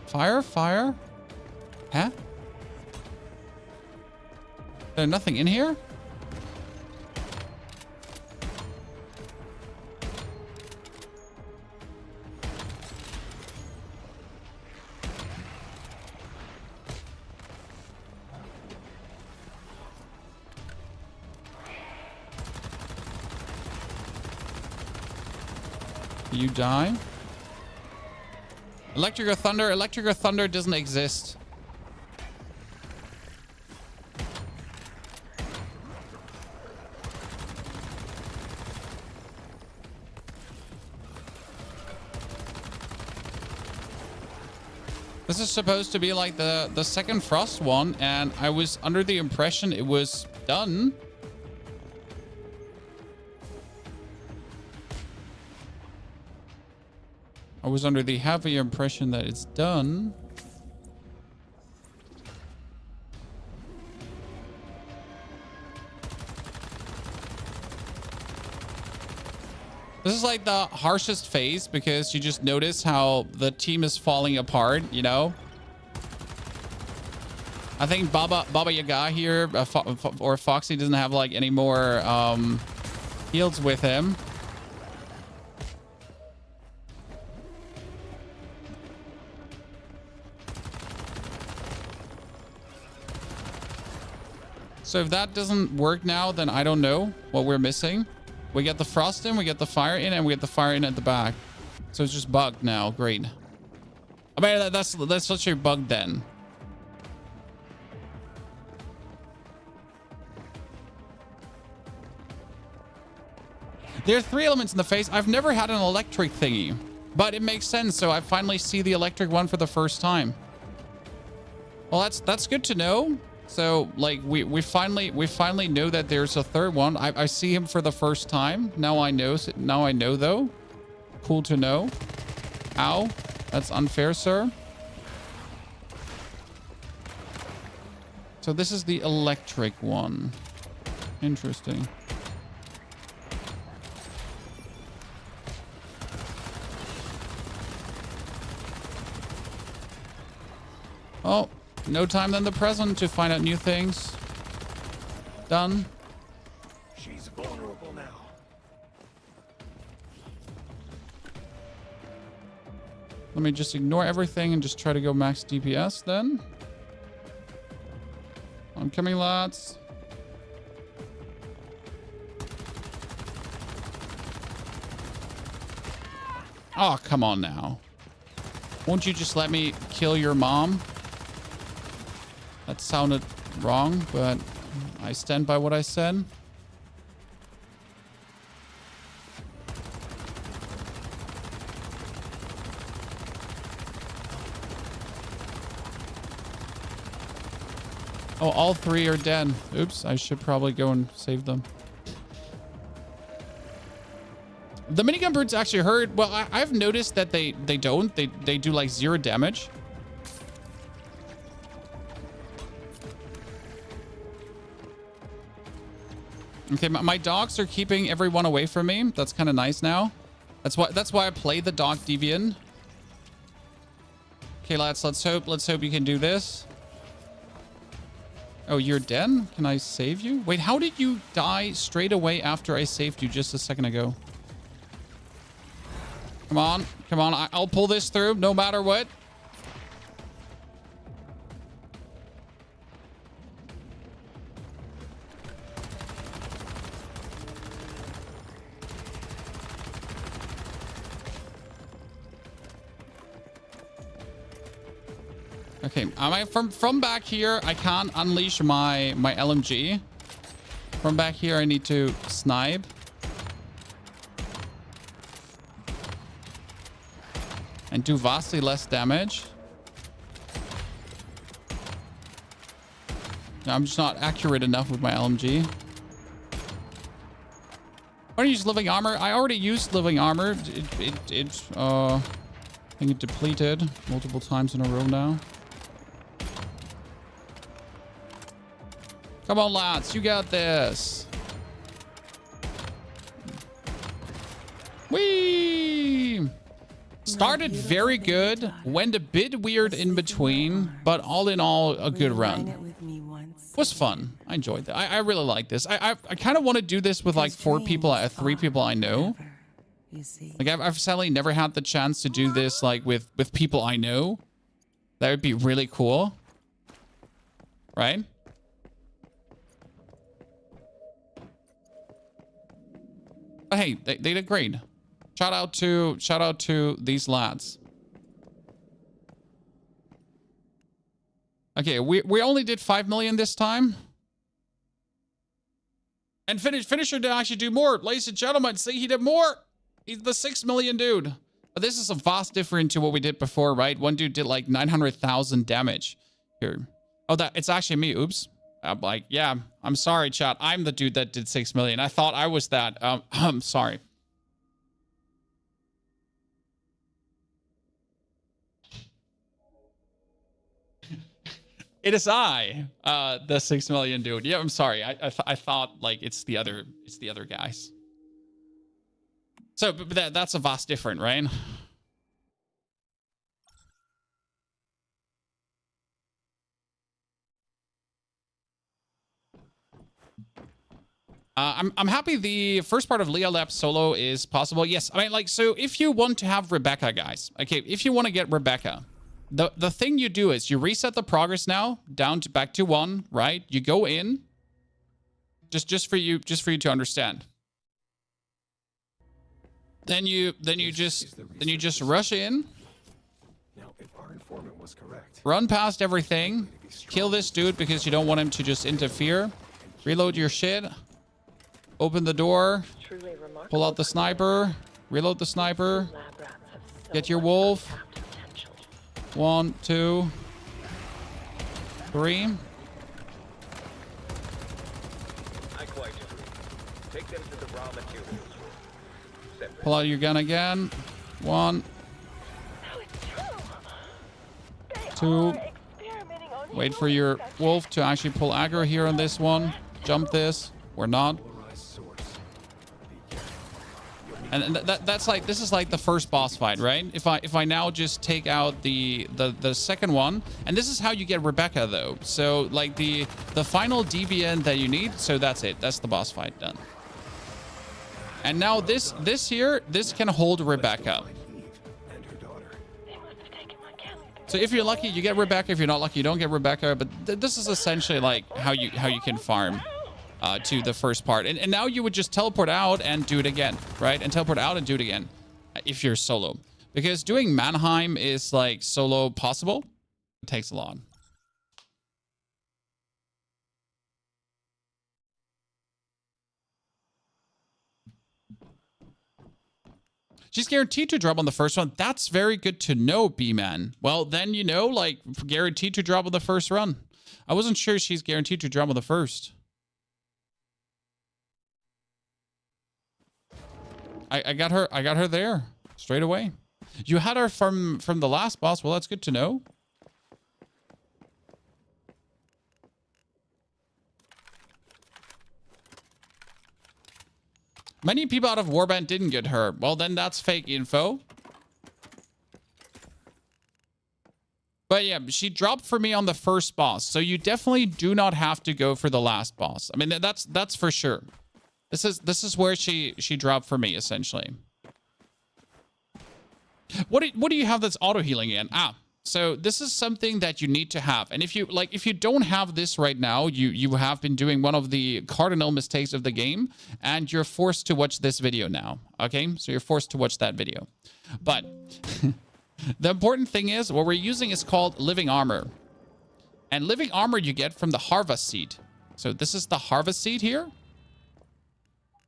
Fire? Fire? Huh? There's nothing in here? You die. Electric or thunder? Electric or thunder doesn't exist. This is supposed to be like the second Frost one, and I was under the impression it was done. I was under the heavy impression that it's done. This is like the harshest phase because you just notice how the team is falling apart, you know? I think Baba Yaga here, or Foxy doesn't have like any more heals with him. So if that doesn't work now, then I don't know what we're missing. We get the frost in, we get the fire in, and we get the fire in at the back. So it's just bugged now. Great. I mean, that's literally bugged then. There are 3 elements in the face. I've never had an electric thingy, but it makes sense. So I finally see the electric one for the first time. Well, that's good to know. So like we finally know that there's a third one. I see him for the first time. Now I know though. Cool to know. Ow. That's unfair, sir. So this is the electric one. Interesting. Oh. No time than the present to find out new things. Done. She's vulnerable now. Let me just ignore everything and just try to go max DPS then. Oncoming, lads. Oh, come on now. Won't you just let me kill your mom? That sounded wrong, but I stand by what I said. Oh, all 3 are dead. Oops, I should probably go and save them. The minigun brutes actually hurt. Well, I've noticed that they don't. They do like 0 damage. Okay, my dogs are keeping everyone away from me. That's kind of nice now. That's why I play the dog deviant. Okay, lads, let's hope you can do this. Oh, you're dead? Can I save you? Wait, how did you die straight away after I saved you just a second ago? Come on, come on. I'll pull this through no matter what. Okay, from back here, I can't unleash my LMG. From back here, I need to snipe. And do vastly less damage. I'm just not accurate enough with my LMG. Why don't you use living armor? I already used living armor. I think it depleted multiple times in a row now. Come on, lads. You got this. Whee! Started very good. Went a bit weird in between. But all in all, a good run. Was fun. I enjoyed that. I really like this. I kind of want to do this with like 4 people, 3 people I know. Like I've sadly never had the chance to do this like with people I know. That would be really cool. Right? But hey, they did great. Shout out to these lads. Okay, we only did 5 million this time. And Finisher did actually do more. Ladies and gentlemen, see, he did more. He's the 6 million dude. But this is a vast difference to what we did before, right? One dude did like 900,000 damage here. Oh, it's actually me. Oops. I'm like, yeah, I'm sorry, chat. I'm the dude that did 6 million. I thought I was that. I'm sorry. It is I, the 6 million dude. Yeah, I'm sorry. I thought like it's the other guys. So but that's a vast different, right? I'm happy the first part of Lea Labs solo is possible. Yes, I mean, like, so if you want to have Rebecca, guys, okay, if you want to get Rebecca, the thing you do is you reset the progress now down to back to 1, right? You go in, just for you to understand. Then you just rush in. Now, if our informant was correct, run past everything, kill this dude because you don't want him to just interfere. Reload your shit. Open the door. Pull out the sniper. Reload the sniper. Get your wolf. 1, 2, 3. I quite agree. Take them to the raw materials room. Pull out your gun again. 1, 2. Wait for your wolf to actually pull aggro here on this one. Jump this. We're not. And that's like, this is like the first boss fight, right? If I now just take out the second one, and this is how you get Rebecca though. So like the final deviant that you need. So that's it. That's the boss fight done. And now this here, this can hold Rebecca. So if you're lucky, you get Rebecca. If you're not lucky, you don't get Rebecca. But this is essentially like how you can farm to the first part. And now you would just teleport out and do it again, right? And teleport out and do it again if you're solo. Because doing Mannheim is like solo possible. It takes a lot. She's guaranteed to drop on the first one. That's very good to know, B-Man. Well, then, you know, like, guaranteed to drop on the first run. I wasn't sure she's guaranteed to drop on the first. I got her there straight away. You had her from the last boss. Well, that's good to know. Many people out of Warband didn't get her. Well, then that's fake info. But yeah, she dropped for me on the first boss. So you definitely do not have to go for the last boss. I mean, that's for sure. This is where she dropped for me, essentially. What do you have that's auto healing in? So this is something that you need to have. And if you don't have this right now, you have been doing one of the cardinal mistakes of the game, and you're forced to watch this video now. Okay? So you're forced to watch that video. But The important thing is what we're using is called living armor. And living armor you get from the harvest seed. So this is the harvest seed here.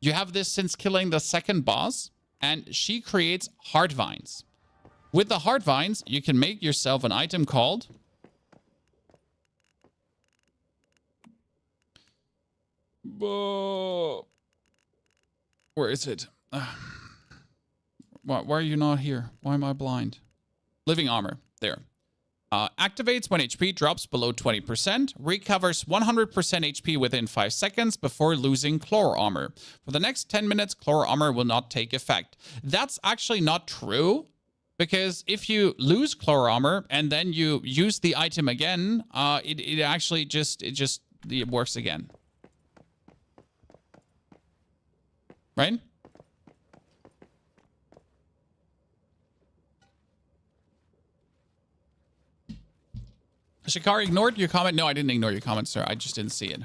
You have this since killing the second boss, and she creates heart vines. With the heart vines, you can make yourself an item called where is it? Why are you not here? Why am I blind? Living armor. There. Activates when HP drops below 20%. Recovers 100% HP within 5 seconds before losing Chlor Armor. For the next 10 minutes, Chlor Armor will not take effect. That's actually not true. Because if you lose Chlor Armor and then you use the item again, it actually it works again. Right? Shikari ignored your comment? No, I didn't ignore your comment, sir. I just didn't see it.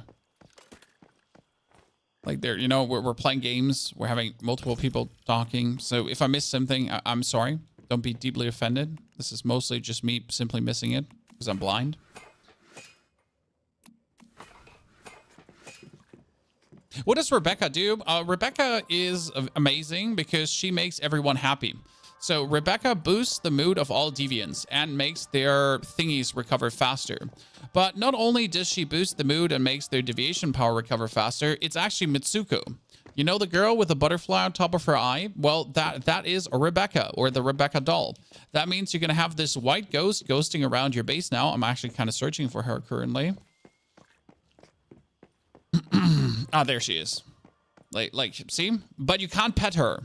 Like there, you know, we're playing games. We're having multiple people talking. So if I missed something, I'm sorry. Don't be deeply offended. This is mostly just me simply missing it because I'm blind. What does Rebecca do? Rebecca is amazing because she makes everyone happy. So Rebecca boosts the mood of all deviants and makes their thingies recover faster. But not only does she boost the mood and makes their deviation power recover faster, it's actually Mitsuko. You know the girl with the butterfly on top of her eye? Well, that is a Rebecca, or the Rebecca doll. That means you're going to have this white ghost ghosting around your base now. I'm actually kind of searching for her currently. Ah, there she is. Like, see? But you can't pet her.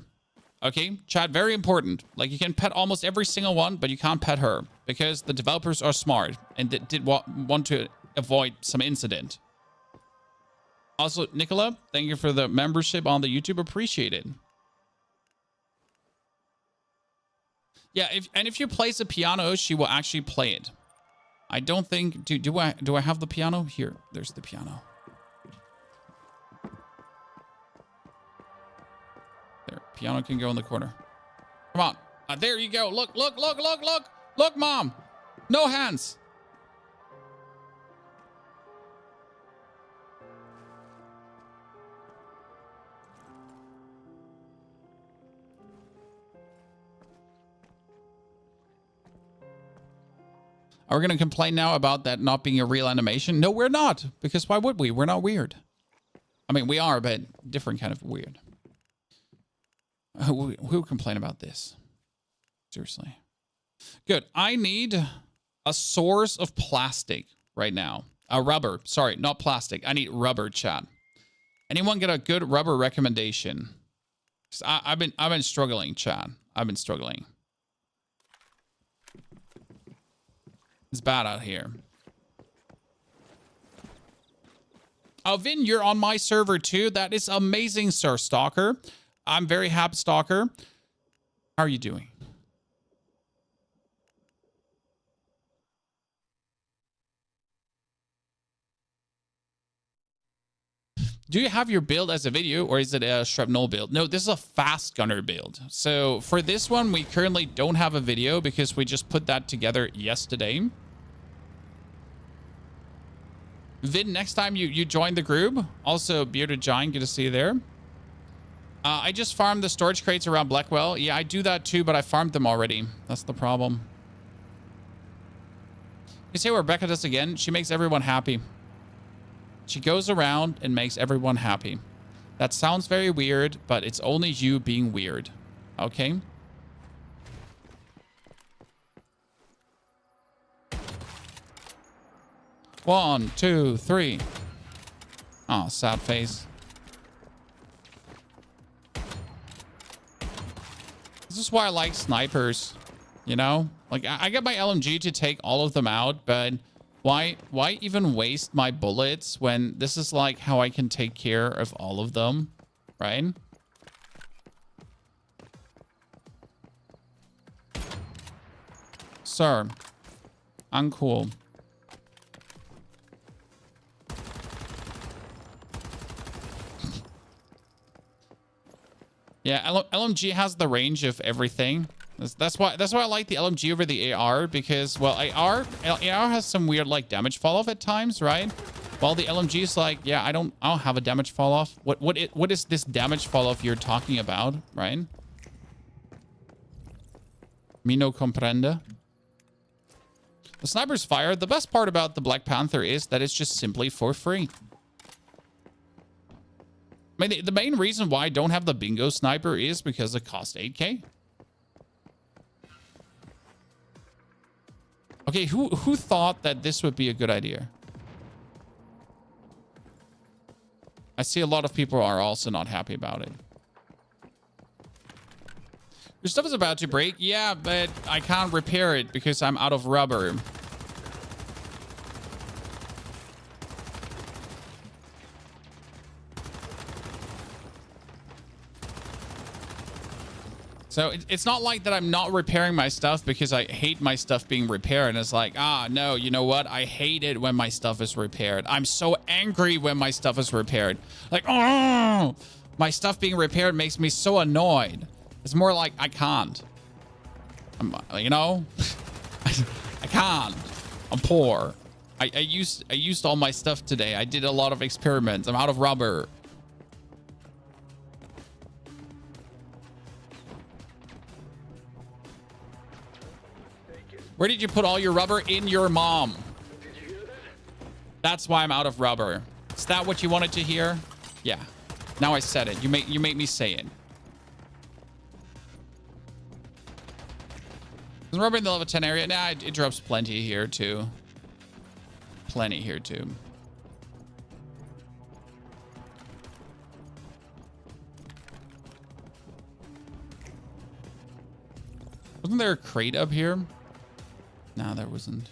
Okay, chat, very important. Like, you can pet almost every single one, but you can't pet her because the developers are smart and did want to avoid some incident. Also, Nicola, thank you for the membership on the YouTube. Appreciate it. Yeah, if you place a piano, she will actually play it. I don't think... Do I have the piano? Here, there's the piano. There, piano can go in the corner. Come on. There you go. Look, look, look, look, look. Look, Mom. No hands. Are we going to complain now about that not being a real animation? No, we're not. Because why would we? We're not weird. I mean, we are, but different kind of weird. Who would complain about this? Seriously. Good. I need a source of plastic right now. Rubber. Sorry, not plastic. I need rubber, chat. Anyone get a good rubber recommendation? I've been struggling, chat. I've been struggling. It's bad out here. Oh, Vin, you're on my server too. That is amazing, Sir Stalker. I'm very happy, Stalker. How are you doing? Do you have your build as a video or is it a shrapnel build? No, this is a fast gunner build. So for this one, we currently don't have a video because we just put that together yesterday. Vin, next time you join the group. Also, Bearded Giant, good to see you there. I just farmed the storage crates around Blackwell. Yeah, I do that too, but I farmed them already. That's the problem. You see what Rebecca does again? She makes everyone happy. She goes around and makes everyone happy. That sounds very weird, but it's only you being weird. Okay? One, two, three. Oh, sad face. This is why I like snipers. You know? Like, I get my LMG to take all of them out, but why even waste my bullets when this is like how I can take care of all of them, right? Sir, uncool. Yeah, LMG has the range of everything. That's why I like the LMG over the AR, because, well, AR has some weird like damage fall off at times, right? While the LMG is like, yeah, I don't have a damage fall off. What is this damage fall off you're talking about, right? Me no comprende. The sniper's fire. The best part about the Black Panther is that it's just simply for free. I mean, the main reason why I don't have the bingo sniper is because it costs 8K. Okay, who thought that this would be a good idea? I see a lot of people are also not happy about it. Your stuff is about to break. Yeah, but I can't repair it because I'm out of rubber. So it's not like that I'm not repairing my stuff because I hate my stuff being repaired. And it's like, no, you know what? I hate it when my stuff is repaired. I'm so angry when my stuff is repaired. Like, oh, my stuff being repaired makes me so annoyed. It's more like I can't. You know, I can't. I'm poor. I used all my stuff today. I did a lot of experiments. I'm out of rubber. Where did you put all your rubber? In your mom. That's why I'm out of rubber. Is that what you wanted to hear? Yeah. Now I said it. You made me say it. Is rubber in the level 10 area? Nah, it drops plenty here too. Plenty here too. Wasn't there a crate up here? No, there wasn't.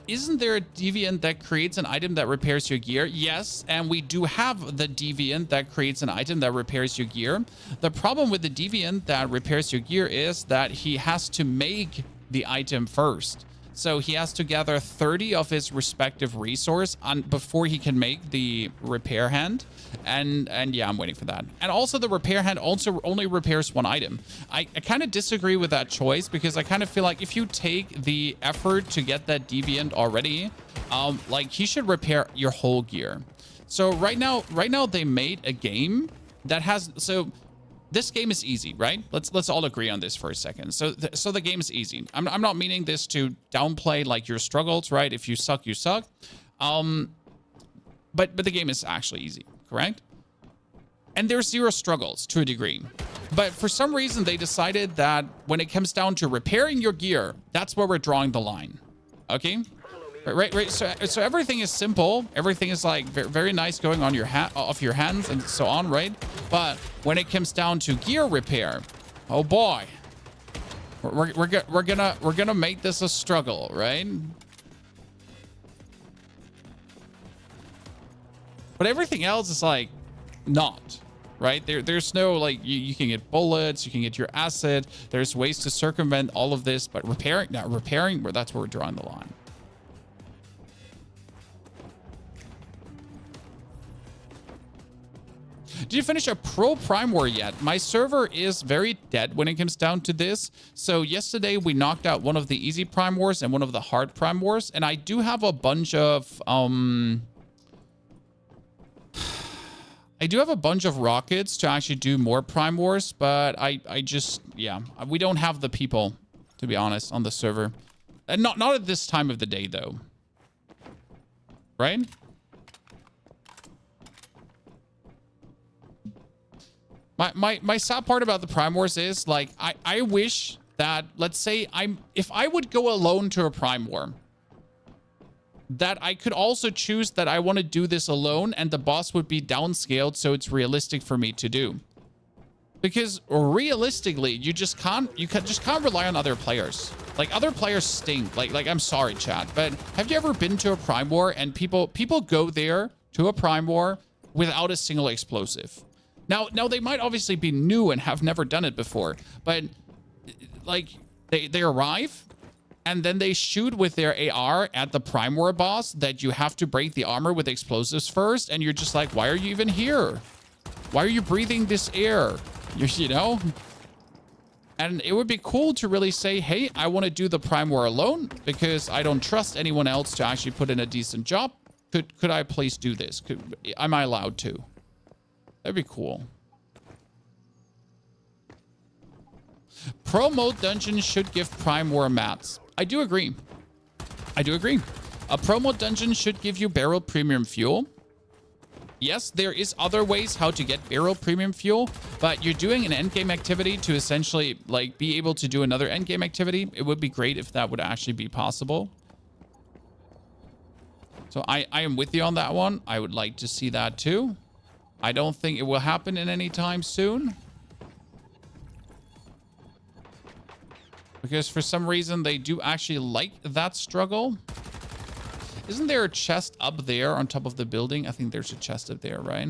Isn't there a deviant that creates an item that repairs your gear? Yes, and we do have the deviant that creates an item that repairs your gear. The problem with the deviant that repairs your gear is that he has to make the item first. So he has to gather 30 of his respective resource before he can make the repair hand. And yeah, I'm waiting for that. And also the repair hand also only repairs one item. I kind of disagree with that choice because I kind of feel like if you take the effort to get that deviant already, like he should repair your whole gear. So right now they made a game that has, so this game is easy, right? Let's all agree on this for a second. So the game is easy. I'm not meaning this to downplay like your struggles, right? If you suck, you suck. But the game is actually easy, correct? And there's zero struggles to a degree. But for some reason, they decided that when it comes down to repairing your gear, that's where we're drawing the line. Okay? Right. So everything is simple. Everything is like very nice going on your off your hands and so on, right? But when it comes down to gear repair, oh boy, we're gonna make this a struggle, right? But everything else is like not, right? There's no like you can get bullets, you can get your acid. There's ways to circumvent all of this, but repairing, that's where we're drawing the line. Did you finish a pro Prime War yet? My server is very dead when it comes down to this. So yesterday we knocked out one of the easy Prime Wars and one of the hard Prime Wars. And I do have a bunch of rockets to actually do more Prime Wars, but I just, yeah, we don't have the people, to be honest, on the server. And not at this time of the day though. Right? My sad part about the Prime Wars is like I wish that, let's say if I would go alone to a Prime War, that I could also choose that I want to do this alone and the boss would be downscaled so it's realistic for me to do. Because realistically, you just can't rely on other players. Like other players stink. Like I'm sorry, chat, but have you ever been to a Prime War and people go there to a Prime War without a single explosive? Now they might obviously be new and have never done it before, but like they arrive and then they shoot with their AR at the Prime War boss that you have to break the armor with explosives first, and you're just like, why are you even here? Why are you breathing this air? You know? And it would be cool to really say, hey, I want to do the Prime War alone because I don't trust anyone else to actually put in a decent job. Could I please do this? Am I allowed to? That'd be cool. Pro mode dungeons should give Prime War mats. I do agree. I do agree. A pro mode dungeon should give you barrel premium fuel. Yes, there is other ways how to get barrel premium fuel, but you're doing an endgame activity to essentially like be able to do another endgame activity. It would be great if that would actually be possible. So I am with you on that one. I would like to see that too. I don't think it will happen in any time soon. Because for some reason they do actually like that struggle. Isn't there a chest up there on top of the building? I think there's a chest up there, right?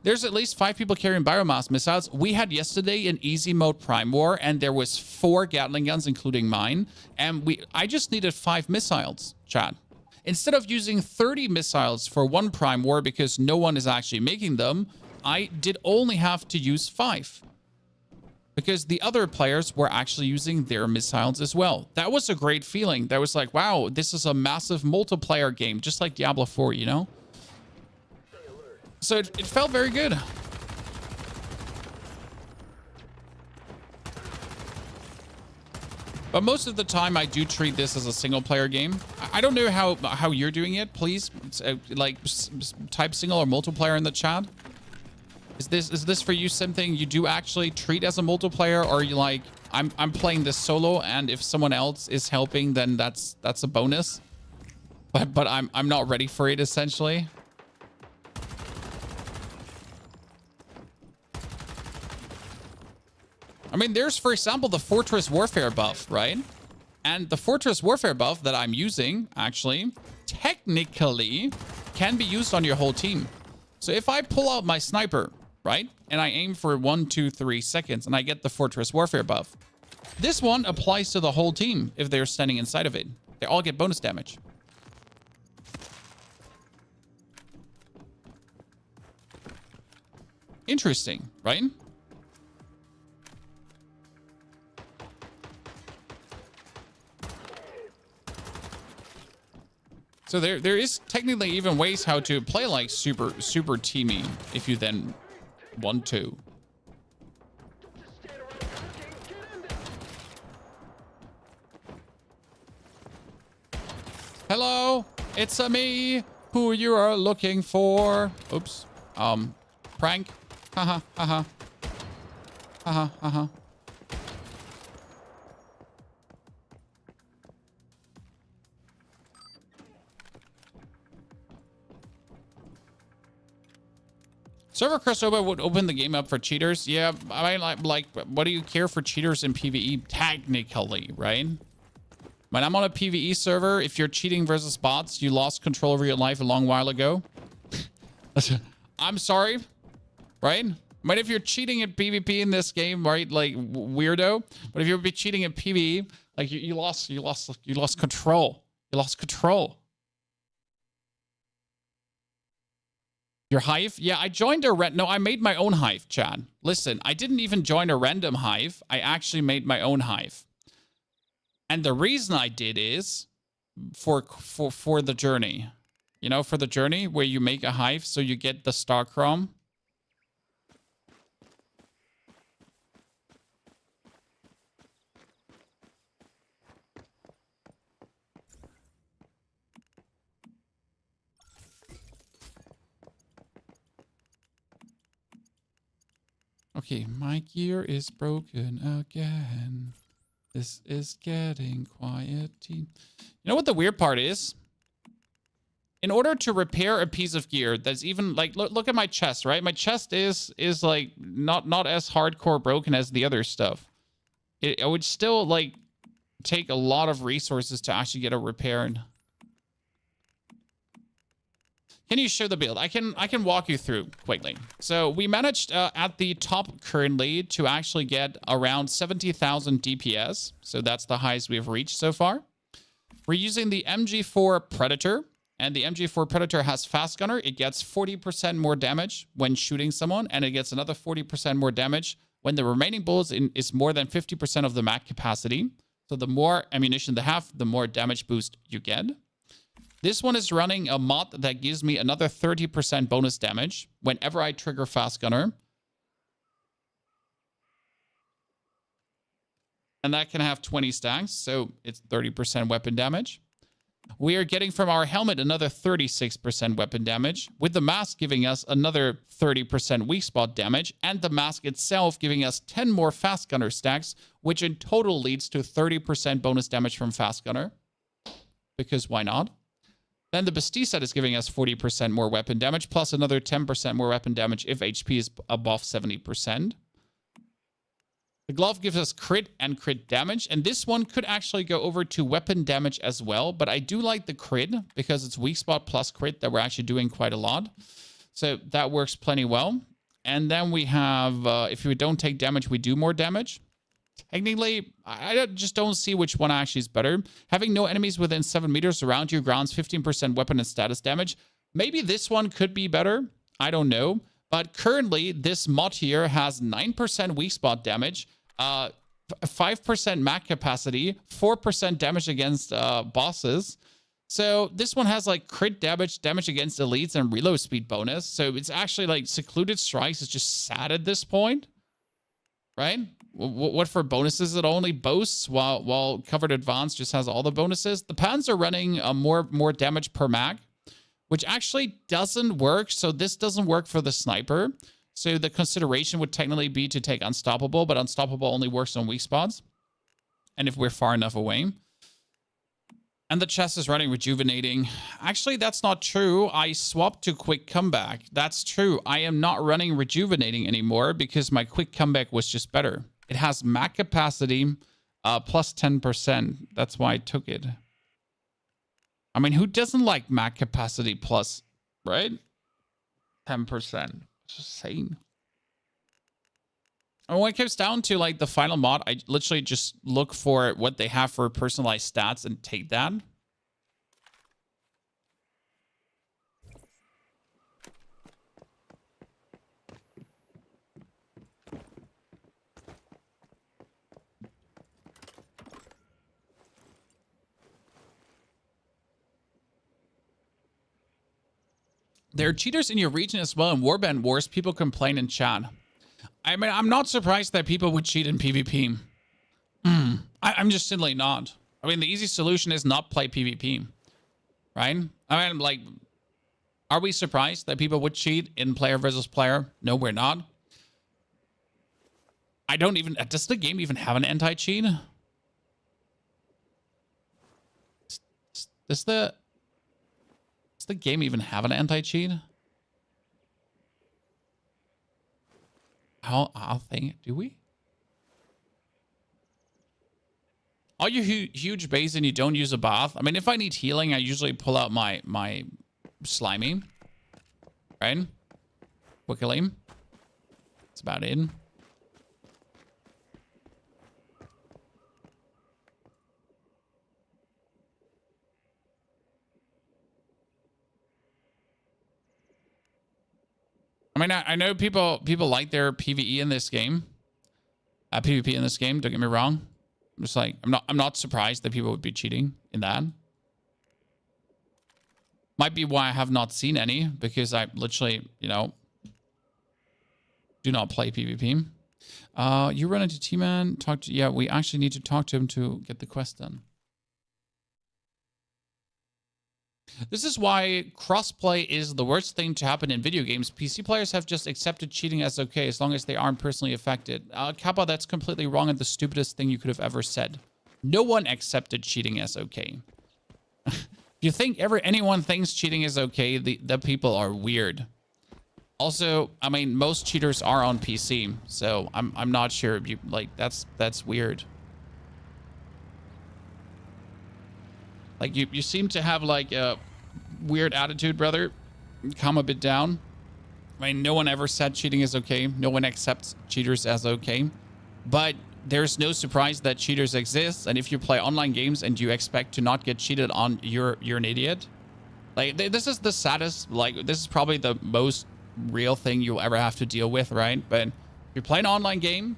There's at least 5 people carrying biomass missiles. We had yesterday an easy mode Prime War, and there was 4 Gatling guns, including mine. And I just needed 5 missiles, chat. Instead of using 30 missiles for one Prime War because no one is actually making them, I did only have to use 5. Because the other players were actually using their missiles as well. That was a great feeling. That was like, wow, this is a massive multiplayer game, just like Diablo 4, you know? So it felt very good. But most of the time, I do treat this as a single-player game. I don't know how you're doing it. Please, type single or multiplayer in the chat. Is this for you something you do actually treat as a multiplayer, or are you like, I'm playing this solo, and if someone else is helping, then that's a bonus. But I'm not ready for it essentially. I mean, there's, for example, the Fortress Warfare buff, right? And the Fortress Warfare buff that I'm using, actually, technically can be used on your whole team. So if I pull out my sniper, right, and I aim for 1, 2, 3 seconds, and I get the Fortress Warfare buff, this one applies to the whole team if they're standing inside of it. They all get bonus damage. Interesting, right? So there is technically even ways how to play like super teamy if you then want to. Hello, it's me who you are looking for. Oops. Prank. Haha, haha. Haha, haha. Server crossover would open the game up for cheaters. Yeah, I like what do you care for cheaters in PvE? Technically, right? When I'm on a PvE server, if you're cheating versus bots, you lost control over your life a long while ago. I'm sorry, right? But if you're cheating at PvP in this game, right, like weirdo. But if you're cheating at PvE, like you lost control. You lost control. Your hive? Yeah, I joined a no, I made my own hive, Chad. Listen, I didn't even join a random hive. I actually made my own hive. And the reason I did is for the journey. You know, for the journey where you make a hive so you get the star chrome. Okay, my gear is broken again. This is getting quiet. You know what the weird part is? In order to repair a piece of gear that's even like, look at my chest, right? My chest is like not as hardcore broken as the other stuff. It would still like take a lot of resources to actually get it repaired. Can you show the build? I can walk you through quickly. So we managed at the top currently to actually get around 70,000 DPS. So that's the highest we've reached so far. We're using the MG4 Predator, and the MG4 Predator has Fast Gunner. It gets 40% more damage when shooting someone, and it gets another 40% more damage when the remaining bullets is more than 50% of the mag capacity. So the more ammunition they have, the more damage boost you get. This one is running a mod that gives me another 30% bonus damage whenever I trigger Fast Gunner. And that can have 20 stacks, so it's 30% weapon damage. We are getting from our helmet another 36% weapon damage, with the mask giving us another 30% weak spot damage, and the mask itself giving us 10 more Fast Gunner stacks, which in total leads to 30% bonus damage from Fast Gunner. Because why not? Then the Bestie set is giving us 40% more weapon damage, plus another 10% more weapon damage if HP is above 70%. The glove gives us crit and crit damage, and this one could actually go over to weapon damage as well, but I do like the crit because it's weak spot plus crit that we're actually doing quite a lot. So that works plenty well. And then we have, if we don't take damage, we do more damage. Technically, I just don't see which one actually is better. Having no enemies within 7 meters around you grounds 15% weapon and status damage. Maybe this one could be better. I don't know. But currently, this mod here has 9% weak spot damage, 5% mag capacity, 4% damage against bosses. So this one has like crit damage, damage against elites, and reload speed bonus. So it's actually like Secluded Strikes is just sad at this point, right? What for bonuses it only boasts, while Covered Advance just has all the bonuses. The pans are running more damage per mag, which actually doesn't work. So this doesn't work for the sniper. So the consideration would technically be to take Unstoppable, but Unstoppable only works on weak spots, and if we're far enough away. And the chest is running Rejuvenating. Actually, that's not true. I swapped to Quick Comeback. That's true. I am not running Rejuvenating anymore because my Quick Comeback was just better. It has mag capacity plus 10%. That's why I took it. I mean, who doesn't like mag capacity plus, right? 10%. Just saying. And when it comes down to like the final mod, I literally just look for what they have for personalized stats and take that. There are cheaters in your region as well in Warband Wars. People complain in chat. I mean, I'm not surprised that people would cheat in PvP. I'm just simply not. I mean, the easy solution is not play PvP, right? I mean, like, are we surprised that people would cheat in player versus player? No, we're not. I don't even... Does the game even have an anti-cheat? Does the game even have an anti-cheat? I'll think. Do we? Are you huge base and you don't use a bath? I mean, if I need healing, I usually pull out my slimy. Right? Quickly. That's about it. I mean, I know people like their PvE in this game, PvP in this game. Don't get me wrong. I'm just like, I'm not surprised that people would be cheating in that. Might be why I have not seen any, because I literally, you know, do not play PvP. You run into T-Man. Yeah, we actually need to talk to him to get the quest done. This is why crossplay is the worst thing to happen in video games. PC players have just accepted cheating as okay as long as they aren't personally affected. Kappa, that's completely wrong and the stupidest thing you could have ever said. No one accepted cheating as okay. If you think anyone thinks cheating is okay, the people are weird. Also, I mean, most cheaters are on PC, so I'm not sure if you like that's weird. Like, you seem to have, like, a weird attitude, brother. calm a bit down. I mean, no one ever said cheating is okay. No one accepts cheaters as okay. But there's no surprise that cheaters exist. And if you play online games and you expect to not get cheated on, you're an idiot. Like, this is the saddest, like, this is probably the most real thing you'll ever have to deal with, right? But if you play an online game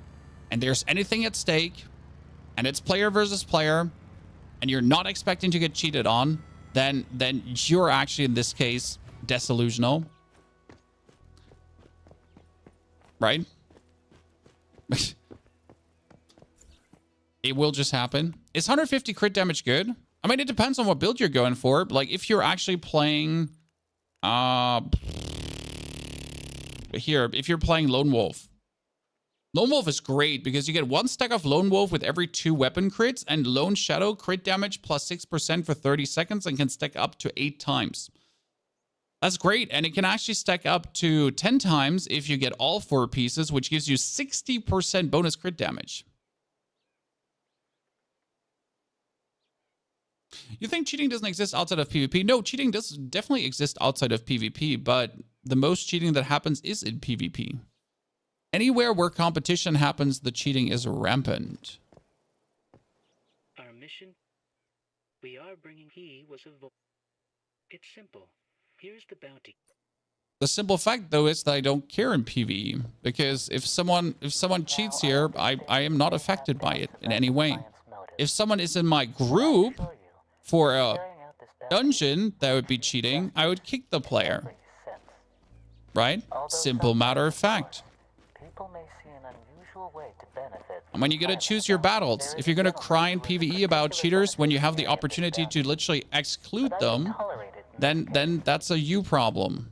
and there's anything at stake and it's player versus player and you're not expecting to get cheated on, then you're actually, in this case, disillusional. Right? It will just happen. Is 150 crit damage good? I mean, it depends on what build you're going for. Like, if you're actually playing... here, if you're playing Lone Wolf. Lone Wolf is great because you get 1 stack of Lone Wolf with every 2 weapon crits, and Lone Shadow crit damage plus 6% for 30 seconds and can stack up to 8 times. That's great, and it can actually stack up to 10 times if you get all 4 pieces, which gives you 60% bonus crit damage. You think cheating doesn't exist outside of PvP? No, cheating does definitely exist outside of PvP, but the most cheating that happens is in PvP. Anywhere where competition happens, the cheating is rampant. Our mission? We are bringing he was a It's simple. Here's the bounty. The simple fact, though, is that I don't care in PvE, because if someone cheats here, I am not affected by it in any way. If someone is in my group for a dungeon that would be cheating, I would kick the player. Right? Simple matter of fact. And when you gotta choose your battles, if you're gonna cry in PvE about cheaters when you have the opportunity to literally exclude them, then that's a you problem.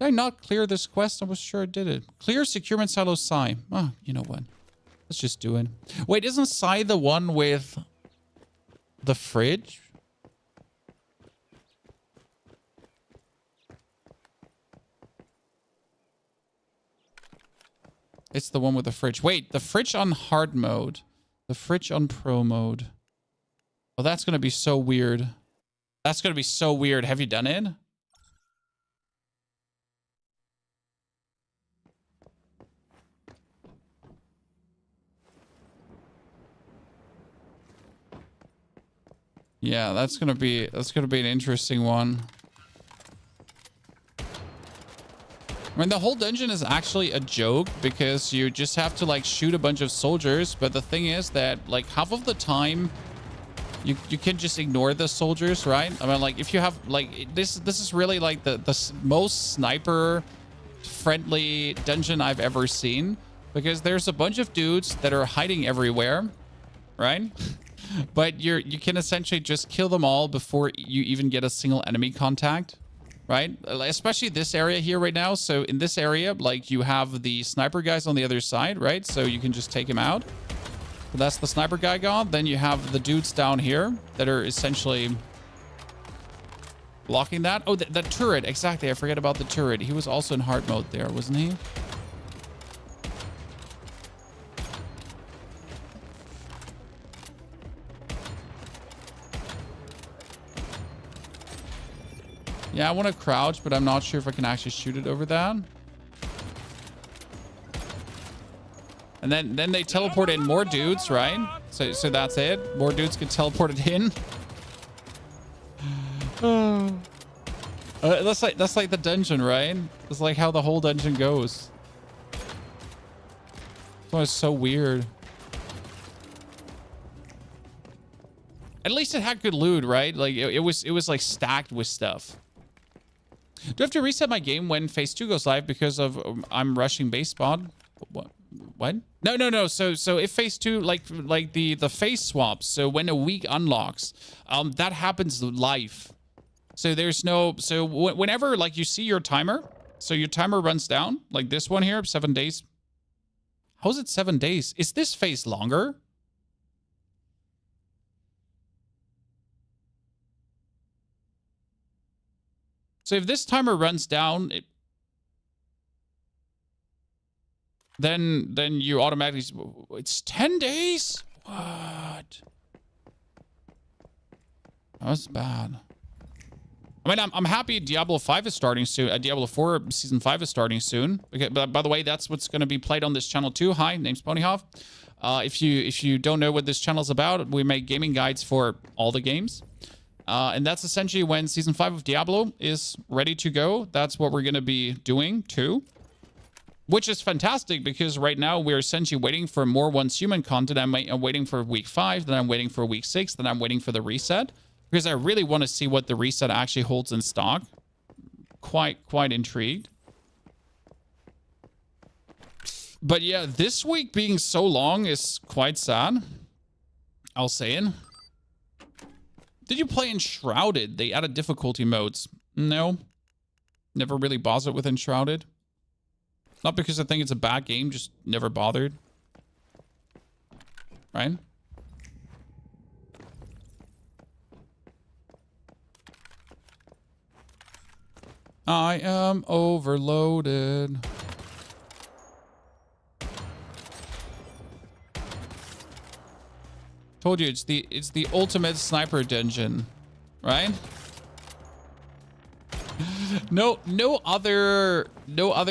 Did I not clear this quest? I was sure I did it. Clear Securement Silo Psy. Oh, you know what? Let's just do it. Wait, isn't Psy the one with the fridge? It's the one with the fridge. Wait, the fridge on hard mode. The fridge on pro mode. Oh, that's going to be so weird. That's going to be so weird. Have you done it? Yeah, that's going to be an interesting one. I mean, the whole dungeon is actually a joke because you just have to, like, shoot a bunch of soldiers. But the thing is that, like, half of the time you can just ignore the soldiers, right? I mean, like, if you have, like, this is really, like, the most sniper friendly dungeon I've ever seen, because there's a bunch of dudes that are hiding everywhere, right? But you can essentially just kill them all before you even get a single enemy contact. Right? Especially this area here right now. So in this area, like, you have the sniper guys on the other side, right? So you can just take him out. So that's the sniper guy gone. Then you have the dudes down here that are essentially blocking that. Oh, the turret. Exactly. I forget about the turret. He was also in hard mode there, wasn't he? Yeah, I want to crouch, but I'm not sure if I can actually shoot it over that. And then they teleport in more dudes, right? So that's it. More dudes get teleported in. That's like the dungeon, right? That's like how the whole dungeon goes. It's so weird. At least it had good loot, right? Like it was like stacked with stuff. Do I have to reset my game when phase 2 goes live because of I'm rushing base spawn? What? No. So if phase 2, like the phase swaps, so when a week unlocks, that happens live. So there's no, so whenever, like, you see your timer, so your timer runs down, like this one here, 7 days. How is it 7 days? Is this phase longer? So if this timer runs down, then you automatically... It's 10 days? What? That's bad. I mean, I'm happy Diablo 5 is starting soon. Diablo 4 Season 5 is starting soon. Okay, but by the way, that's what's going to be played on this channel too. Hi, name's Ponyhoff. If you don't know what this channel is about, we make gaming guides for all the games. And that's essentially when Season 5 of Diablo is ready to go. That's what we're going to be doing too. Which is fantastic because right now we're essentially waiting for more Once Human content. I'm waiting for week 5, then I'm waiting for week 6, then I'm waiting for the reset. Because I really want to see what the reset actually holds in stock. Quite intrigued. But yeah, this week being so long is quite sad. I'll say it. Did you play Enshrouded? They added difficulty modes. No. Never really bothered with Enshrouded. Not because I think it's a bad game, just never bothered. Right? I am overloaded. Told you it's the ultimate sniper dungeon, right? No other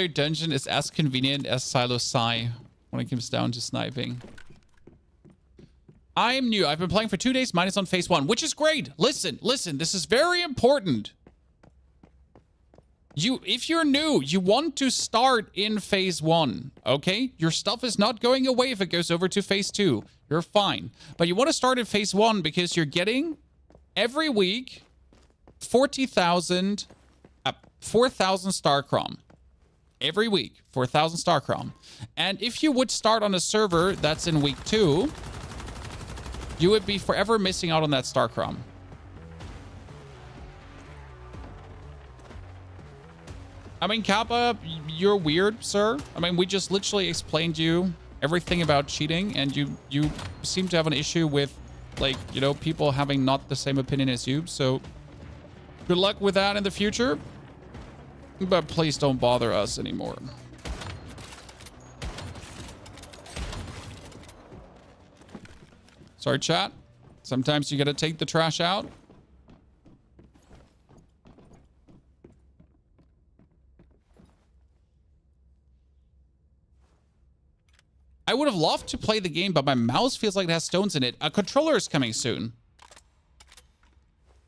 dungeon is as convenient as Silo Sai when it comes down to sniping. I'm new. I've been playing for 2 days. Mine is on phase 1, which is great. Listen. This is very important. If you're new, you want to start in phase 1, okay? Your stuff is not going away if it goes over to phase 2. You're fine. But you want to start in phase 1 because you're getting every week 4,000 Starcrom. Every week, 4,000 Starcrom. And if you would start on a server that's in week 2, you would be forever missing out on that Starcrom. I mean, Kappa, you're weird, sir. I mean, we just literally explained you everything about cheating, and you seem to have an issue with, like, you know, people having not the same opinion as you. So good luck with that in the future. But please don't bother us anymore. Sorry, chat. Sometimes you gotta take the trash out. I would have loved to play the game, but my mouse feels like it has stones in it. A controller is coming soon.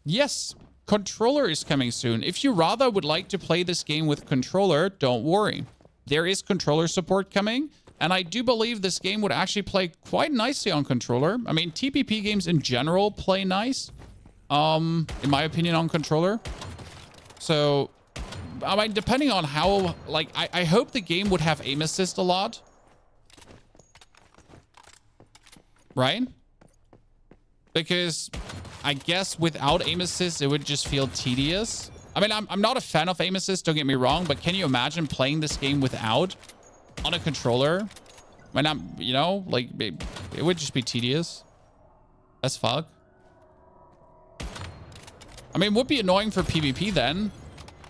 Yes, controller is coming soon. If you rather would like to play this game with controller, don't worry. There is controller support coming, and I do believe this game would actually play quite nicely on controller. I mean, TPP games in general play nice, in my opinion, on controller. So, I mean, depending on how, like, I hope the game would have aim assist a lot. Right? Because I guess without aim assist, it would just feel tedious. I mean, I'm not a fan of aim assist, don't get me wrong, but can you imagine playing this game without on a controller? I mean, you know, like, it would just be tedious as fuck. I mean, it would be annoying for PvP then,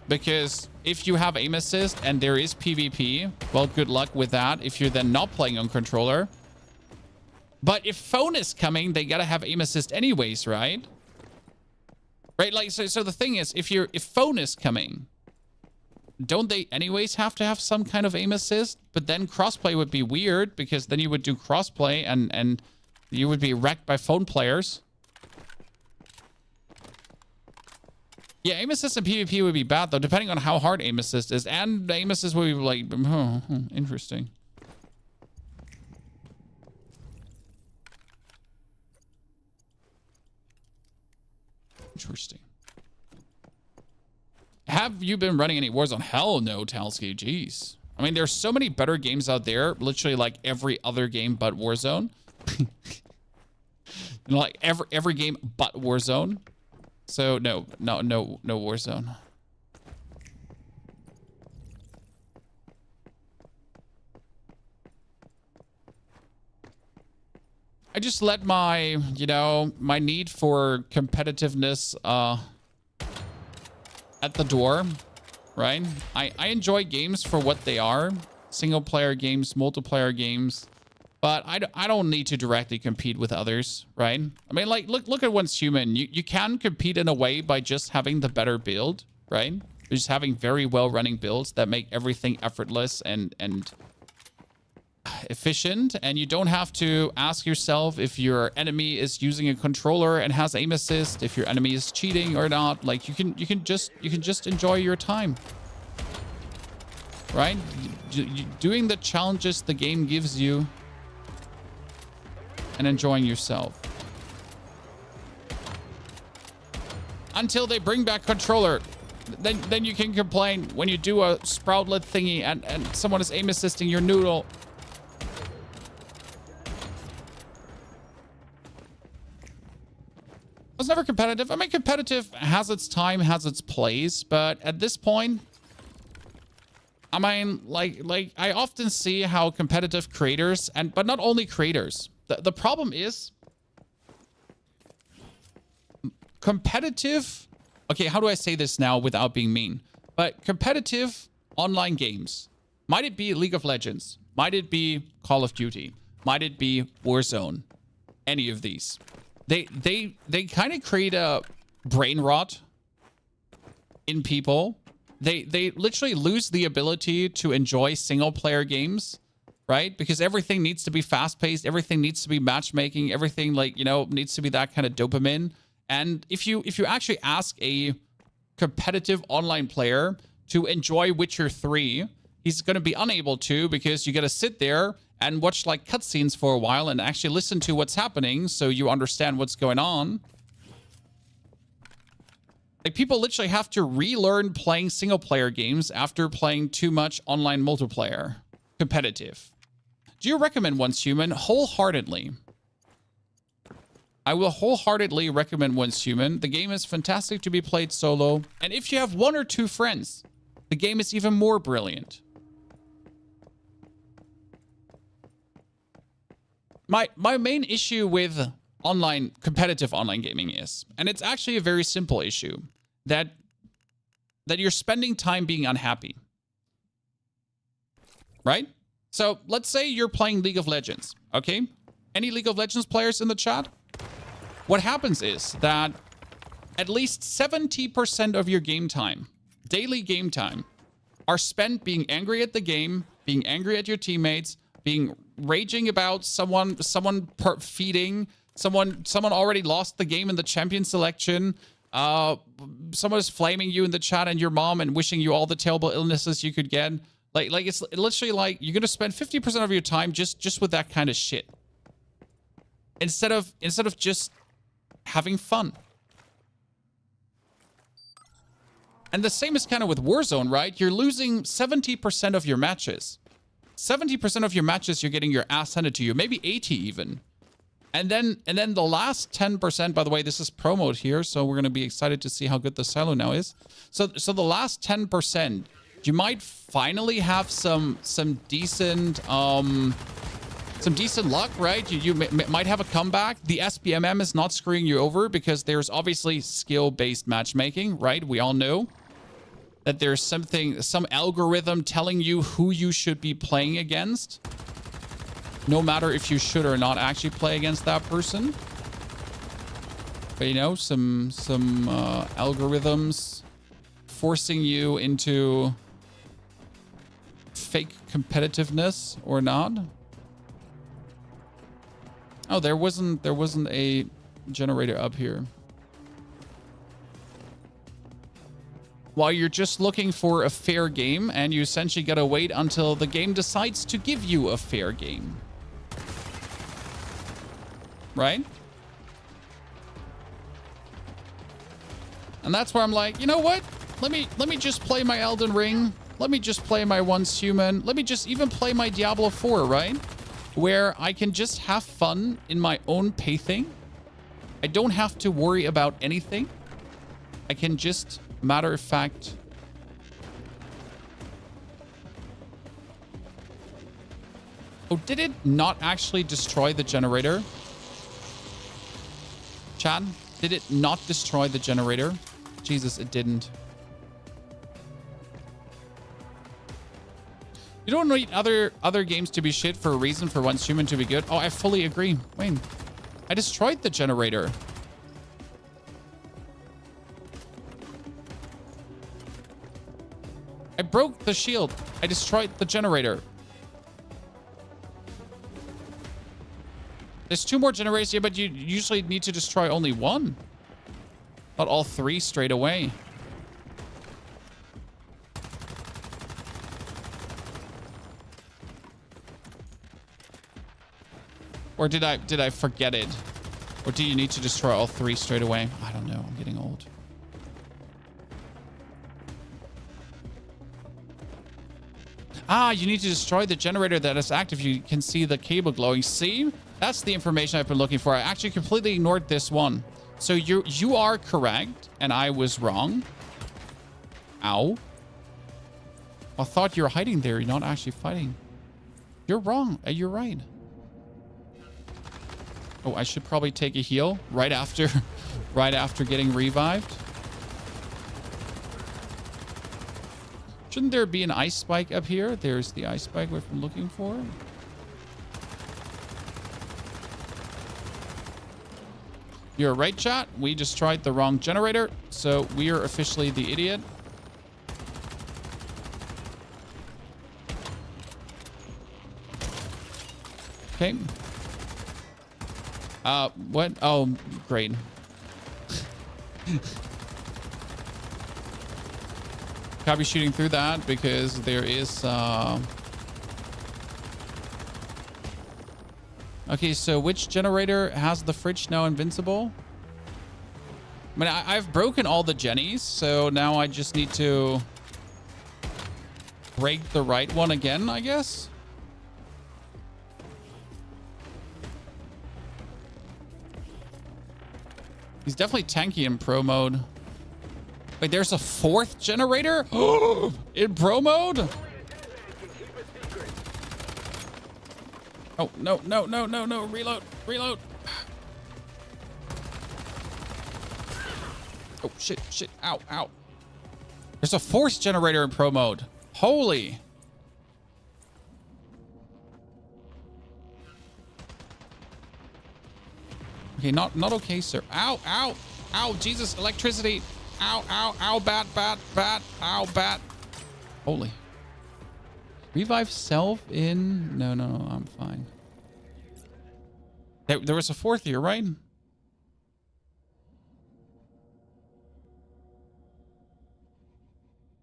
because if you have aim assist and there is PvP, well, good luck with that if you're then not playing on controller. But if phone is coming, they gotta have aim assist anyways, right? Right, like, so the thing is, if phone is coming, don't they anyways have to have some kind of aim assist? But then crossplay would be weird, because then you would do crossplay and you would be wrecked by phone players. Yeah, aim assist and PvP would be bad, though, depending on how hard aim assist is. And aim assist would be like, oh, interesting. Interesting. Have you been running any Warzone? Hell no, Talski. Jeez. I mean, there's so many better games out there. Literally, like every other game but Warzone. You know, like every game but Warzone. So no Warzone. I just let my, you know, my need for competitiveness at the door, right? I enjoy games for what they are. Single player games, multiplayer games. But I don't need to directly compete with others, right? I mean, like, look at Once Human. You can compete in a way by just having the better build, right? Just having very well-running builds that make everything effortless and efficient. And you don't have to ask yourself if your enemy is using a controller and has aim assist, if your enemy is cheating or not. Like, you can just enjoy your time, right? Doing the challenges the game gives you and enjoying yourself. Until they bring back controller. Then you can complain when you do a sproutlet thingy and someone is aim assisting your noodle. I was never competitive. I mean, competitive has its time, has its place, but at this point, I mean, like I often see how competitive creators but not only creators. The problem is competitive. Okay, how do I say this now without being mean? But competitive online games. Might it be League of Legends? Might it be Call of Duty? Might it be Warzone? Any of these. They kind of create a brain rot in people. They literally lose the ability to enjoy single player games, right? Because everything needs to be fast paced. Everything needs to be matchmaking. Everything, like, you know, needs to be that kind of dopamine. And if you actually ask a competitive online player to enjoy Witcher 3, he's going to be unable to, because you got to sit there and watch like cutscenes for a while and actually listen to what's happening so you understand what's going on. Like, people literally have to relearn playing single player games after playing too much online multiplayer. Competitive. Do you recommend Once Human? Wholeheartedly. I will wholeheartedly recommend Once Human. The game is fantastic to be played solo. And if you have 1 or 2 friends, the game is even more brilliant. My main issue with competitive online gaming is, and it's actually a very simple issue, that you're spending time being unhappy. Right? So let's say you're playing League of Legends, okay? Any League of Legends players in the chat? What happens is that at least 70% of your game time, daily game time, are spent being angry at the game, being angry at your teammates, being raging about someone feeding, someone already lost the game in the champion selection, someone is flaming you in the chat and your mom and wishing you all the terrible illnesses you could get. Like it's literally like you're gonna spend 50% of your time just with that kind of shit. Instead of just having fun. And the same is kind of with Warzone, right? You're losing 70% of your matches. 70% of your matches, you're getting your ass handed to you, maybe 80 even. And then the last 10%, by the way, this is promoed here, so we're going to be excited to see how good the silo now is. So the last 10%, you might finally have some decent luck, right? You might have a comeback. The SBMM is not screwing you over because there's obviously skill-based matchmaking, right? We all know that there's some algorithm telling you who you should be playing against, no matter if you should or not actually play against that person. But you know, some algorithms forcing you into fake competitiveness or not. Oh, there wasn't a generator up here. While you're just looking for a fair game, and you essentially gotta wait until the game decides to give you a fair game. Right? And that's where I'm like, you know what? Let me just play my Elden Ring. Let me just play my Once Human. Let me just even play my Diablo 4, right? Where I can just have fun in my own pacing. I don't have to worry about anything. I can just, matter of fact, oh, did it not actually destroy the generator? Chad, did it not destroy the generator? Jesus, it didn't. You don't need other games to be shit for a reason for Once Human to be good. Oh, I fully agree. Wayne, I destroyed the generator. I broke the shield. I destroyed the generator. There's 2 more generators here, but you usually need to destroy only 1. Not all 3 straight away. Or did I forget it? Or do you need to destroy all 3 straight away? I don't know. I'm getting old. Ah, you need to destroy the generator that is active. You can see the cable glowing. See? That's the information I've been looking for. I actually completely ignored this one. So you are correct, and I was wrong. Ow. I thought you were hiding there. You're not actually fighting. You're wrong. You're right. Oh, I should probably take a heal right after getting revived. Shouldn't there be an ice spike up here? There's the ice spike we've been looking for. You're right, chat. We just tried the wrong generator, so we are officially the idiot. Okay. What? Oh, great. Can't be shooting through that because there is okay, so which generator has the fridge now invincible? I mean, I've broken all the jennies, so now I just need to break the right one again, I guess. He's definitely tanky in pro mode. Wait, there's a 4th generator? In pro mode? Oh, no. Reload. Oh, shit. Ow. There's a 4th generator in pro mode. Holy. Okay, not okay, sir. Ow. Jesus, electricity. Ow, bat. Ow, bat. Holy. Revive self in... No, I'm fine. There was a 4th here, right?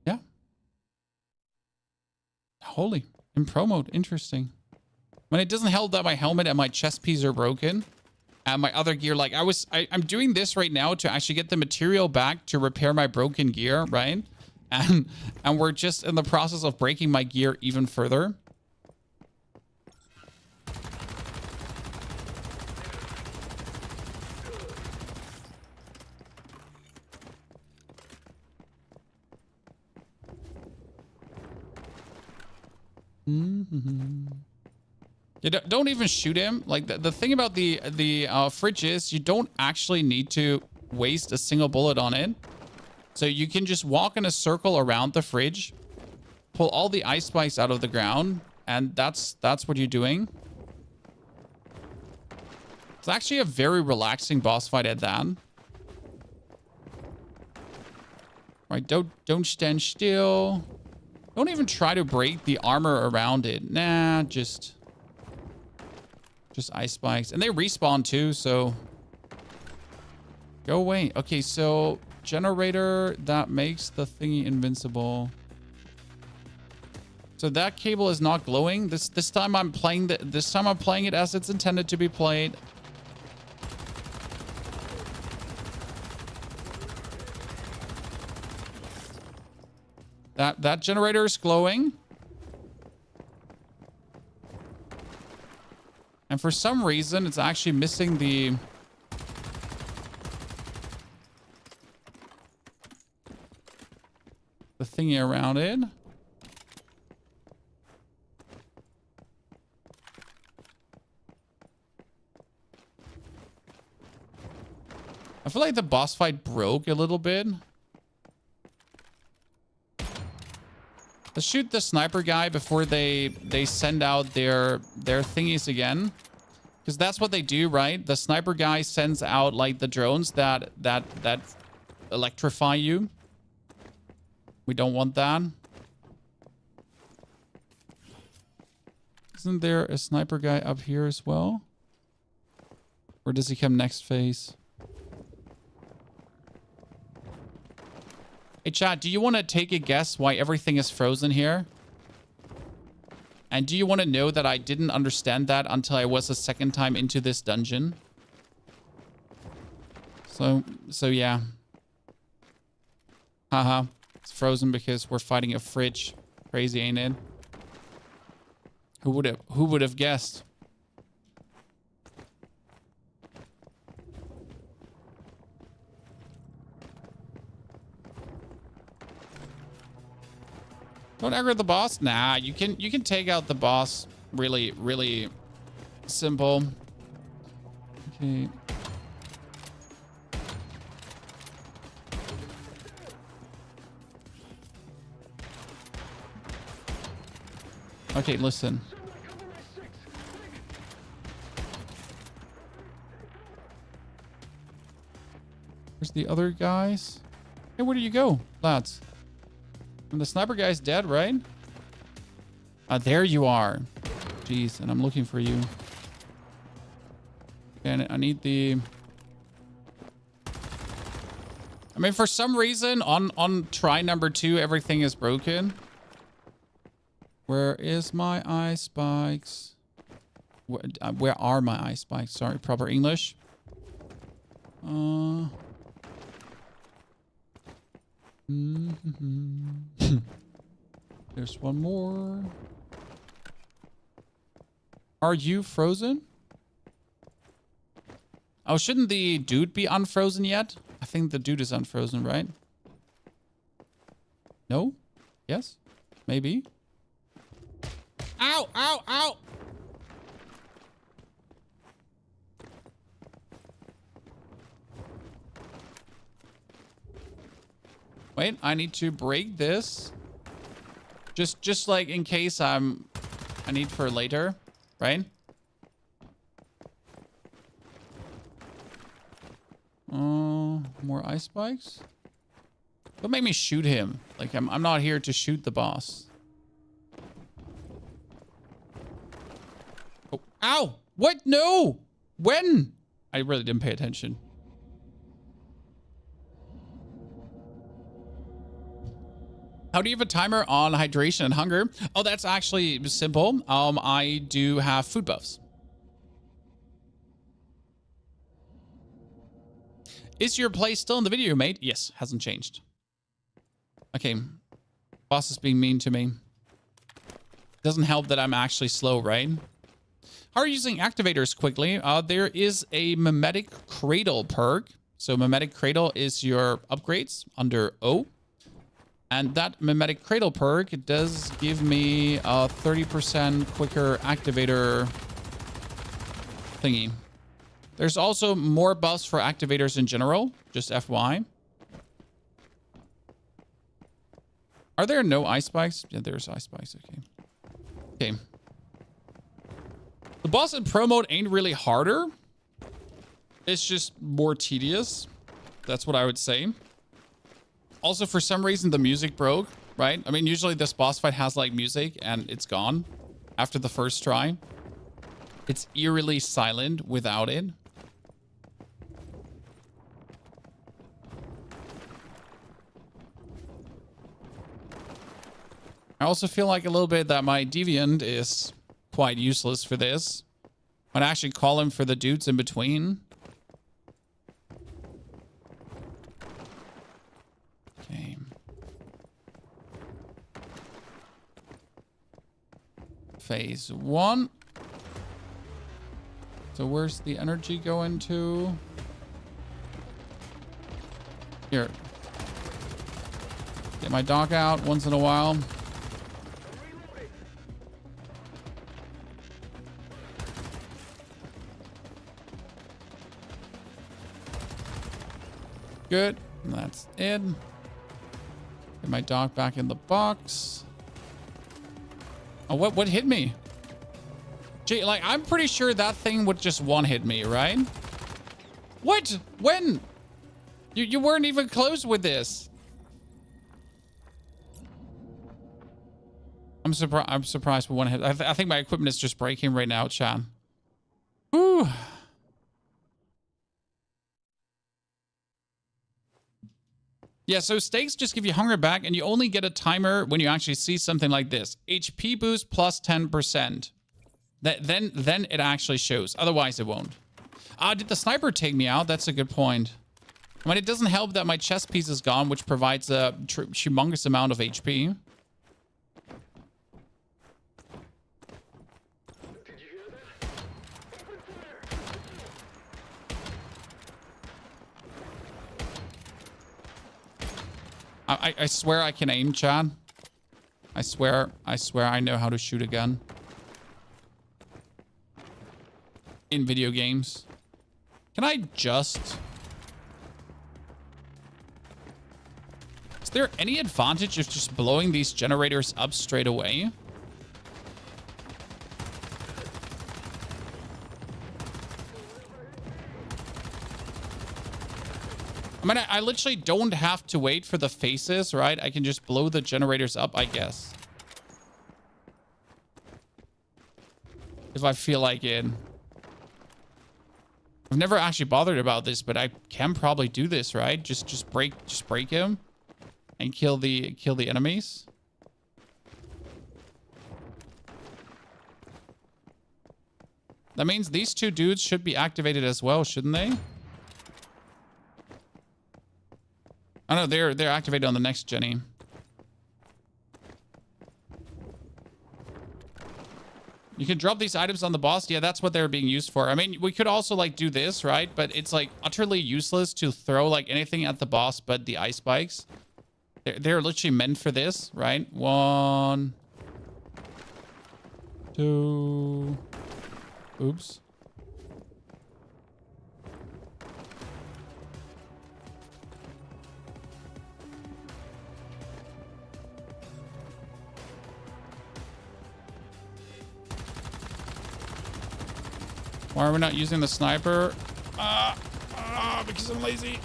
Yeah. Holy. In pro mode. Interesting. When it doesn't help that my helmet and my chest piece are broken. And my other gear, like I'm doing this right now to actually get the material back to repair my broken gear, right? And we're just in the process of breaking my gear even further. You don't even shoot him. Like the thing about the fridge is you don't actually need to waste a single bullet on it. So you can just walk in a circle around the fridge, pull all the ice spikes out of the ground, and that's what you're doing. It's actually a very relaxing boss fight at that. Right, don't stand still. Don't even try to break the armor around it. Nah, just ice spikes. And they respawn too, so go away. Okay, so generator that makes the thingy invincible. So that cable is not glowing. This time I'm playing it as it's intended to be played. That generator is glowing. And for some reason, it's actually missing the... the thingy around it. I feel like the boss fight broke a little bit. Let's shoot the sniper guy before they send out their thingies again. Because that's what they do, right? The sniper guy sends out like the drones that electrify you. We don't want that. Isn't there a sniper guy up here as well? Or does he come next phase? Hey, chat, do you want to take a guess why everything is frozen here? And do you want to know that I didn't understand that until I was a second time into this dungeon? So yeah. Haha. It's frozen because we're fighting a fridge. Crazy, ain't it? Who would have guessed? Don't aggro the boss? Nah, you can take out the boss really, really simple. Okay. Okay, listen. Where's the other guys? Hey, where do you go, lads? And the sniper guy's dead, right? There you are. Jeez, and I'm looking for you. And I need the... I mean, for some reason, on try number 2, everything is broken. Where is my ice spikes? Where are my ice spikes? Sorry, proper English. There's one more. Are you frozen? Oh, shouldn't the dude be unfrozen yet? I think the dude is unfrozen, right? No? Yes? Maybe? Ow! Ow! Ow! Wait, I need to break this. Just like in case I need for later, right? More ice spikes. Don't make me shoot him. Like I'm not here to shoot the boss. Oh, ow! What? No! When? I really didn't pay attention. How do you have a timer on hydration and hunger? Oh, that's actually simple. I do have food buffs. Is your play still in the video, mate? Yes, hasn't changed. Okay. Boss is being mean to me. Doesn't help that I'm actually slow, right? How are you using activators quickly? There is a mimetic cradle perk. So mimetic cradle is your upgrades under O. And that mimetic cradle perk, it does give me a 30% quicker activator thingy. There's also more buffs for activators in general, just FYI. Are there no ice spikes? Yeah, there's ice spikes. Okay. Okay. The boss in pro mode ain't really harder. It's just more tedious. That's what I would say. Also, for some reason, the music broke, right? I mean, usually this boss fight has like music and it's gone after the first try. It's eerily silent without it. I also feel like a little bit that my deviant is quite useless for this. I'd actually call him for the dudes in between. Okay. Phase 1. So where's the energy going to? Here. Get my dog out once in a while. Good. And that's in. Get my dog back in the box. Oh, what hit me? Gee, like, I'm pretty sure that thing would just one-hit me, right? What? When? You weren't even close with this. I'm surprised with one hit. I think my equipment is just breaking right now, chat. Whew. Yeah, so stakes just give you hunger back, and you only get a timer when you actually see something like this. HP boost plus 10%. Then it actually shows. Otherwise, it won't. Did the sniper take me out? That's a good point. I mean, it doesn't help that my chest piece is gone, which provides a humongous amount of HP. I swear I can aim, Chad. I swear I know how to shoot a gun. In video games. Can I just... Is there any advantage of just blowing these generators up straight away? I mean, I literally don't have to wait for the faces, right? I can just blow the generators up, I guess. If I feel like it. I've never actually bothered about this, but I can probably do this, right? Just break him and kill the enemies. That means these two dudes should be activated as well, shouldn't they? Oh no, they're activated on the next Jenny. You can drop these items on the boss. Yeah, that's what they're being used for. I mean, we could also like do this, right? But it's like utterly useless to throw like anything at the boss but the ice spikes. They're literally meant for this, right? 1, 2. Oops. Why are we not using the sniper? Because I'm lazy.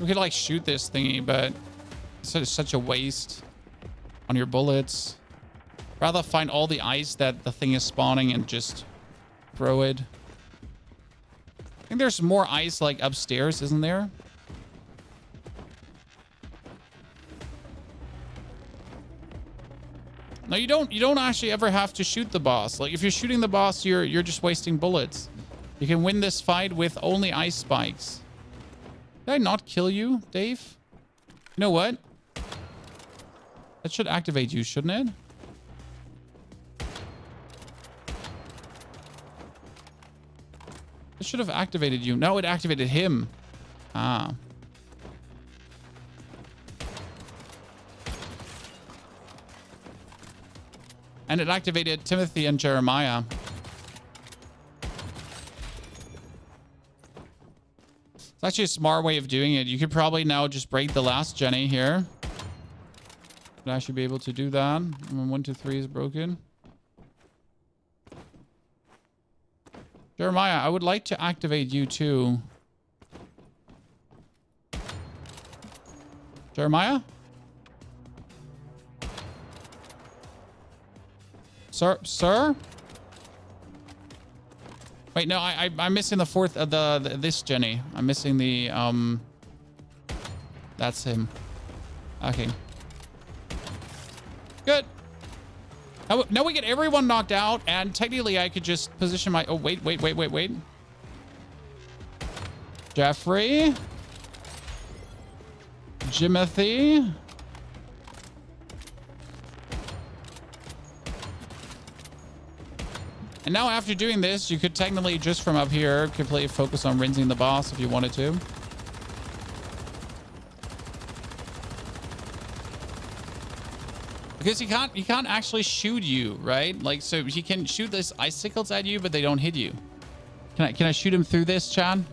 We could like shoot this thingy, but it's such a waste on your bullets. Rather find all the ice that the thing is spawning and just throw it. I think there's more ice like upstairs, isn't there? No, you don't actually ever have to shoot the boss. Like if you're shooting the boss, you're just wasting bullets. You can win this fight with only ice spikes. Did I not kill you, Dave? You know what? That should activate you, shouldn't it? It should have activated you. No, it activated him. Ah. And it activated Timothy and Jeremiah. It's actually a smart way of doing it. You could probably now just break the last Jenny here. Would actually be able to do that. 1, 2, 3 is broken. Jeremiah, I would like to activate you too. Jeremiah? Sir? Wait, no, I'm missing the fourth of this Jenny. I'm missing the that's him. Okay. Good. Now we get everyone knocked out, and technically I could just position my... Oh, wait. Jeffrey. Jimothy. And now after doing this, you could technically just from up here completely focus on rinsing the boss if you wanted to. Because he can't actually shoot you, right? Like, so he can shoot this icicles at you, but they don't hit you. Can I shoot him through this, Chad?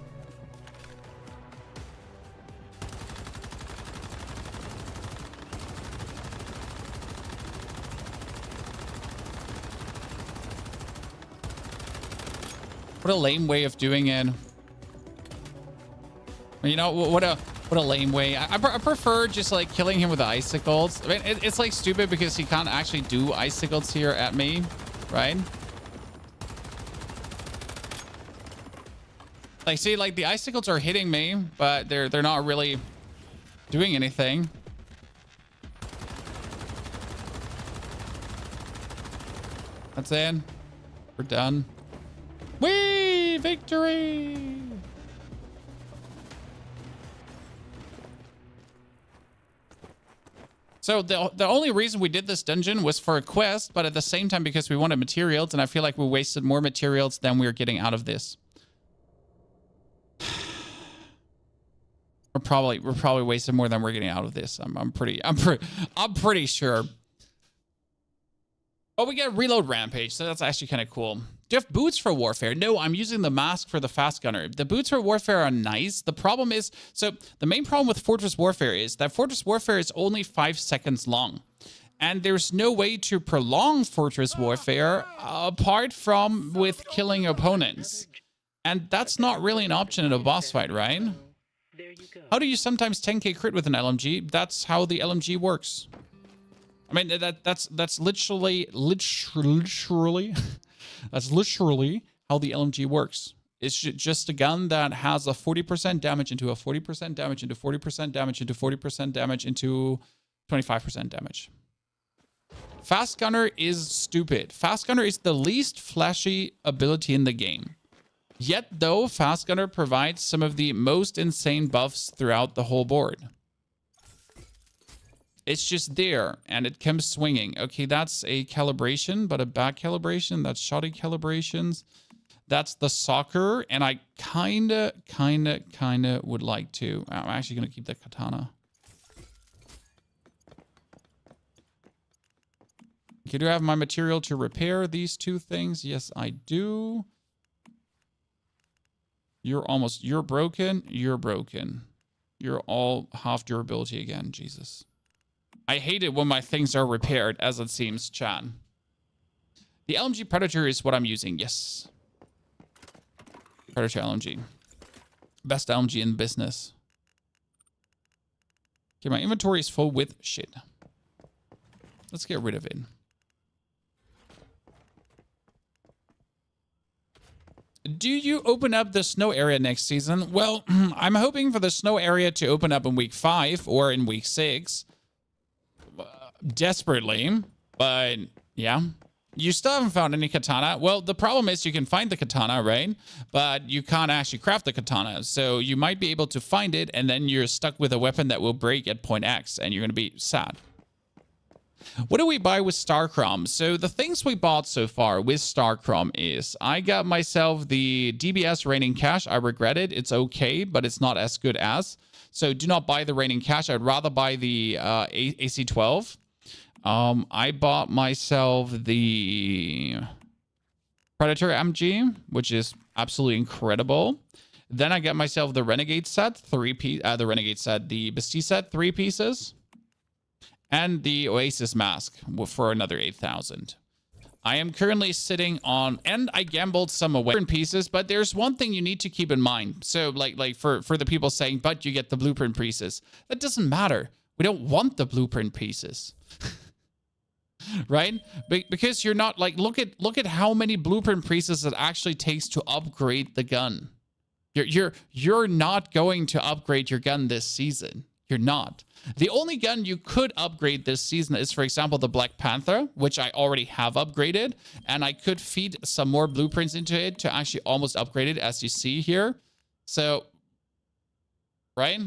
What a lame way of doing it. You know, what a lame way. I prefer just like killing him with the icicles. I mean, it's like stupid because he can't actually do icicles here at me, right? Like, see, like the icicles are hitting me, but they're not really doing anything. That's it. We're done. Whee! Victory! So the only reason we did this dungeon was for a quest, but at the same time because we wanted materials, and I feel like we wasted more materials than we were getting out of this. We're probably wasting more than we're getting out of this. I'm pretty sure. Oh, we get reload rampage, so that's actually kind of cool. Do you have boots for warfare? No, I'm using the mask for the fast gunner. The boots for warfare are nice. The problem is, so the main problem with Fortress Warfare is that Fortress Warfare is only 5 seconds long. And there's no way to prolong Fortress Warfare apart from with killing opponents. And that's not really an option in a boss fight, right? There you go. How do you sometimes 10k crit with an LMG? That's how the LMG works. I mean, that's literally that's literally how the LMG works. It's just a gun that has a 40% damage into a 40% damage into 40% damage into 40% damage into 25% damage. Fast Gunner is stupid. Fast Gunner is the least flashy ability in the game. Yet, though, Fast Gunner provides some of the most insane buffs throughout the whole board. It's just there, and it comes swinging. Okay, that's a calibration, but a bad calibration. That's shoddy calibrations. That's the soccer, and I kinda would like to. I'm actually gonna keep the katana. Okay, do I have my material to repair these two things? Yes, I do. You're broken. You're broken. You're all half durability again, Jesus. I hate it when my things are repaired, as it seems, Chan. The LMG Predator is what I'm using, yes. Predator LMG. Best LMG in business. Okay, my inventory is full with shit. Let's get rid of it. Do you open up the snow area next season? Well, I'm hoping for the snow area to open up in week 5 or in week 6. Desperately, but yeah. You still haven't found any katana. Well, the problem is you can find the katana, right? But you can't actually craft the katana. So you might be able to find it, and then you're stuck with a weapon that will break at point X, and you're going to be sad. What do we buy with Starcrom? So the things we bought so far with Starcrom is I got myself the DBS Raining Cash. I regret it. It's okay, but it's not as good as. So do not buy the Raining Cash. I'd rather buy the AC-12. I bought myself the Predator MG, which is absolutely incredible. Then I got myself the Renegade set, the Bestie set, 3 pieces. And the Oasis mask for another 8,000. I am currently sitting on, and I gambled some away in pieces, but there's one thing you need to keep in mind. So like for the people saying, but you get the blueprint pieces. That doesn't matter. We don't want the blueprint pieces. Right? Because you're not like, look at how many blueprint pieces it actually takes to upgrade the gun. You're not going to upgrade your gun this season. You're not. The only gun you could upgrade this season is, for example, the Black Panther, which I already have upgraded, and I could feed some more blueprints into it to actually almost upgrade it, as you see here. So, right?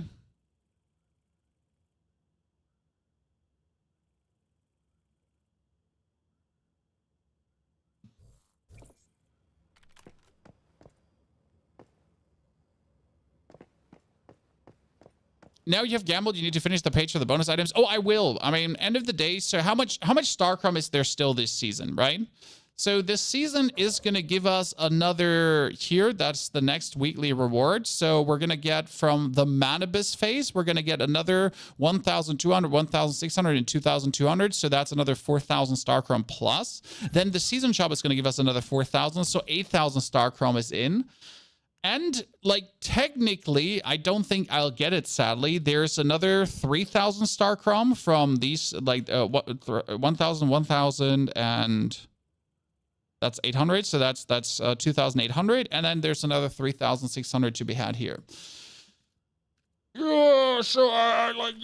Now you have gambled, you need to finish the page for the bonus items. Oh, I will. I mean, end of the day, so how much Starcrom is there still this season, right? So this season is going to give us another here. That's the next weekly reward. So we're going to get from the Manibus phase, we're going to get another 1,200, 1,600, and 2,200. So that's another 4,000 Star Chrome plus. Then the season shop is going to give us another 4,000. So 8,000 Star Chrome is in. And like technically, I don't think I'll get it, sadly. There's another 3,000 Star Chrome from these, like 1,000, 1,000, and that's 800. So that's 2,800. And then there's another 3,600 to be had here. Yeah, so I like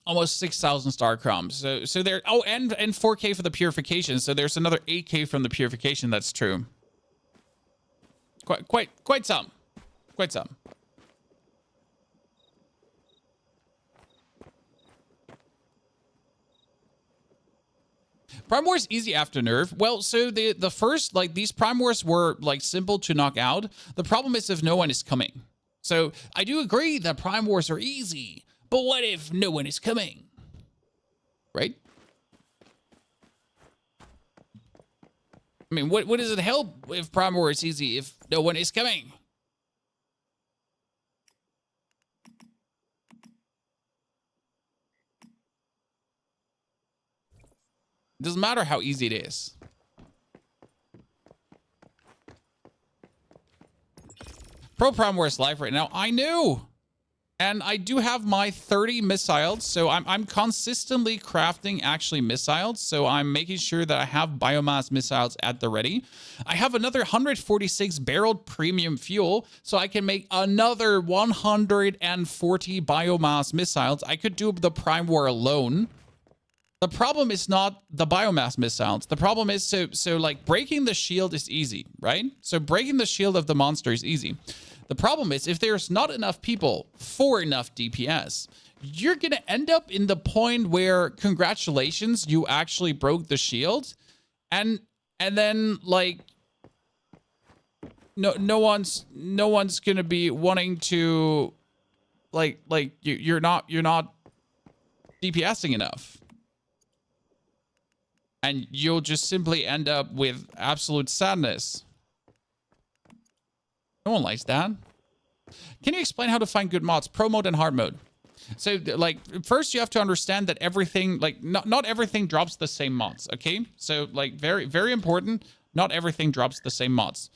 almost 6,000 Star Crumbs. So there. Oh, and 4K for the purification. So there's another 8K from the purification. That's true. Quite some. Quite some. Prime Wars easy after nerf. Well, so the first, like, these Prime Wars were like simple to knock out. The problem is if no one is coming. So I do agree that Prime Wars are easy, but what if no one is coming? Right? I mean, what does it help if Prime Wars is easy if no one is coming? It doesn't matter how easy it is. Pro Prime Wars live right now. I knew. And I do have my 30 missiles. So I'm consistently crafting actually missiles. So I'm making sure that I have biomass missiles at the ready. I have another 146 barreled premium fuel. So I can make another 140 biomass missiles. I could do the Prime War alone. The problem is not the biomass missiles. The problem is, so like breaking the shield is easy, right? So breaking the shield of the monster is easy. The problem is if there's not enough people for enough DPS, you're going to end up in the point where, congratulations, you actually broke the shield. And then like no one's going to be wanting to like you're not DPSing enough. And you'll just simply end up with absolute sadness. No one likes that. Can you explain how to find good mods, pro mode and hard mode? So, like, first you have to understand that everything, like, not everything drops the same mods, okay? So, like, very, very important, not everything drops the same mods.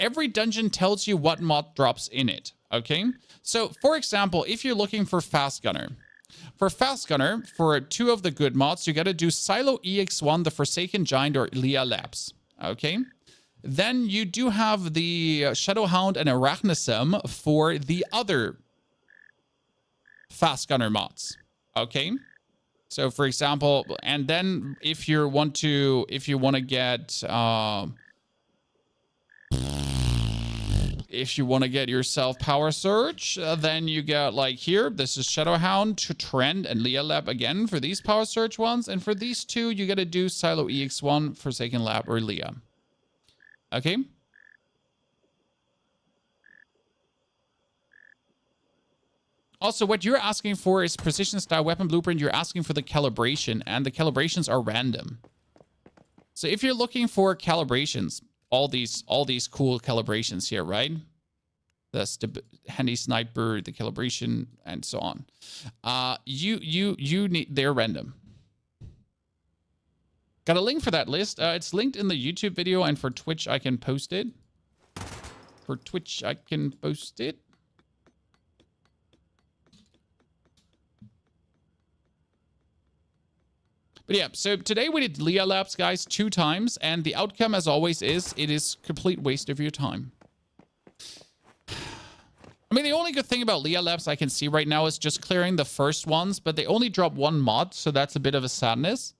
Every dungeon tells you what mod drops in it, okay? So, for example, if you're looking for Fast Gunner, for Fast Gunner, for 2 of the good mods, you got to do Silo EX1, the Forsaken Giant, or Lea Labs. Okay? Then you do have the Shadowhound and Arachnism for the other Fast Gunner mods. Okay? So, for example, and then if you want to get if you want to get yourself Power Surge, then you get like here, this is Shadowhound, Trend, and Lea Lab again for these Power Surge ones. And for these 2, you got to do Silo EX1, Forsaken Lab, or Lea. Okay? Also, what you're asking for is Precision Style Weapon Blueprint. You're asking for the calibration, and the calibrations are random. So if you're looking for calibrations, all these cool calibrations here, right? The handy sniper, the calibration, and so on. You need, they're random. Got a link for that list. It's linked in the YouTube video, and for Twitch I can post it. For Twitch I can post it. But yeah, so today we did Lea Labs, guys, 2 times, and the outcome, as always, is it is complete waste of your time. I mean, the only good thing about Lea Labs I can see right now is just clearing the first ones, but they only drop 1 mod, so that's a bit of a sadness.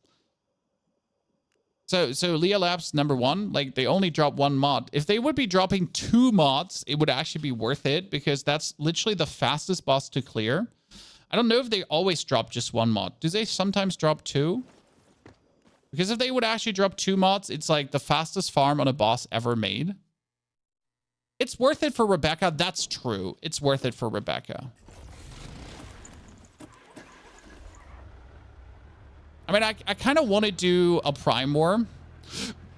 So Lea Labs, number 1, like, they only drop 1 mod. If they would be dropping 2 mods, it would actually be worth it, because that's literally the fastest boss to clear. I don't know if they always drop just 1 mod. Do they sometimes drop 2? Because if they would actually drop 2 mods, it's like the fastest farm on a boss ever made. It's worth it for Rebecca. That's true. It's worth it for Rebecca. I mean, I kind of want to do a Prime War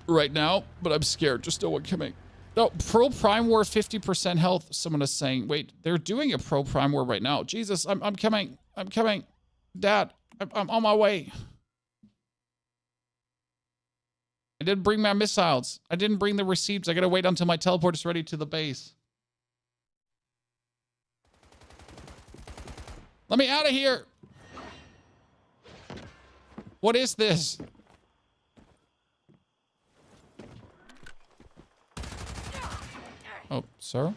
right now, but I'm scared. Just no one coming. No, Pro Prime War 50% health. Someone is saying, wait, they're doing a Pro Prime War right now. Jesus, I'm coming. I'm coming. Dad, I'm on my way. I didn't bring my missiles. I didn't bring the receipts. I gotta wait until my teleport is ready to the base. Let me out of here. What is this? Oh, sir?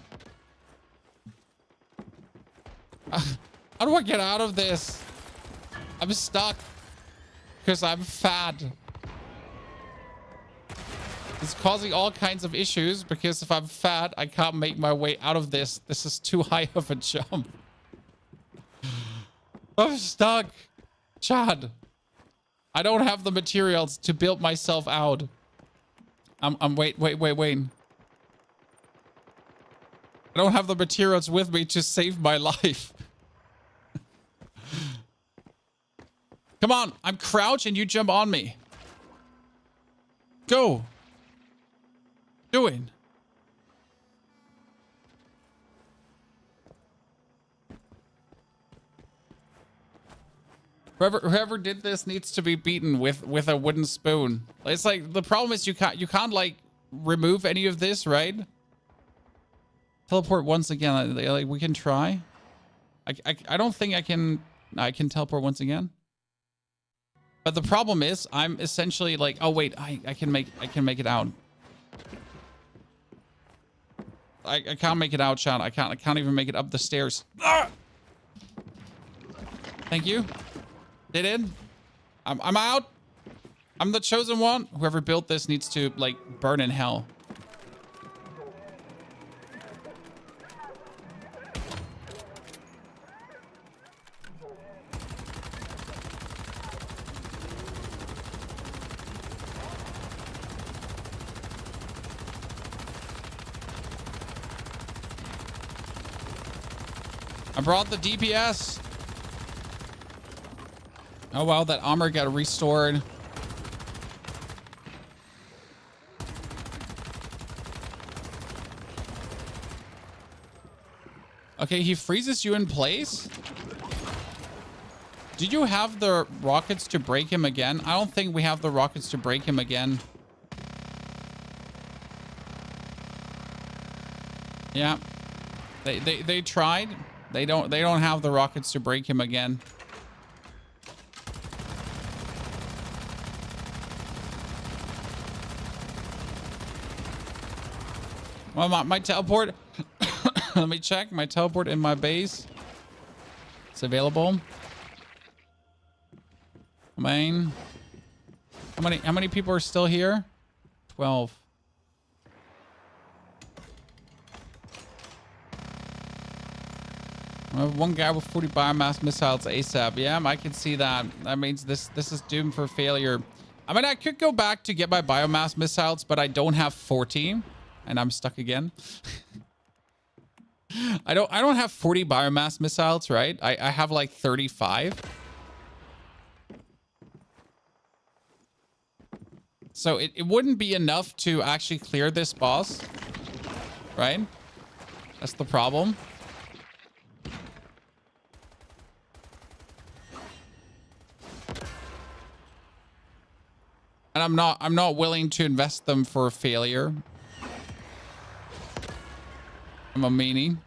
How do I get out of this? I'm stuck because I'm fat. It's causing all kinds of issues because if I'm fat, I can't make my way out of this. This is too high of a jump. I'm stuck. Chad, I don't have the materials to build myself out. Wait. I don't have the materials with me to save my life. Come on, I'm crouched and you jump on me. Go. Doing. Whoever did this needs to be beaten with a wooden spoon. It's like the problem is you can't like remove any of this, right? Teleport once again. Like we can try. I don't think I can teleport once again. But the problem is I'm essentially like, oh wait, I can make it out. I can't make it out, Sean. I can't even make it up the stairs. Ah! Thank you. Did it? I'm out. I'm the chosen one. Whoever built this needs to like burn in hell. I brought the DPS. Oh, wow. That armor got restored. Okay, he freezes you in place. Did you have the rockets to break him again? I don't think we have the rockets to break him again. Yeah. They tried. They don't have the rockets to break him again. Well, my teleport. Let me check my teleport in my base. It's available. Main. How many people are still here? 12. I have one guy with 40 biomass missiles ASAP. Yeah, I can see that. That means this is doomed for failure. I mean, I could go back to get my biomass missiles, but I don't have 40, and I'm stuck again. I don't have 40 biomass missiles, right? I have like 35. So it wouldn't be enough to actually clear this boss, right? That's the problem. And I'm not willing to invest them for failure. I'm a meanie.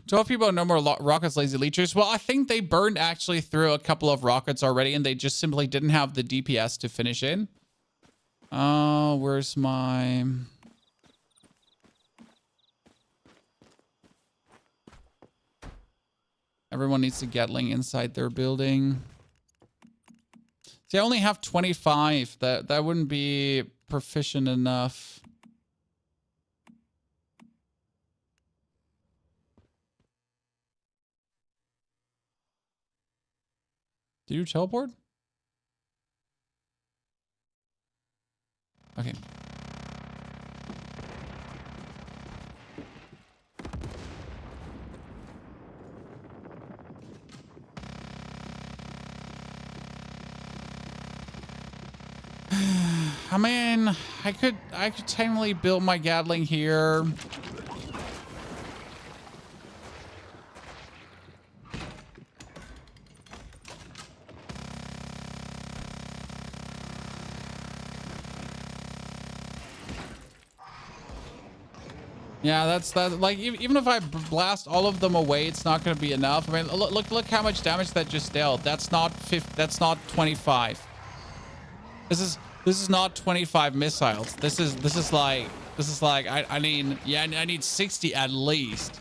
Twelve people, no more rockets, lazy leechers. Well, I think they burned actually through a couple of rockets already, and they just simply didn't have the DPS to finish in. Oh, where's my... Everyone needs a Gatling inside their building. See, I only have 25. That wouldn't be proficient enough. Did you teleport? Okay. I mean, I could technically build my Gatling here. Yeah, that's that. Like, even if I blast all of them away, it's not going to be enough. I mean, look how much damage that just dealt. That's not 25. This is not 25 missiles. This is like I mean, yeah, I need 60 at least.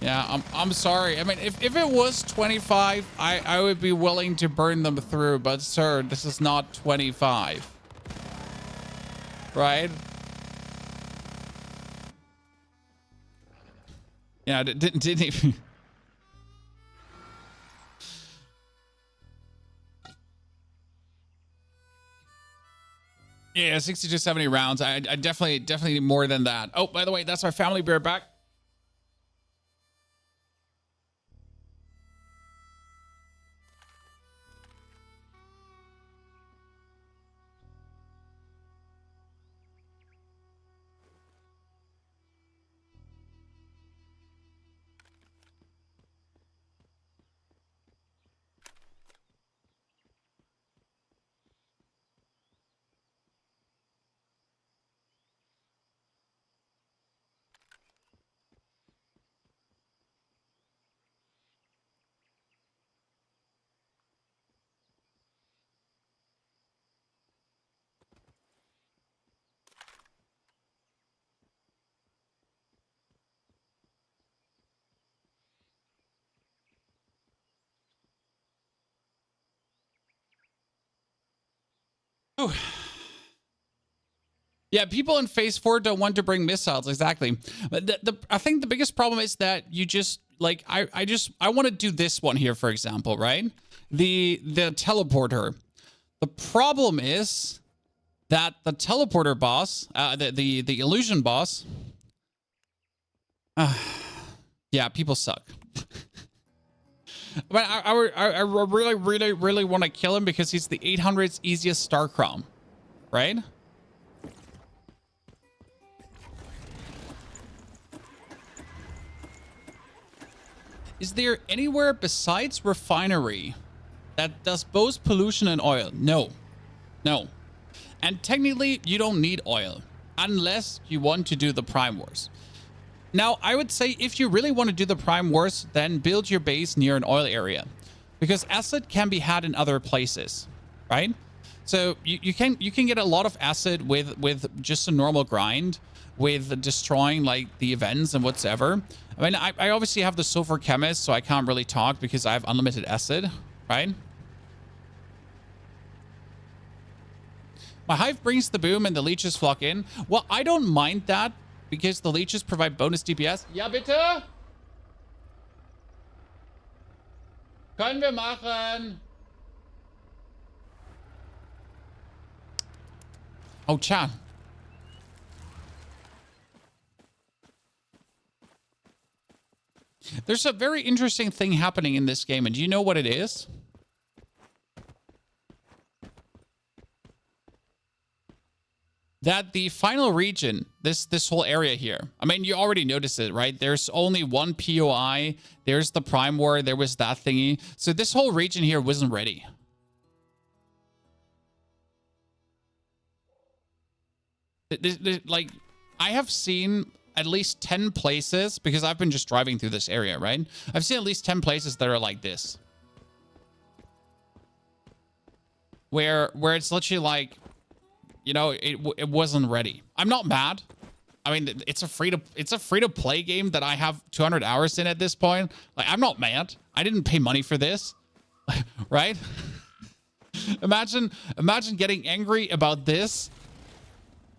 Yeah, I'm sorry. I mean, if it was 25, I would be willing to burn them through. But sir, this is not 25. Right? Yeah, didn't even. Yeah, 60 to 70 rounds. I definitely need more than that. Oh, by the way, that's our family bear back. Ooh. Yeah, people in phase 4 don't want to bring missiles. Exactly. But I think the biggest problem is that you just like, I want to do this one here, for example, right? The teleporter. The problem is that the teleporter boss, the illusion boss. Yeah, people suck. But I really want to kill him because he's the 800's easiest star crown, right? Is there anywhere besides refinery that does both pollution and oil? No. No. And technically, you don't need oil unless you want to do the Prime Wars. Now, I would say if you really want to do the Prime Wars, then build your base near an oil area because acid can be had in other places, right? So you can get a lot of acid with just a normal grind, with destroying like the events and whatsoever. I mean, I obviously have the sulfur chemist, so I can't really talk because I have unlimited acid, right? My hive brings the boom and the leeches flock in. Well, I don't mind that because the leeches provide bonus DPS. Ja, bitte? Können wir machen. Oh, chat. There's a very interesting thing happening in this game, and do you know what it is? That the final region, this whole area here, I mean, you already noticed it, right? There's only one POI. There's the Prime War. There was that thingy. So this whole region here wasn't ready. Like, I have seen at least 10 places because I've been just driving through this area, right? I've seen at least 10 places that are like this. Where it's literally like, you know, it wasn't ready. I'm not mad. I mean, it's a free to play game that I have 200 hours in at this point. Like, I'm not mad. I didn't pay money for this, right? Imagine getting angry about this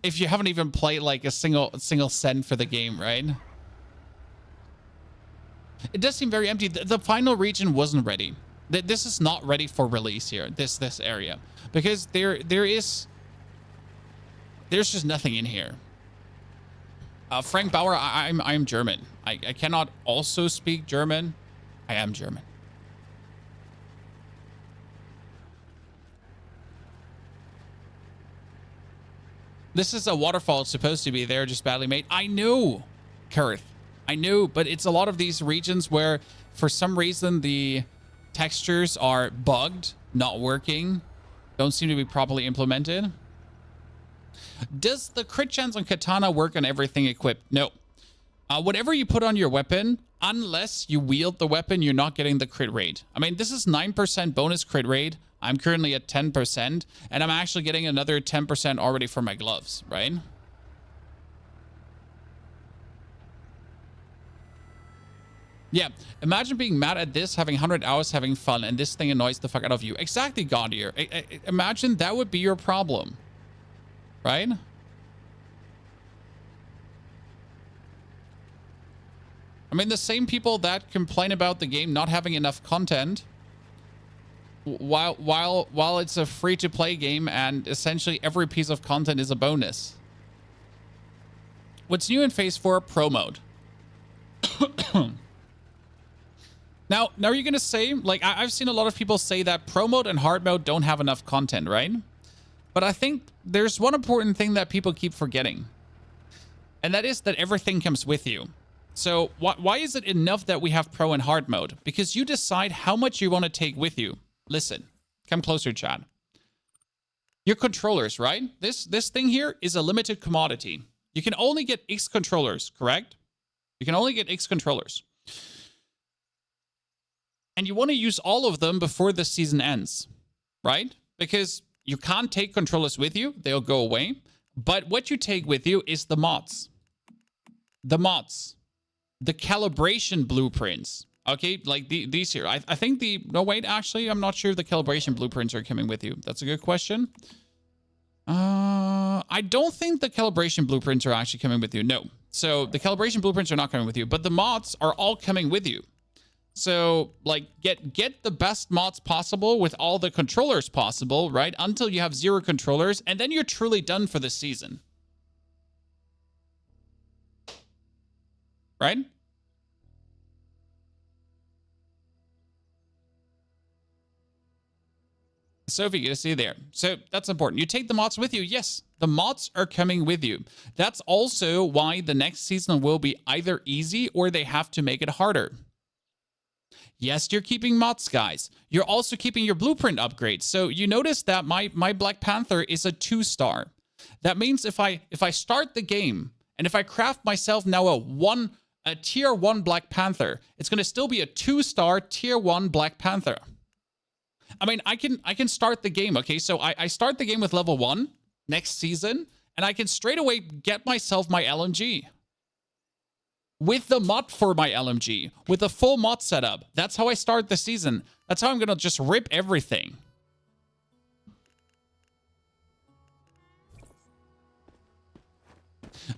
if you haven't even played like a single cent for the game, right? It does seem very empty. The final region wasn't ready. This is not ready for release here. This area, because there's just nothing in here. Frank Bauer, I'm German. I cannot also speak German. I am German. This is a waterfall. It's supposed to be there, just badly made. I know, Kurth. I know, but it's a lot of these regions where for some reason the textures are bugged, not working, don't seem to be properly implemented. Does the crit chance on katana work on everything equipped? No. Whatever you put on your weapon, unless you wield the weapon, you're not getting the crit rate. I mean, this is 9% bonus crit rate. I'm currently at 10%, and I'm actually getting another 10% already for my gloves, right? Yeah, imagine being mad at this, having 100 hours, having fun, and this thing annoys the fuck out of you. Exactly, Gaudier. Imagine that would be your problem, right? I mean, the same people that complain about the game not having enough content, while it's a free-to-play game and essentially every piece of content is a bonus. What's new in Phase 4? Pro mode. Now you're going to say, like, I've seen a lot of people say that pro mode and hard mode don't have enough content, right? But I think there's one important thing that people keep forgetting. And that is that everything comes with you. So why is it enough that we have pro and hard mode? Because you decide how much you want to take with you. Listen, come closer, Chad. Your controllers, right? This thing here is a limited commodity. You can only get X controllers, correct? You can only get X controllers. And you want to use all of them before the season ends, right? Because you can't take controllers with you. They'll go away. But what you take with you is the mods. The mods. The calibration blueprints. Okay, like these here. I think the... No, wait, actually, I'm not sure if the calibration blueprints are coming with you. That's a good question. I don't think the calibration blueprints are actually coming with you. No. So the calibration blueprints are not coming with you. But the mods are all coming with you. So, like, get the best mods possible with all the controllers possible, right? Until you have 0 controllers, and then you're truly done for the season. Right? Sophie, you see there. So that's important. You take the mods with you. Yes, the mods are coming with you. That's also why the next season will be either easy or they have to make it harder. Yes, you're keeping mods, guys. You're also keeping your blueprint upgrades. So you notice that my Black Panther is a 2-star. That means if I start the game and if I craft myself now a tier 1 Black Panther, it's going to still be a 2-star tier 1 Black Panther. I mean, I can start the game, okay? So I start the game with level 1 next season, and I can straight away get myself my LMG. With the mod for my LMG, with a full mod setup. That's how I start the season. That's how I'm going to just rip everything.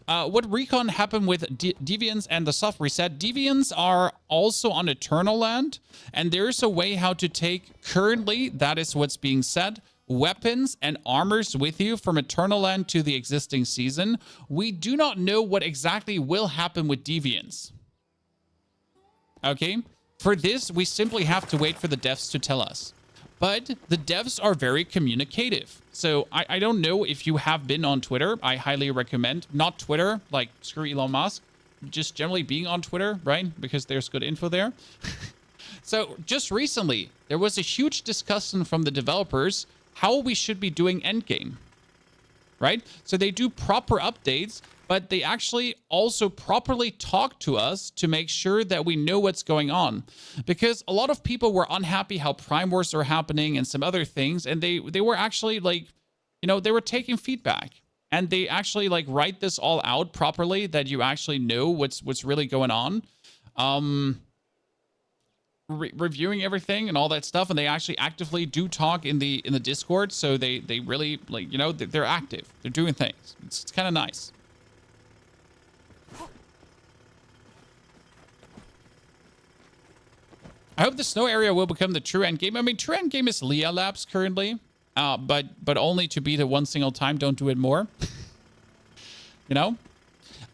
What recon happened with Deviants and the soft reset? Deviants are also on Eternal Land, and there's a way how to take, currently, that is what's being said, weapons and armors with you from Eternal Land to the existing season. We do not know what exactly will happen with Deviants. Okay? For this, we simply have to wait for the devs to tell us. But the devs are very communicative. So I don't know if you have been on Twitter. I highly recommend. Not Twitter, like screw Elon Musk. Just generally being on Twitter, right? Because there's good info there. So just recently, there was a huge discussion from the developers how we should be doing Endgame, right? So they do proper updates, but they actually also properly talk to us to make sure that we know what's going on. Because a lot of people were unhappy how Prime Wars are happening and some other things, and they were actually like, you know, they were taking feedback. And they actually like write this all out properly that you actually know what's really going on. Reviewing everything and all that stuff, and they actually actively do talk in the Discord, so they really, like, you know, they're active, they're doing things. It's kind of nice. I hope the snow area will become the true end game. I mean, true end game is Lea Labs currently, but only to beat it one single time. Don't do it more. You know.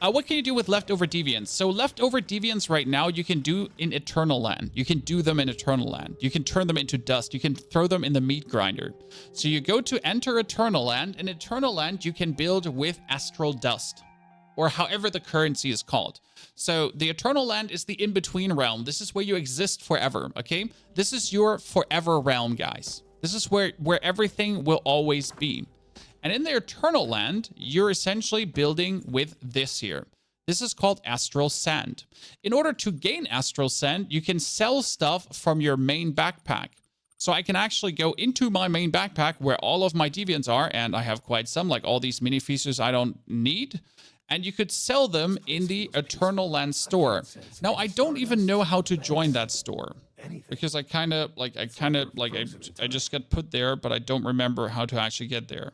What can you do with leftover deviants? So leftover deviants right now, you can do in Eternal Land. You can do them in Eternal Land. You can turn them into dust. You can throw them in the meat grinder. So you go to enter Eternal Land. In Eternal Land, you can build with astral dust, or however the currency is called. So the Eternal Land is the in-between realm. This is where you exist forever, okay? This is your forever realm, guys. This is where everything will always be. And in the Eternal Land, you're essentially building with this here. This is called Astral Sand. In order to gain Astral Sand, you can sell stuff from your main backpack. So I can actually go into my main backpack where all of my deviants are, and I have quite some, like all these mini feasters I don't need. And you could sell them in the Eternal Land store. Now, I don't even know how to join that store, because I just got put there, but I don't remember how to actually get there.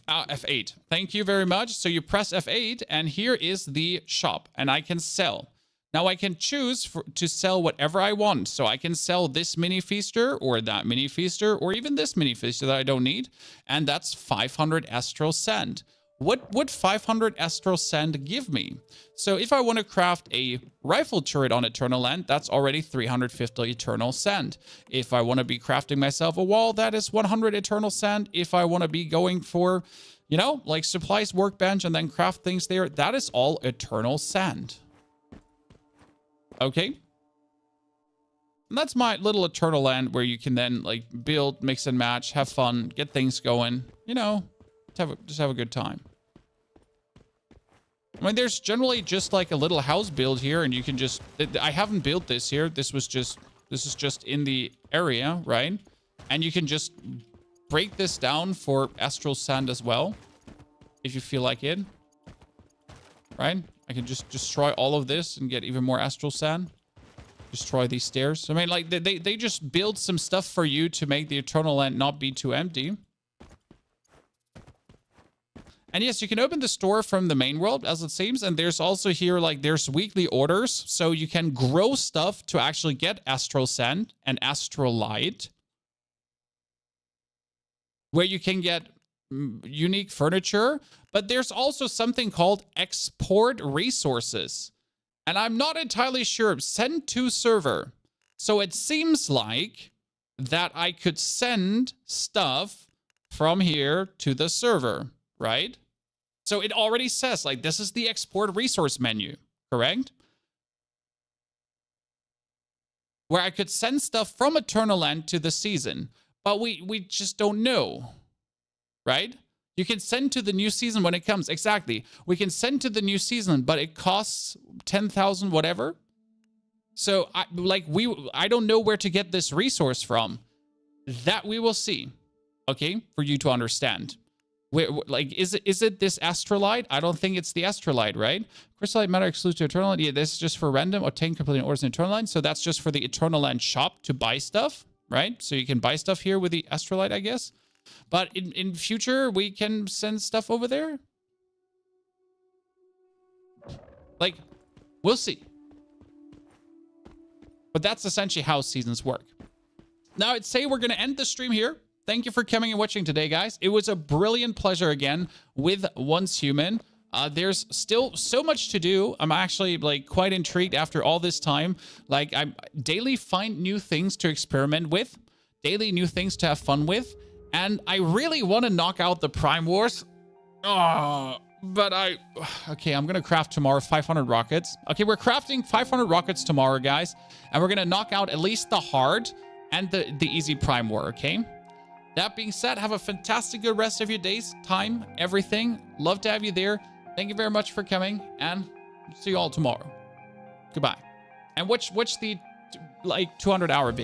F8. Thank you very much. So you press F8, and here is the shop, and I can sell. Now I can choose to sell whatever I want. So I can sell this mini feaster, or that mini feaster, or even this mini feaster that I don't need, and that's 500 Astral Sand. What would 500 Astral Sand give me? So if I want to craft a rifle turret on Eternal Land, that's already 350 Eternal Sand. If I want to be crafting myself a wall, that is 100 Eternal Sand. If I want to be going for, you know, like supplies workbench and then craft things there, that is all Eternal Sand. Okay. And that's my little Eternal Land where you can then like build, mix and match, have fun, get things going, you know, just have a good time. I mean, there's generally just like a little house build here, and you can just, I haven't built this here. This is just in the area, right? And you can just break this down for Astral Sand as well, if you feel like it, right? I can just destroy all of this and get even more Astral Sand. Destroy these stairs. I mean, like they just build some stuff for you to make the Eternal Land not be too empty. And yes, you can open the store from the main world, as it seems. And there's also here, like, there's weekly orders. So you can grow stuff to actually get Astral Sand and Astral Light, where you can get unique furniture. But there's also something called export resources. And I'm not entirely sure. Send to server. So it seems like that I could send stuff from here to the server, right? So it already says, like, this is the export resource menu, correct? Where I could send stuff from Eternal Land to the season, but we just don't know, right? You can send to the new season when it comes. Exactly. We can send to the new season, but it costs 10,000 whatever. So I don't know where to get this resource from. That we will see. Okay, for you to understand. Like, is it this Astrolite? I don't think it's the Astrolite, right? Crystallite matter exclusive to Eternal Land. Yeah, this is just for random. Obtain completing orders in Eternal Land. So that's just for the Eternal Land shop to buy stuff, right? So you can buy stuff here with the Astrolite, I guess. But in future, we can send stuff over there. Like, we'll see. But that's essentially how seasons work. Now, I'd say we're going to end the stream here. Thank you for coming and watching today, guys. It was a brilliant pleasure again with Once Human. There's still so much to do. I'm actually like quite intrigued after all this time. Like, I daily find new things to experiment with, daily new things to have fun with. And I really want to knock out the Prime Wars. Oh, but okay, I'm going to craft tomorrow 500 rockets. Okay, we're crafting 500 rockets tomorrow, guys. And we're going to knock out at least the hard and the easy Prime War, okay? That being said, have a fantastic good rest of your days, time, everything. Love to have you there. Thank you very much for coming, and see you all tomorrow. Goodbye. And watch the like 200-hour video.